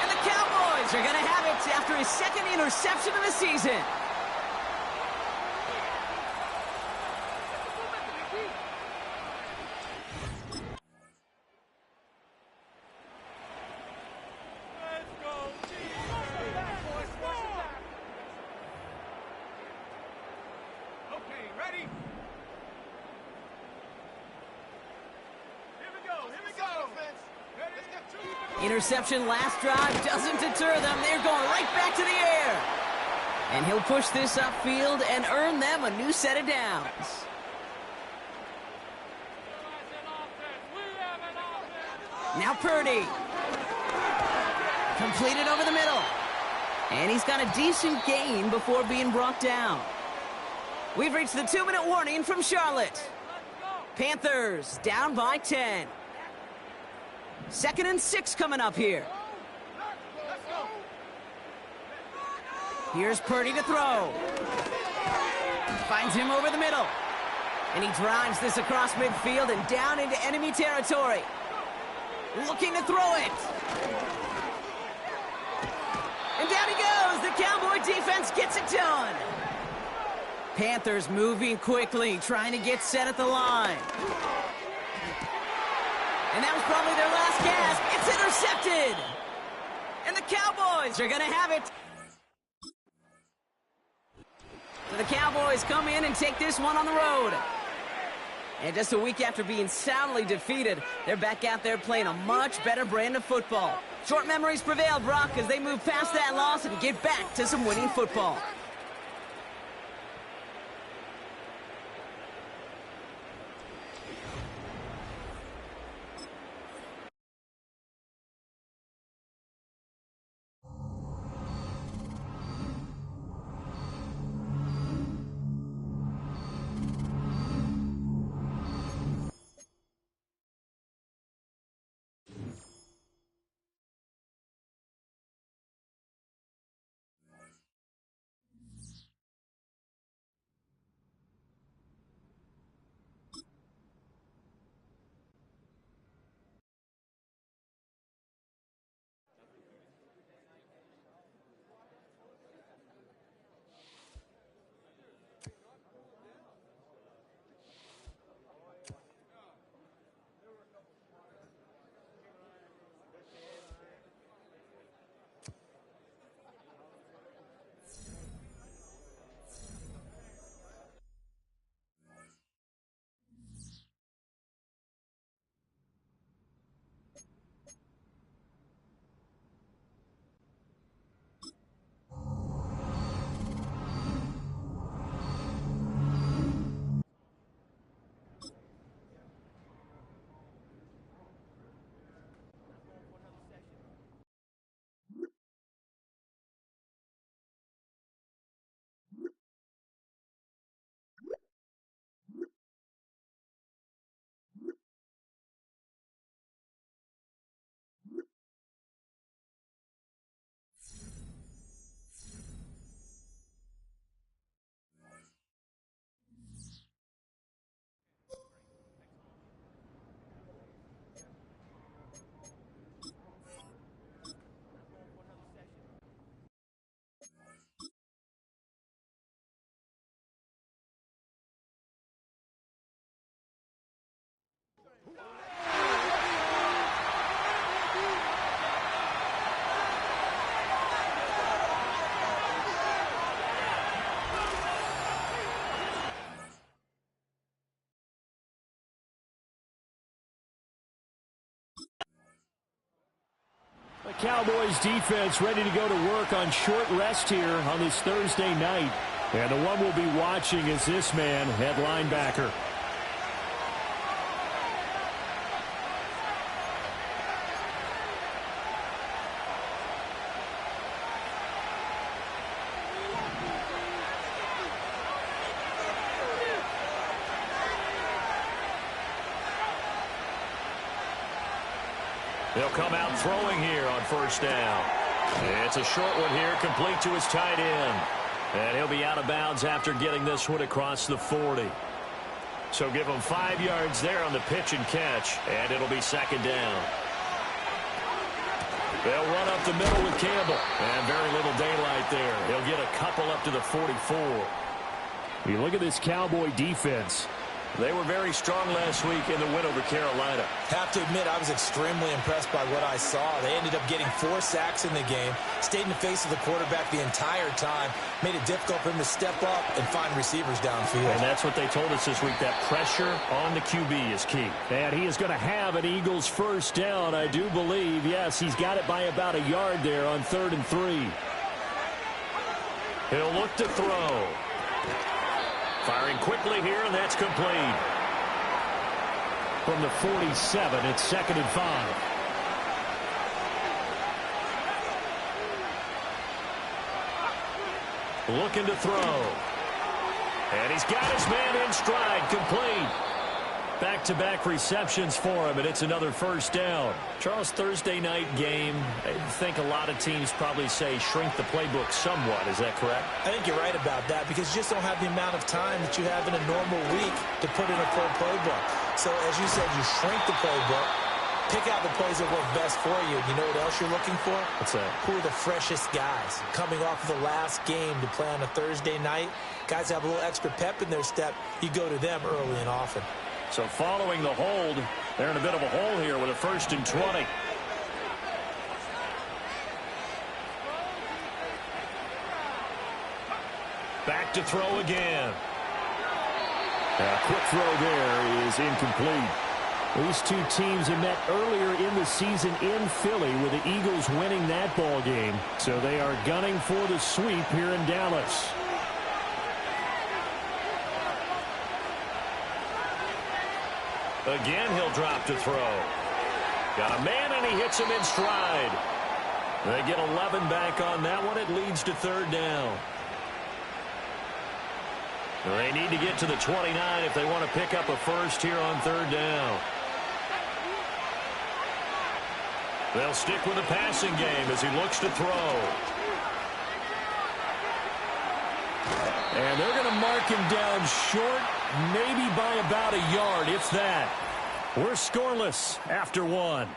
And the Cowboys are going to have it after his second interception of the season. Interception last drive doesn't deter them. They're going right back to the air. And he'll push this upfield and earn them a new set of downs. Now Purdy. Completed over the middle. And he's got a decent gain before being brought down. We've reached the 2-minute warning from Charlotte. Panthers down by 10. 2nd and 6 coming up here. Here's Purdy to throw. Finds him over the middle. And he drives this across midfield and down into enemy territory. Looking to throw it. And down he goes. The Cowboy defense gets it done. Panthers moving quickly, trying to get set at the line. And that was probably their last gasp. It's intercepted. And the Cowboys are going to have it. So the Cowboys come in and take this one on the road. And just a week after being soundly defeated, they're back out there playing a much better brand of football. Short memories prevail, Brock, as they move past that loss and get back to some winning football. Cowboys defense ready to go to work on short rest here on this Thursday night. And the one we'll be watching is this man at linebacker. He'll come out throwing here on first down. It's a short one here, complete to his tight end. And he'll be out of bounds after getting this one across the 40. So give him 5 yards there on the pitch and catch, and it'll be second down. They'll run up the middle with Campbell, and very little daylight there. He'll get a couple up to the 44. You look at this Cowboy defense. They were very strong last week in the win over Carolina. Have to admit, I was extremely impressed by what I saw. They ended up getting 4 sacks in the game, stayed in the face of the quarterback the entire time, made it difficult for him to step up and find receivers downfield. And that's what they told us this week, that pressure on the QB is key. And he is going to have an Eagles first down, I do believe. Yes, he's got it by about a yard there on 3rd and 3. He'll look to throw. Firing quickly here, and that's complete. From the 47, it's 2nd and 5. Looking to throw. And he's got his man in stride, complete. Back-to-back receptions for him, and it's another first down. Charles, Thursday night game, I think a lot of teams probably say shrink the playbook somewhat. Is that correct? I think you're right about that because you just don't have the amount of time that you have in a normal week to put in a full playbook. So, as you said, you shrink the playbook, pick out the plays that work best for you. You know what else you're looking for? What's that? Who are the freshest guys coming off of the last game to play on a Thursday night? Guys have a little extra pep in their step. You go to them early and often. So following the hold, they're in a bit of a hole here with a 1st and 20. Back to throw again. A quick throw there is incomplete. These two teams have met earlier in the season in Philly with the Eagles winning that ball game. So they are gunning for the sweep here in Dallas. Again, he'll drop to throw. Got a man, and he hits him in stride. They get 11 back on that one. It leads to 3rd down. They need to get to the 29 if they want to pick up a first here on 3rd down. They'll stick with the passing game as he looks to throw. And they're going to mark him down short, maybe by about a yard, if that. We're scoreless after 1.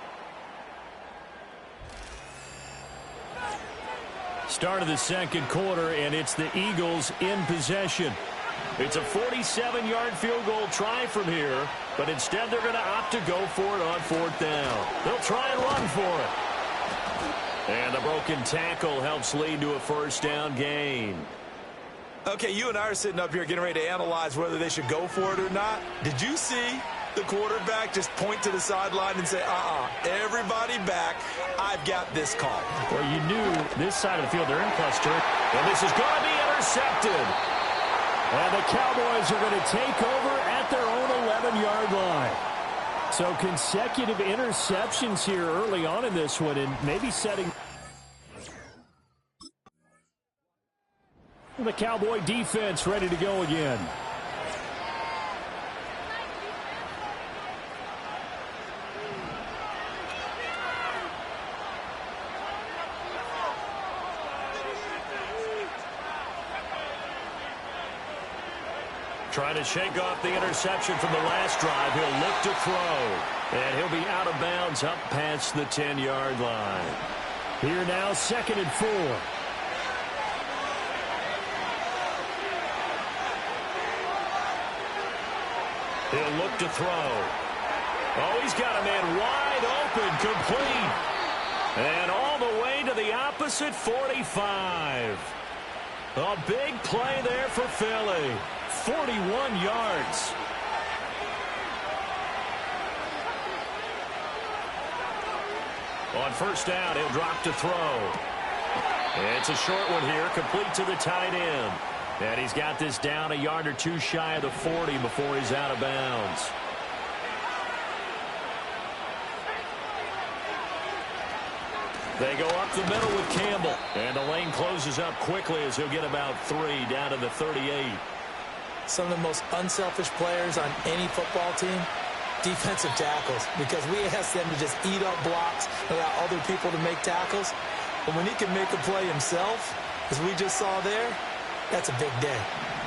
Start of the 2nd quarter, and it's the Eagles in possession. It's a 47-yard field goal try from here, but instead they're going to opt to go for it on 4th down. They'll try and run for it. And the broken tackle helps lead to a first down gain. Okay, you and I are sitting up here getting ready to analyze whether they should go for it or not. Did you see the quarterback just point to the sideline and say, everybody back, I've got this call? Well, you knew this side of the field, they're in plus territory. And this is going to be intercepted. And the Cowboys are going to take over at their own 11-yard line. So consecutive interceptions here early on in this one, and maybe setting the Cowboy defense ready to go again. Trying to shake off the interception from the last drive. He'll look to throw. And he'll be out of bounds up past the 10-yard line. Here now, 2nd and 4. He'll look to throw. Oh, he's got a man wide open, complete. And all the way to the opposite 45. A big play there for Philly. 41 yards. On first down, he'll drop to throw. It's a short one here, complete to the tight end. And he's got this down a yard or two shy of the 40 before he's out of bounds. They go up the middle with Campbell. And the lane closes up quickly as he'll get about 3 down to the 38. Some of the most unselfish players on any football team, defensive tackles, because we ask them to just eat up blocks and allow other people to make tackles. But when he can make a play himself, as we just saw there, that's a big day.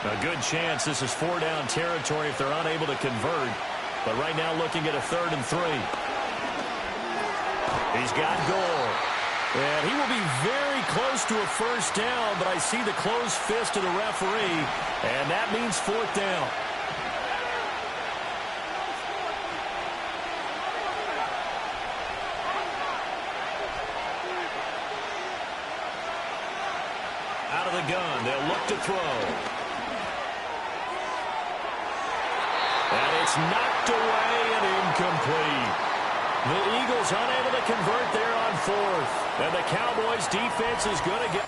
A good chance this is 4-down territory if they're unable to convert. But right now looking at a 3rd and 3. He's got goal. And he will be very close to a first down, but I see the closed fist of the referee, and that means 4th down. Out of the gun, they'll look to throw. And it's knocked away and incomplete. The Eagles unable to convert there on 4th. And the Cowboys defense is going to get...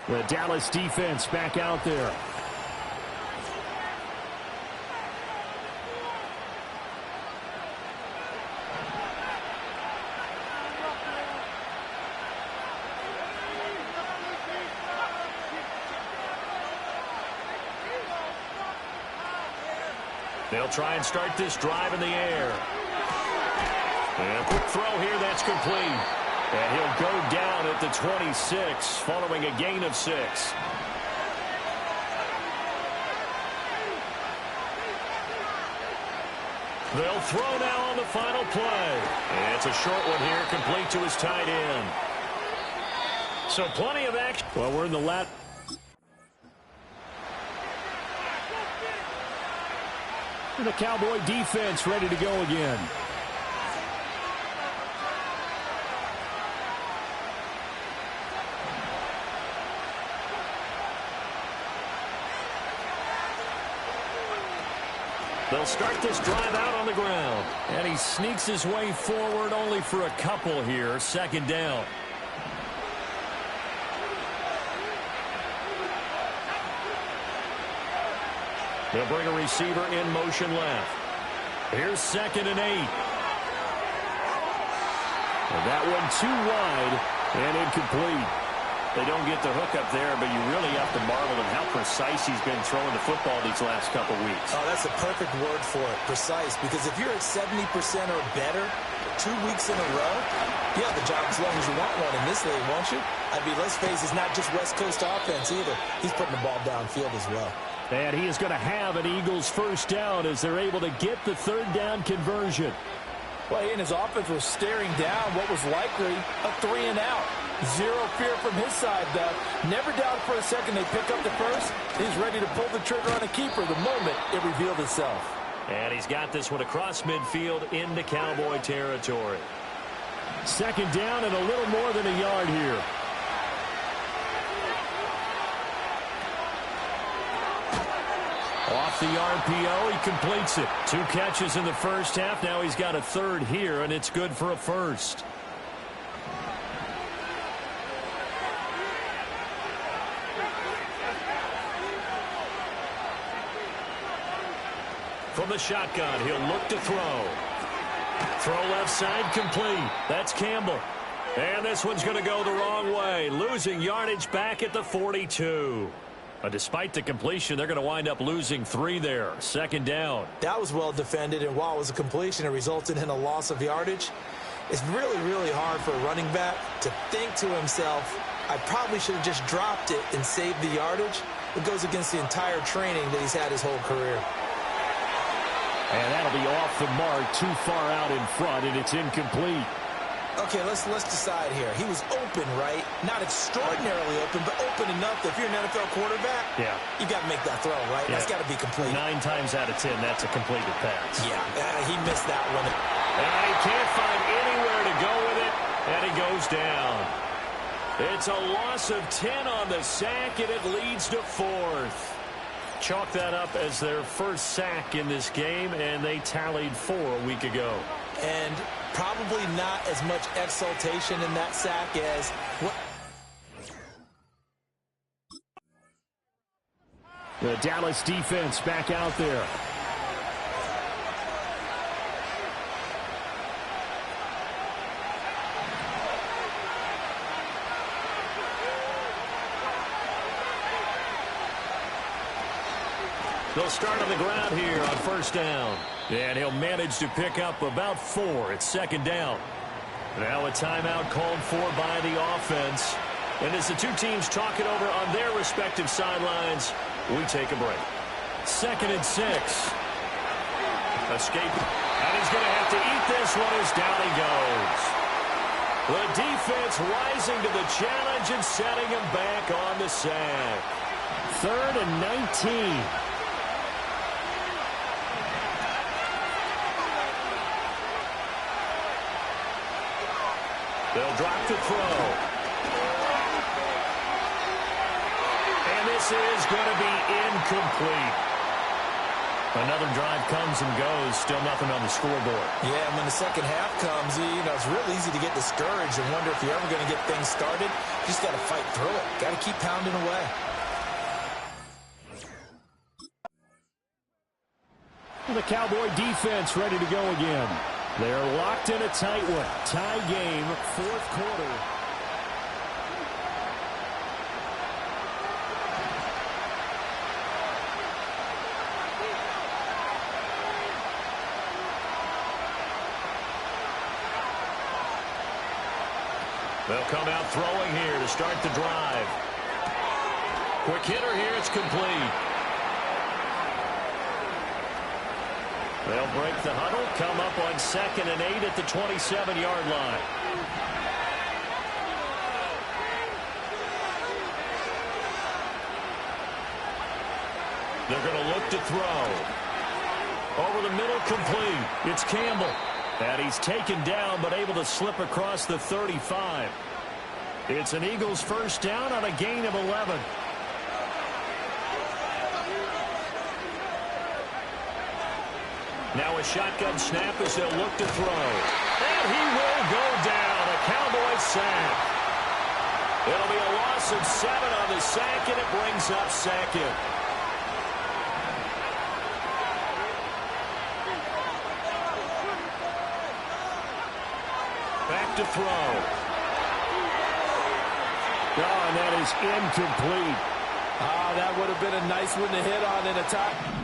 The Dallas defense back out there. They'll try and start this drive in the air. And a quick throw here, that's complete. And he'll go down at the 26, following a gain of 6. They'll throw now on the final play. And it's a short one here, complete to his tight end. So plenty of action. Well, we're in the last. The Cowboy defense ready to go again. They'll start this drive out on the ground. And he sneaks his way forward only for a couple here. 2nd down. They'll bring a receiver in motion left. Here's 2nd and 8. And that one too wide and incomplete. They don't get the hook up there, but you really have to marvel at how precise he's been throwing the football these last couple weeks. Oh, that's a perfect word for it, precise, because if you're at 70% or better 2 weeks in a row, you have the job as long as you want one in this league, won't you? I mean, let's face it, it's not just West Coast offense either. He's putting the ball downfield as well. And he is going to have an Eagles first down as they're able to get the 3rd down conversion. Well, he and his offense were staring down what was likely a 3-and-out. Zero fear from his side, though. Never doubted for a second they pick up the first. He's ready to pull the trigger on a keeper the moment it revealed itself. And he's got this one across midfield into Cowboy territory. 2nd down and a little more than a yard here. Off the RPO, he completes it. 2 catches in the first half. Now he's got a 3rd here, and it's good for a 1st. From the shotgun, he'll look to throw. Throw left side complete. That's Campbell. And this one's going to go the wrong way, losing yardage back at the 42. Despite the completion, they're going to wind up losing 3 there. 2nd down. That was well defended, and while it was a completion, it resulted in a loss of yardage. It's really, really hard for a running back to think to himself, I probably should have just dropped it and saved the yardage. It goes against the entire training that he's had his whole career. And that'll be off the mark, too far out in front, and it's incomplete. Okay, let's decide here. He was open, right? Not extraordinarily open, but open enough that if you're an NFL quarterback, you got to make that throw, right? Yeah. That's got to be complete. 9 times out of 10, that's a completed pass. Yeah, he missed that one. And he can't find anywhere to go with it, and he goes down. It's a loss of 10 on the sack, and it leads to 4th. chalk that up as their first sack in this game, and they tallied 4 a week ago. And probably not as much exultation in that sack as what. The Dallas defense back out there. They'll start on the ground here on first down. And he'll manage to pick up about 4. It's second down. Now a timeout called for by the offense. And as the two teams talk it over on their respective sidelines, we take a break. 2nd and 6. Escape. And he's going to have to eat this one as down he goes. The defense rising to the challenge and setting him back on the sack. 3rd and 19. They'll drop to throw. And this is going to be incomplete. Another drive comes and goes. Still nothing on the scoreboard. Yeah, and when the second half comes, it's real easy to get discouraged and wonder if you're ever going to get things started. You just got to fight through it. Got to keep pounding away. The Cowboy defense ready to go again. They're locked in a tight one. Tie game, 4th quarter. They'll come out throwing here to start the drive. Quick hitter here, it's complete. They'll break the huddle, come up on 2nd and 8 at the 27-yard line. They're going to look to throw. Over the middle, complete. It's Campbell. And he's taken down, but able to slip across the 35. It's an Eagles first down on a gain of 11. Now a shotgun snap as they'll look to throw. And he will go down. A Cowboy sack. It'll be a loss of 7 on the sack, and it brings up 2nd. Back to throw. Oh, and that is incomplete. That would have been a nice one to hit on in a time.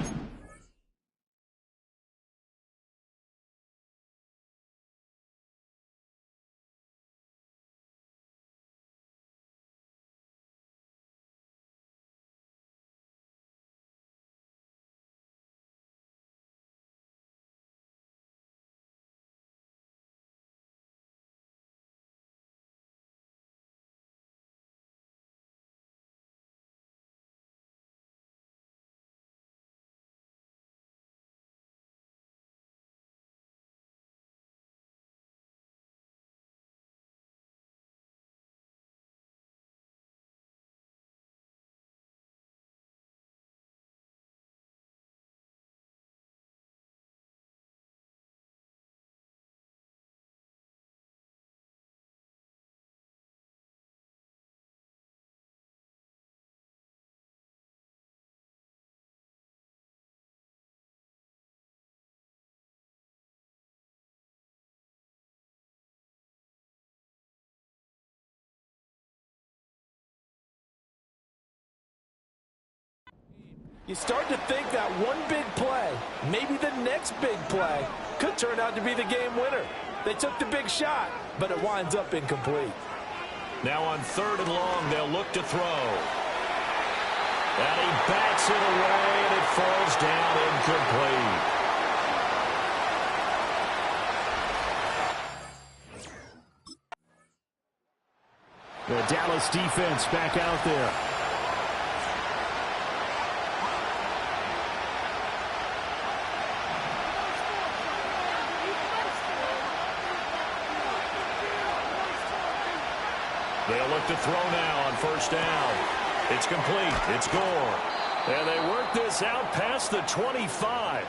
You start to think that one big play, maybe the next big play, could turn out to be the game winner. They took the big shot, but it winds up incomplete. Now on 3rd and long, they'll look to throw. And he bats it away, and it falls down incomplete. The Dallas defense back out there. They'll look to throw now on first down. It's complete. It's Gore. And they work this out past the 25.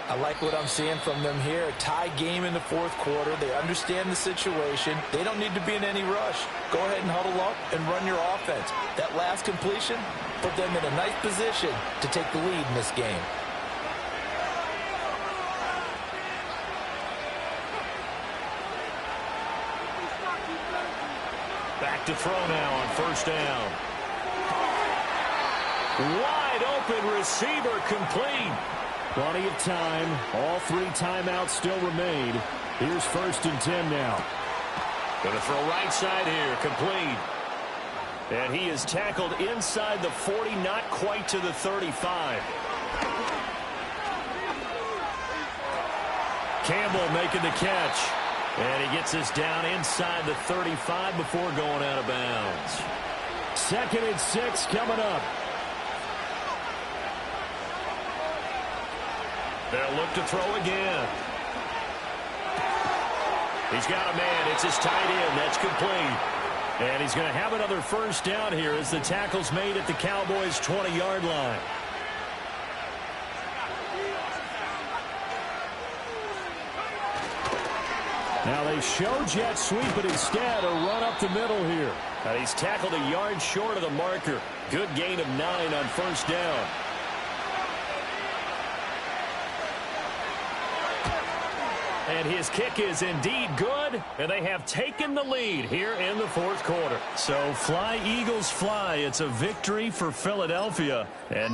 I like what I'm seeing from them here. A tie game in the fourth quarter. They understand the situation. They don't need to be in any rush. Go ahead and huddle up and run your offense. That last completion put them in a nice position to take the lead in this game. Back to throw now on first down. Wide open receiver complete. Plenty of time. All 3 timeouts still remain. Here's 1st and 10 now. Going to throw right side here, complete. And he is tackled inside the 40, not quite to the 35. Campbell making the catch. And he gets us down inside the 35 before going out of bounds. 2nd and 6 coming up. They'll look to throw again. He's got a man. It's his tight end. That's complete. And he's going to have another first down here as the tackle's made at the Cowboys' 20-yard line. Now they show jet sweep, but instead a run up the middle here. And he's tackled a yard short of the marker. Good gain of 9 on first down. And his kick is indeed good, and they have taken the lead here in the fourth quarter. So fly, Eagles, fly. It's a victory for Philadelphia. And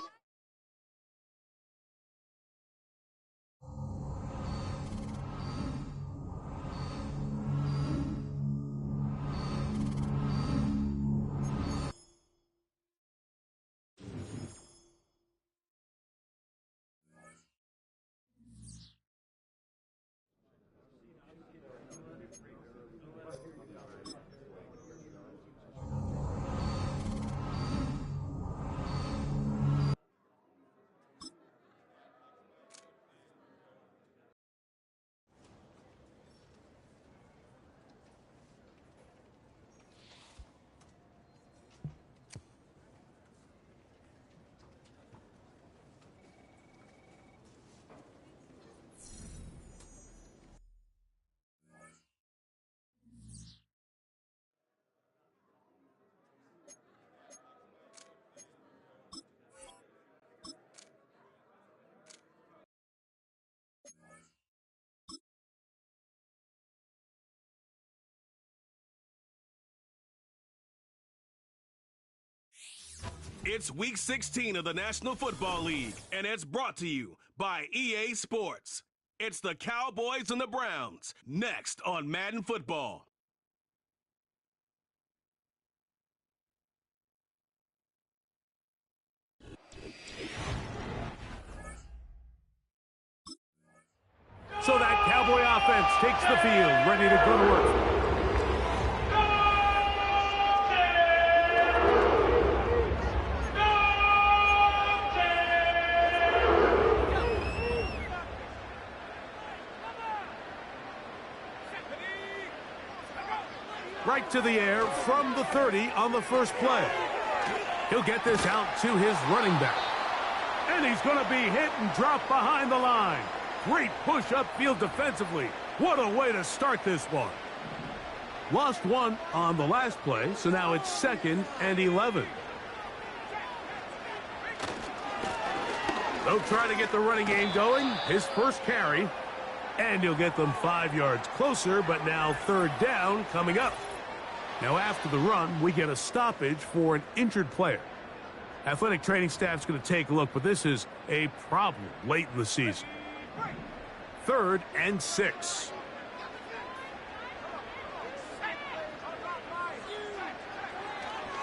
It's Week 16 of the National Football League, and it's brought to you by EA Sports. It's the Cowboys and the Browns, next on Madden Football. So that Cowboy offense takes the field, ready to go to work. Right to the air from the 30 on the first play. He'll get this out to his running back. And he's going to be hit and dropped behind the line. Great push upfield defensively. What a way to start this one. Lost one on the last play, so now it's 2nd and 11. They'll try to get the running game going. His first carry. And he'll get them 5 yards closer, but now 3rd down coming up. Now after the run, we get a stoppage for an injured player. Athletic training staff's going to take a look, but this is a problem late in the season. 3rd and 6.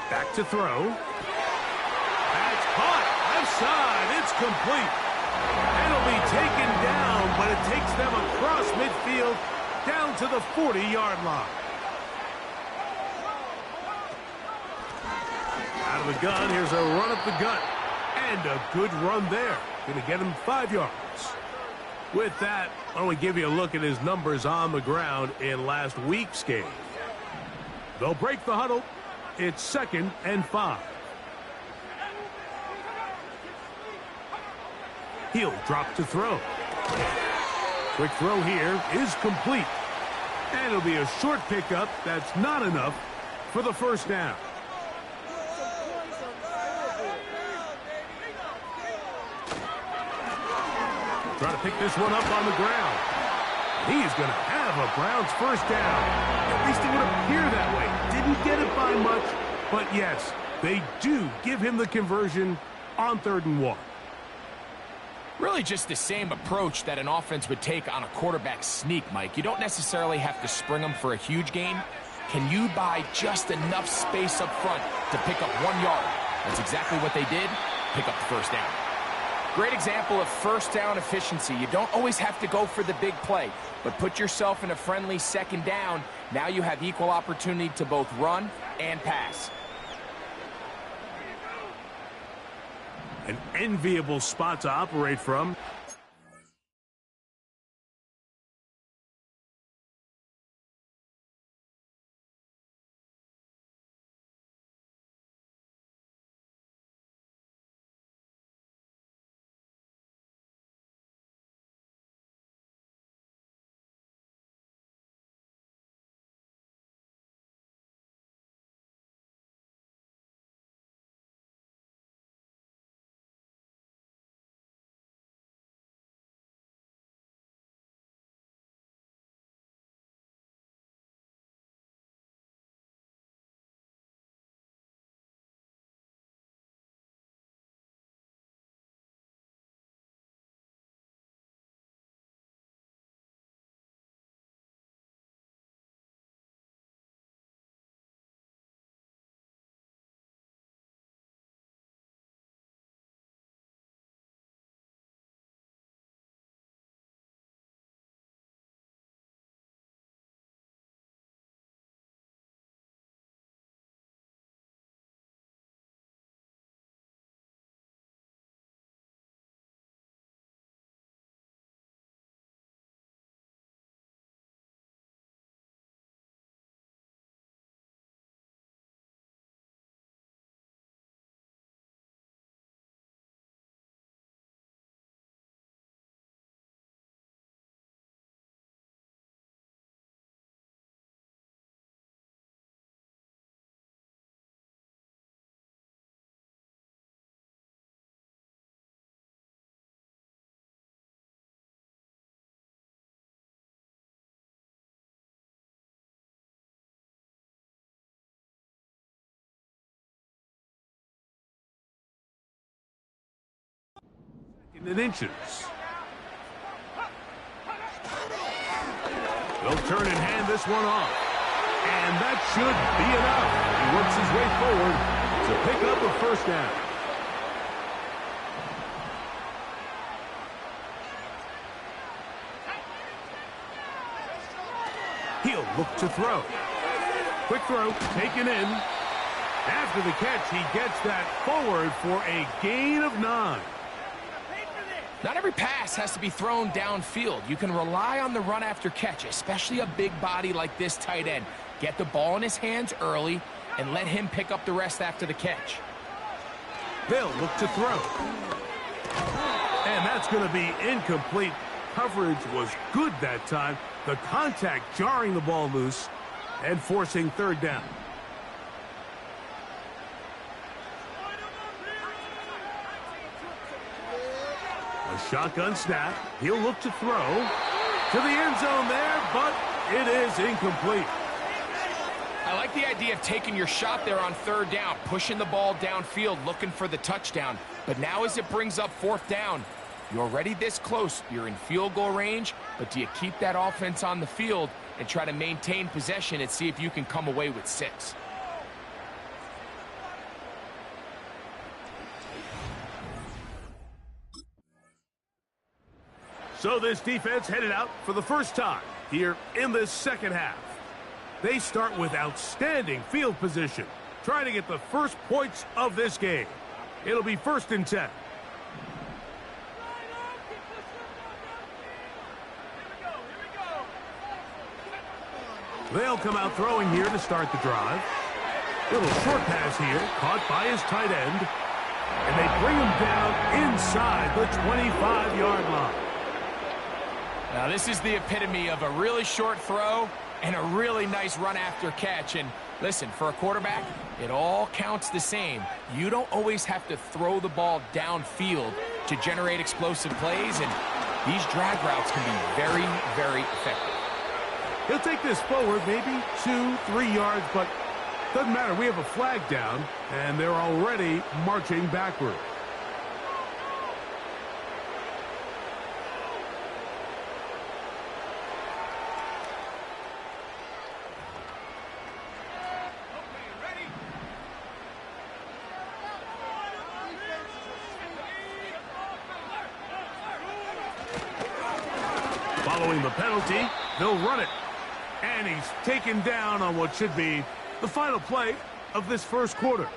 Back to throw. That's caught. Left side. It's complete. And it'll be taken down, but it takes them across midfield down to the 40-yard line. Out of the gun, here's a run up the gut. And a good run there. Going to get him 5 yards. With that, why don't we give you a look at his numbers on the ground in last week's game. They'll break the huddle. It's 2nd and 5. He'll drop to throw. Quick throw here is complete. And it'll be a short pickup that's not enough for the first down. Trying to pick this one up on the ground. He's going to have a Browns first down. At least it would appear that way. Didn't get it by much, but yes, they do give him the conversion on 3rd and 1. Really just the same approach that an offense would take on a quarterback sneak, Mike. You don't necessarily have to spring them for a huge gain. Can you buy just enough space up front to pick up 1 yard? That's exactly what they did. Pick up the first down. Great example of first down efficiency. You don't always have to go for the big play, but put yourself in a friendly 2nd down. Now you have equal opportunity to both run and pass. An enviable spot to operate from. In inches. They'll turn and hand this one off. And that should be enough. He works his way forward to pick up a first down. He'll look to throw. Quick throw, taken in. After the catch, he gets that forward for a gain of 9. Not every pass has to be thrown downfield. You can rely on the run after catch, especially a big body like this tight end. Get the ball in his hands early and let him pick up the rest after the catch. They'll look to throw. And that's going to be incomplete. Coverage was good that time. The contact jarring the ball loose and forcing 3rd down. A shotgun snap. He'll look to throw to the end zone there, but it is incomplete. I like the idea of taking your shot there on 3rd down, pushing the ball downfield, looking for the touchdown. But now as it brings up 4th down, you're already this close. You're in field goal range, but do you keep that offense on the field and try to maintain possession and see if you can come away with 6? So this defense headed out for the first time here in this 2nd half. They start with outstanding field position, trying to get the first points of this game. It'll be 1st and 10. They'll come out throwing here to start the drive. Little short pass here, caught by his tight end. And they bring him down inside the 25-yard line. Now, this is the epitome of a really short throw and a really nice run after catch. And listen, for a quarterback, it all counts the same. You don't always have to throw the ball downfield to generate explosive plays, and these drag routes can be very, very effective. He'll take this forward maybe 2-3 yards, but doesn't matter. We have a flag down, and they're already marching backward. Following the penalty, they'll run it. And he's taken down on what should be the final play of this first quarter.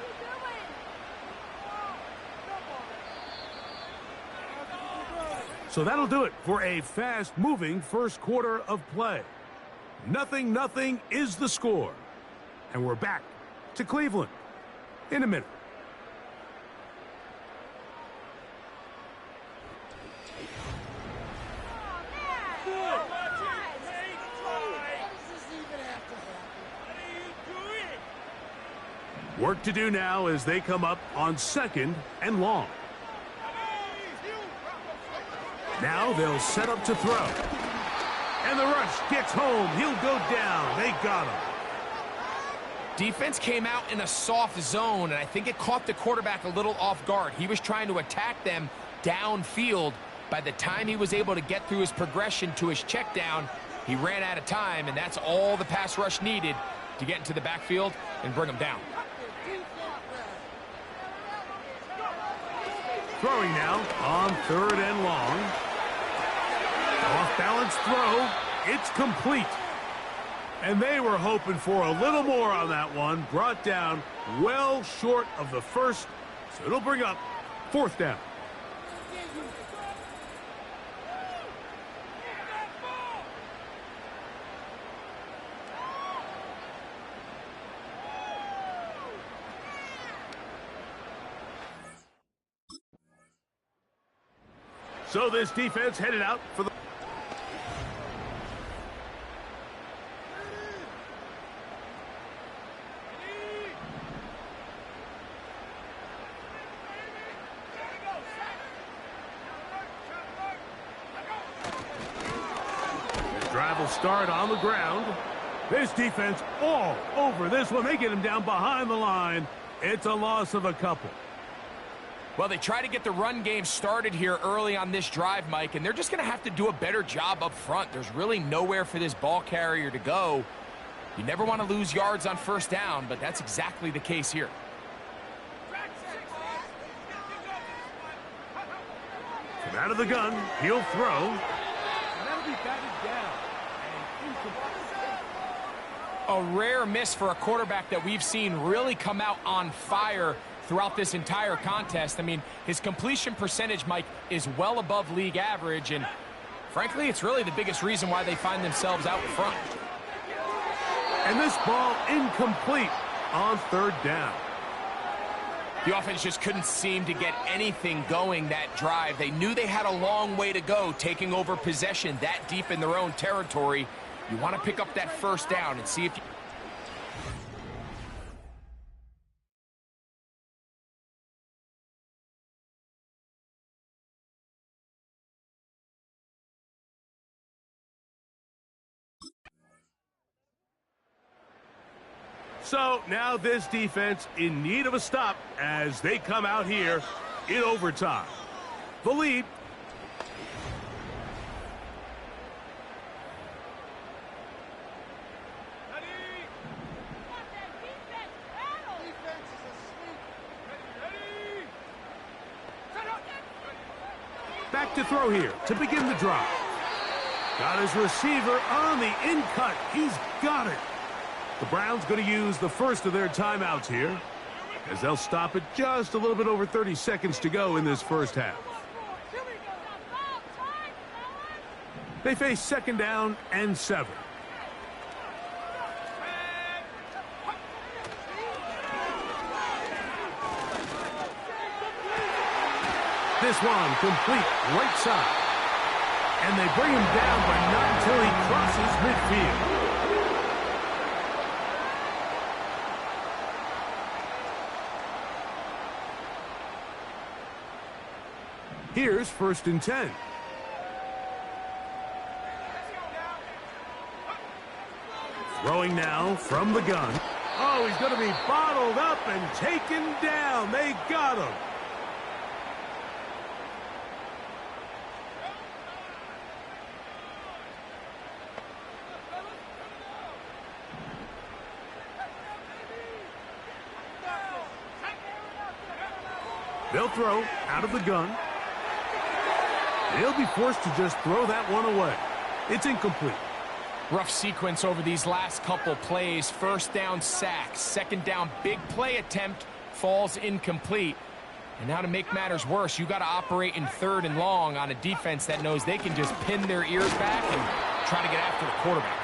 So that'll do it for a fast-moving first quarter of play. 0-0 is the score. And we're back to Cleveland in a minute. Work to do now as they come up on 2nd and long. Now they'll set up to throw. And the rush gets home. He'll go down. They got him. Defense came out in a soft zone, and I think it caught the quarterback a little off guard. He was trying to attack them downfield. By the time he was able to get through his progression to his check down, he ran out of time, and that's all the pass rush needed to get into the backfield and bring him down. Throwing now on 3rd and long. Off-balance throw. It's complete. And they were hoping for a little more on that one. Brought down well short of the first. So it'll bring up 4th down. So this defense headed out for the... The drive will start on the ground. This defense all over this one. They get him down behind the line. It's a loss of a couple. Well, they try to get the run game started here early on this drive, Mike, and they're just going to have to do a better job up front. There's really nowhere for this ball carrier to go. You never want to lose yards on 1st down, but that's exactly the case here. From out of the gun, he'll throw. And that'll be batted down. A rare miss for a quarterback that we've seen really come out on fire throughout this entire contest. I mean, his completion percentage, Mike, is well above league average, and frankly, it's really the biggest reason why they find themselves out in front. And this ball incomplete on 3rd down. The offense just couldn't seem to get anything going that drive. They knew they had a long way to go taking over possession that deep in their own territory. You want to pick up that 1st down and see if you... So now this defense in need of a stop as they come out here in overtime. The lead. Back to throw here to begin the drive. Got his receiver on the in-cut. He's got it. The Browns going to use the first of their timeouts here as they'll stop it just a little bit over 30 seconds to go in this first half. They face 2nd down and 7. this one complete right side. And they bring him down, but not until he crosses midfield. Here's 1st and 10. Throwing now from the gun. Oh, he's going to be bottled up and taken down. They got him. They'll throw out of the gun. He'll be forced to just throw that one away. It's incomplete. Rough sequence over these last couple plays. 1st down sack. 2nd down big play attempt falls incomplete. And now to make matters worse, you got to operate in 3rd and long on a defense that knows they can just pin their ears back and try to get after the quarterback.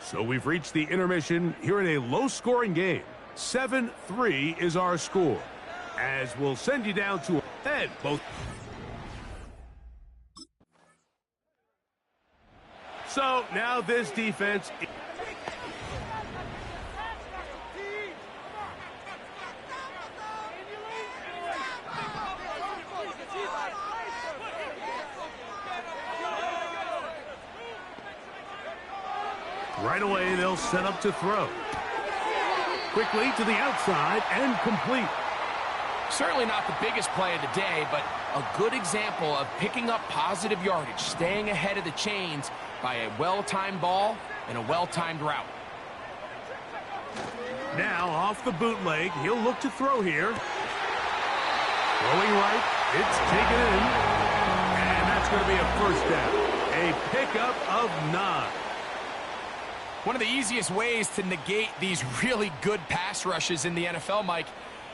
So we've reached the intermission here in a low-scoring game. 7-3 is our score, as we'll send you down to a head both. So now this defense. Right away, they'll set up to throw. Quickly to the outside and complete. Certainly not the biggest play of the day, but a good example of picking up positive yardage, staying ahead of the chains by a well-timed ball and a well-timed route. Now off the bootleg, he'll look to throw here. Throwing right, it's taken in. And that's going to be a 1st down. A pickup of 9. One of the easiest ways to negate these really good pass rushes in the NFL, Mike,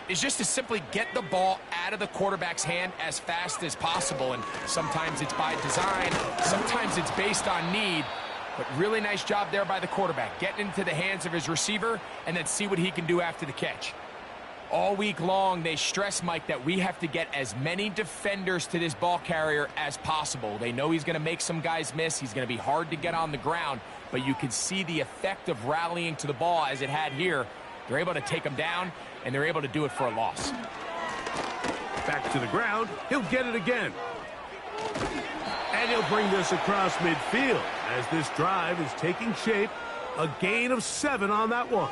is just to simply get the ball out of the quarterback's hand as fast as possible. And sometimes it's by design, sometimes it's based on need. But really nice job there by the quarterback, getting into the hands of his receiver and then see what he can do after the catch. All week long, they stress, Mike, that we have to get as many defenders to this ball carrier as possible. They know he's going to make some guys miss. He's going to be hard to get on the ground. But you can see the effect of rallying to the ball as it had here. They're able to take him down, and they're able to do it for a loss. Back to the ground. He'll get it again. And he'll bring this across midfield as this drive is taking shape. A gain of 7 on that one.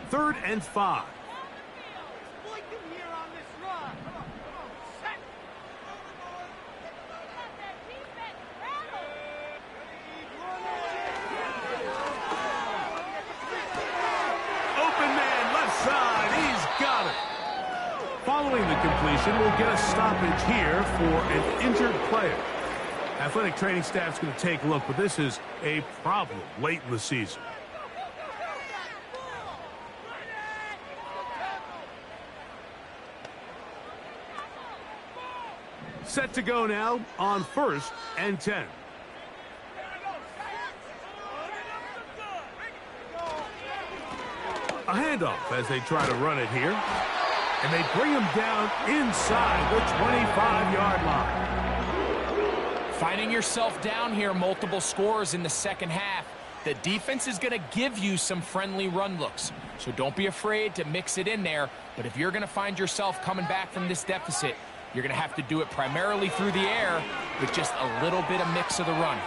Third and 5. Following the completion, we'll get a stoppage here for an injured player. Athletic training staff's going to take a look, but this is a problem late in the season. Set to go now on 1st and 10. A handoff as they try to run it here. And they bring him down inside the 25-yard line. Finding yourself down here, multiple scores in the 2nd half. The defense is going to give you some friendly run looks. So don't be afraid to mix it in there. But if you're going to find yourself coming back from this deficit, you're going to have to do it primarily through the air with just a little bit of mix of the run.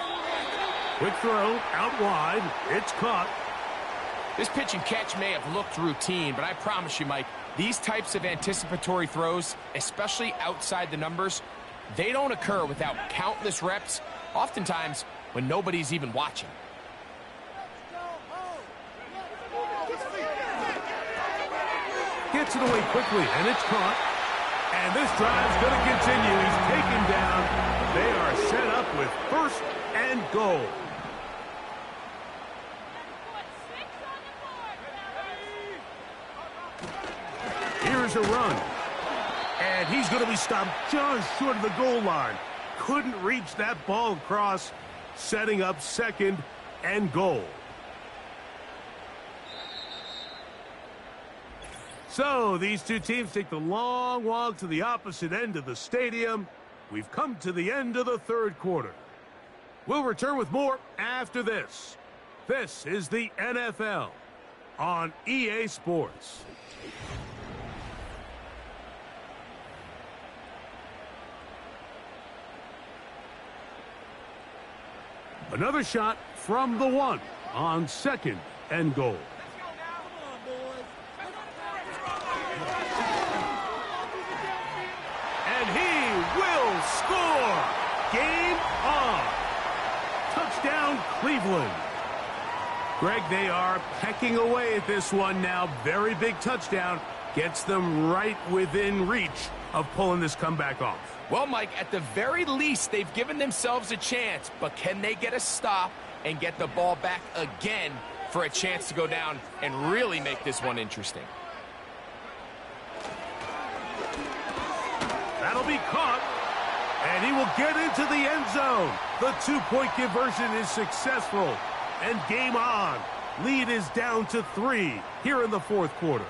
Quick throw, out wide. It's caught. This pitch and catch may have looked routine, but I promise you, Mike, these types of anticipatory throws, especially outside the numbers, they don't occur without countless reps, oftentimes when nobody's even watching. Gets it away quickly, and it's caught. And this drive's going to continue. He's taken down. They are set up with 1st and goal. Here's a run. And he's going to be stopped just short of the goal line. Couldn't reach that ball across, setting up second and goal. So these two teams take the long walk to the opposite end of the stadium. We've come to the end of the third quarter. We'll return with more after this. This is the NFL on EA Sports. Another shot from the 1 on second and goal. And he will score. Game on. Touchdown, Cleveland. Greg, they are pecking away at this one now. Very big touchdown. Gets them right within reach of pulling this comeback off. Well, Mike, at the very least, they've given themselves a chance, but can they get a stop and get the ball back again for a chance to go down and really make this one interesting? That'll be caught, and he will get into the end zone. The two-point conversion is successful, and game on. Lead is down to 3 here in the fourth quarter.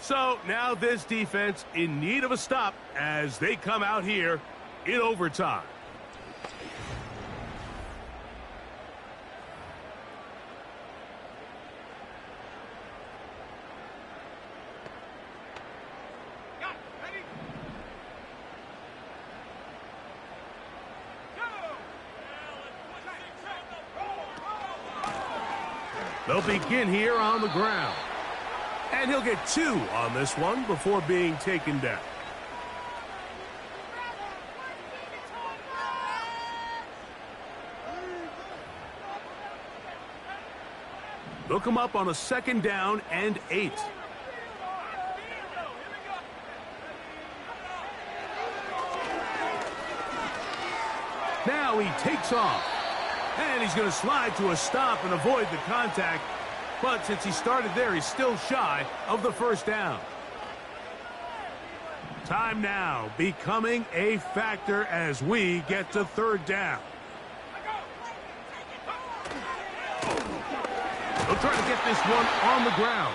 So now this defense in need of a stop as they come out here in overtime. They'll begin here on the ground. And he'll get 2 on this one before being taken down. They'll come up on a second down and 8. Now he takes off. And he's going to slide to a stop and avoid the contact. But since he started there, he's still shy of the first down. Time now becoming a factor as we get to third down. They'll try to get this one on the ground.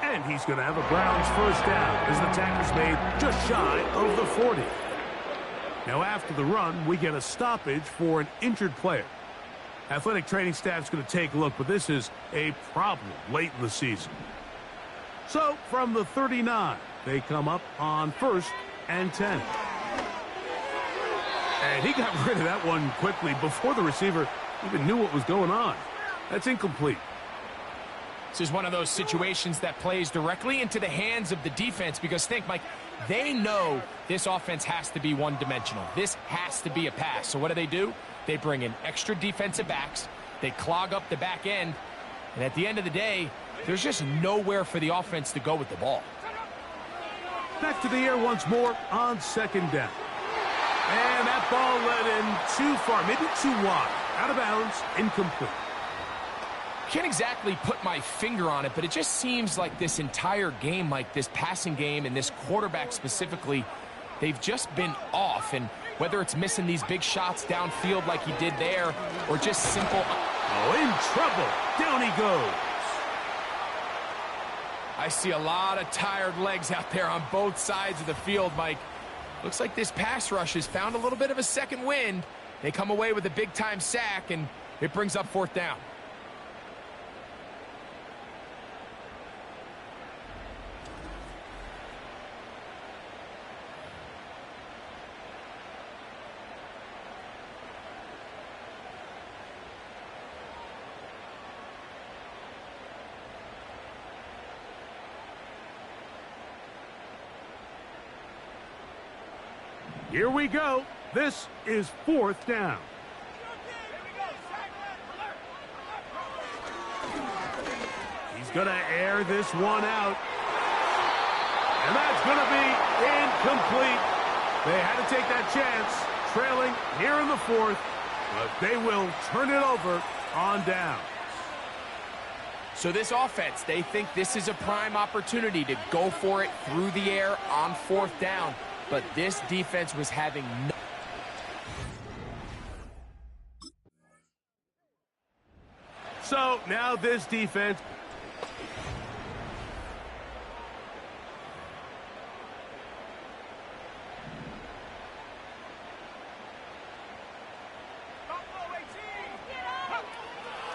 And he's going to have a Browns first down as the tackle's made just shy of the 40. Now after the run, we get a stoppage for an injured player. Athletic training staff's going to take a look, but this is a problem late in the season. So from the 39, they come up on 1st and 10. And he got rid of that one quickly before the receiver even knew what was going on. That's incomplete. This is one of those situations that plays directly into the hands of the defense because think, Mike, they know this offense has to be one-dimensional. This has to be a pass. So what do? They bring in extra defensive backs. They clog up the back end. And at the end of the day, there's just nowhere for the offense to go with the ball. Back to the air once more on second down. And that ball led in too far, maybe too wide. Out of bounds, incomplete. Can't exactly put my finger on it, but it just seems like this entire game, like this passing game and this quarterback specifically, they've just been off. And whether it's missing these big shots downfield like he did there or just simple... Oh, in trouble. Down he goes. I see a lot of tired legs out there on both sides of the field, Mike. Looks like this pass rush has found a little bit of a second wind. They come away with a big-time sack, and it brings up 4th down. Here we go. This is 4th down. He's going to air this one out. And that's going to be incomplete. They had to take that chance, trailing here in the 4th, but they will turn it over on down. So this offense, they think this is a prime opportunity to go for it through the air on 4th down, but this defense was having no... So now this defense...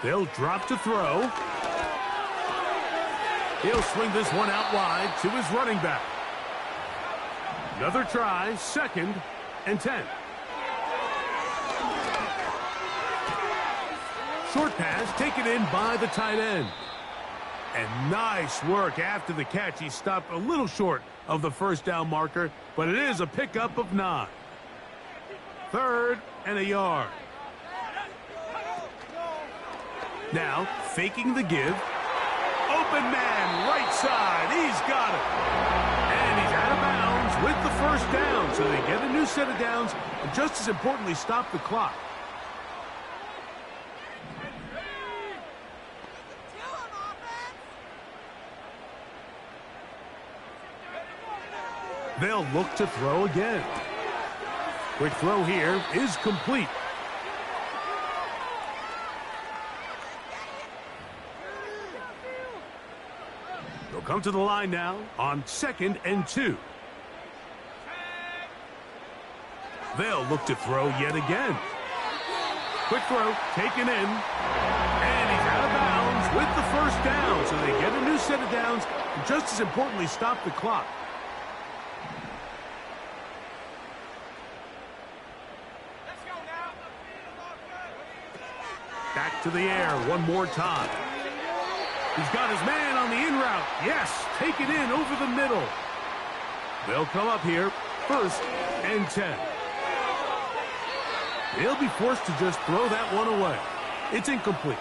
They'll drop to throw. He'll swing this one out wide to his running back. Another try, 2nd and 10. Short pass taken in by the tight end. And nice work after the catch. He stopped a little short of the 1st down marker, but it is a pickup of 9. 3rd and a yard. Now, faking the give. Open man, right side. He's got it. And he's out of bounds with the 1st down. So they get a new set of downs and just as importantly, stop the clock. They'll look to throw again. Quick throw here is complete. They'll come to the line now on 2nd and 2. They'll look to throw yet again. Quick throw taken in. And he's out of bounds with the 1st down. So they get a new set of downs and just as importantly stop the clock. Back to the air one more time. He's got his man on the in route. Yes, take it in over the middle. They'll come up here, 1st and 10. They'll be forced to just throw that one away. It's incomplete.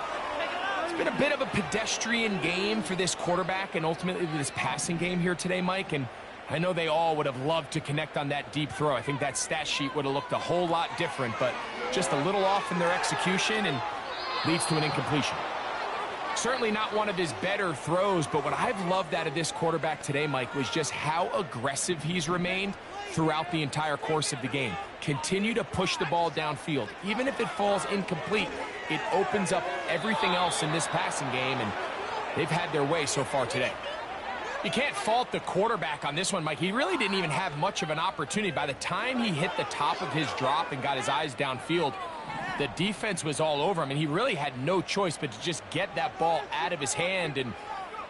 It's been a bit of a pedestrian game for this quarterback and ultimately this passing game here today, Mike. And I know they all would have loved to connect on that deep throw. I think that stat sheet would have looked a whole lot different, but just a little off in their execution and leads to an incompletion. Certainly not one of his better throws, but what I've loved out of this quarterback today, Mike, was just how aggressive he's remained throughout the entire course of the game. Continue to push the ball downfield. Even if it falls incomplete, it opens up everything else in this passing game, and they've had their way so far today. You can't fault the quarterback on this one, Mike. He really didn't even have much of an opportunity. By the time he hit the top of his drop and got his eyes downfield, the defense was all over him, and he really had no choice but to just get that ball out of his hand and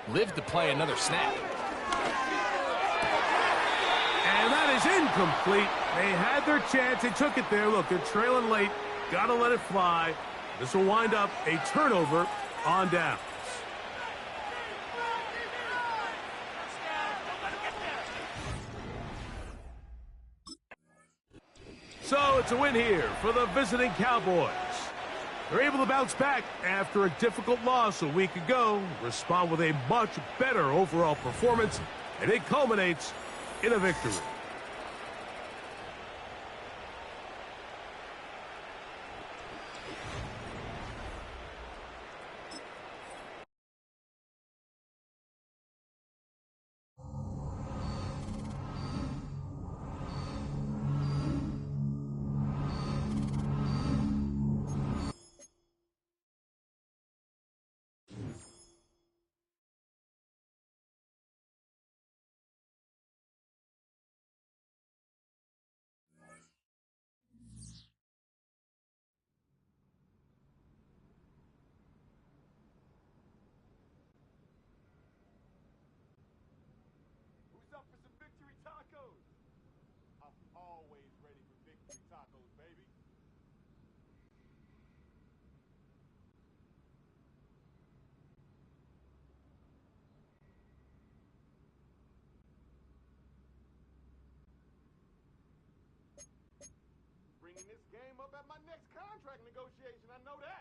live to play another snap. And that is incomplete. They had their chance. They took it there. Look, they're trailing late. Got to let it fly. This will wind up a turnover on down. So it's a win here for the visiting Cowboys. They're able to bounce back after a difficult loss a week ago, respond with a much better overall performance, and it culminates in a victory. game up at my next contract negotiation, I know that.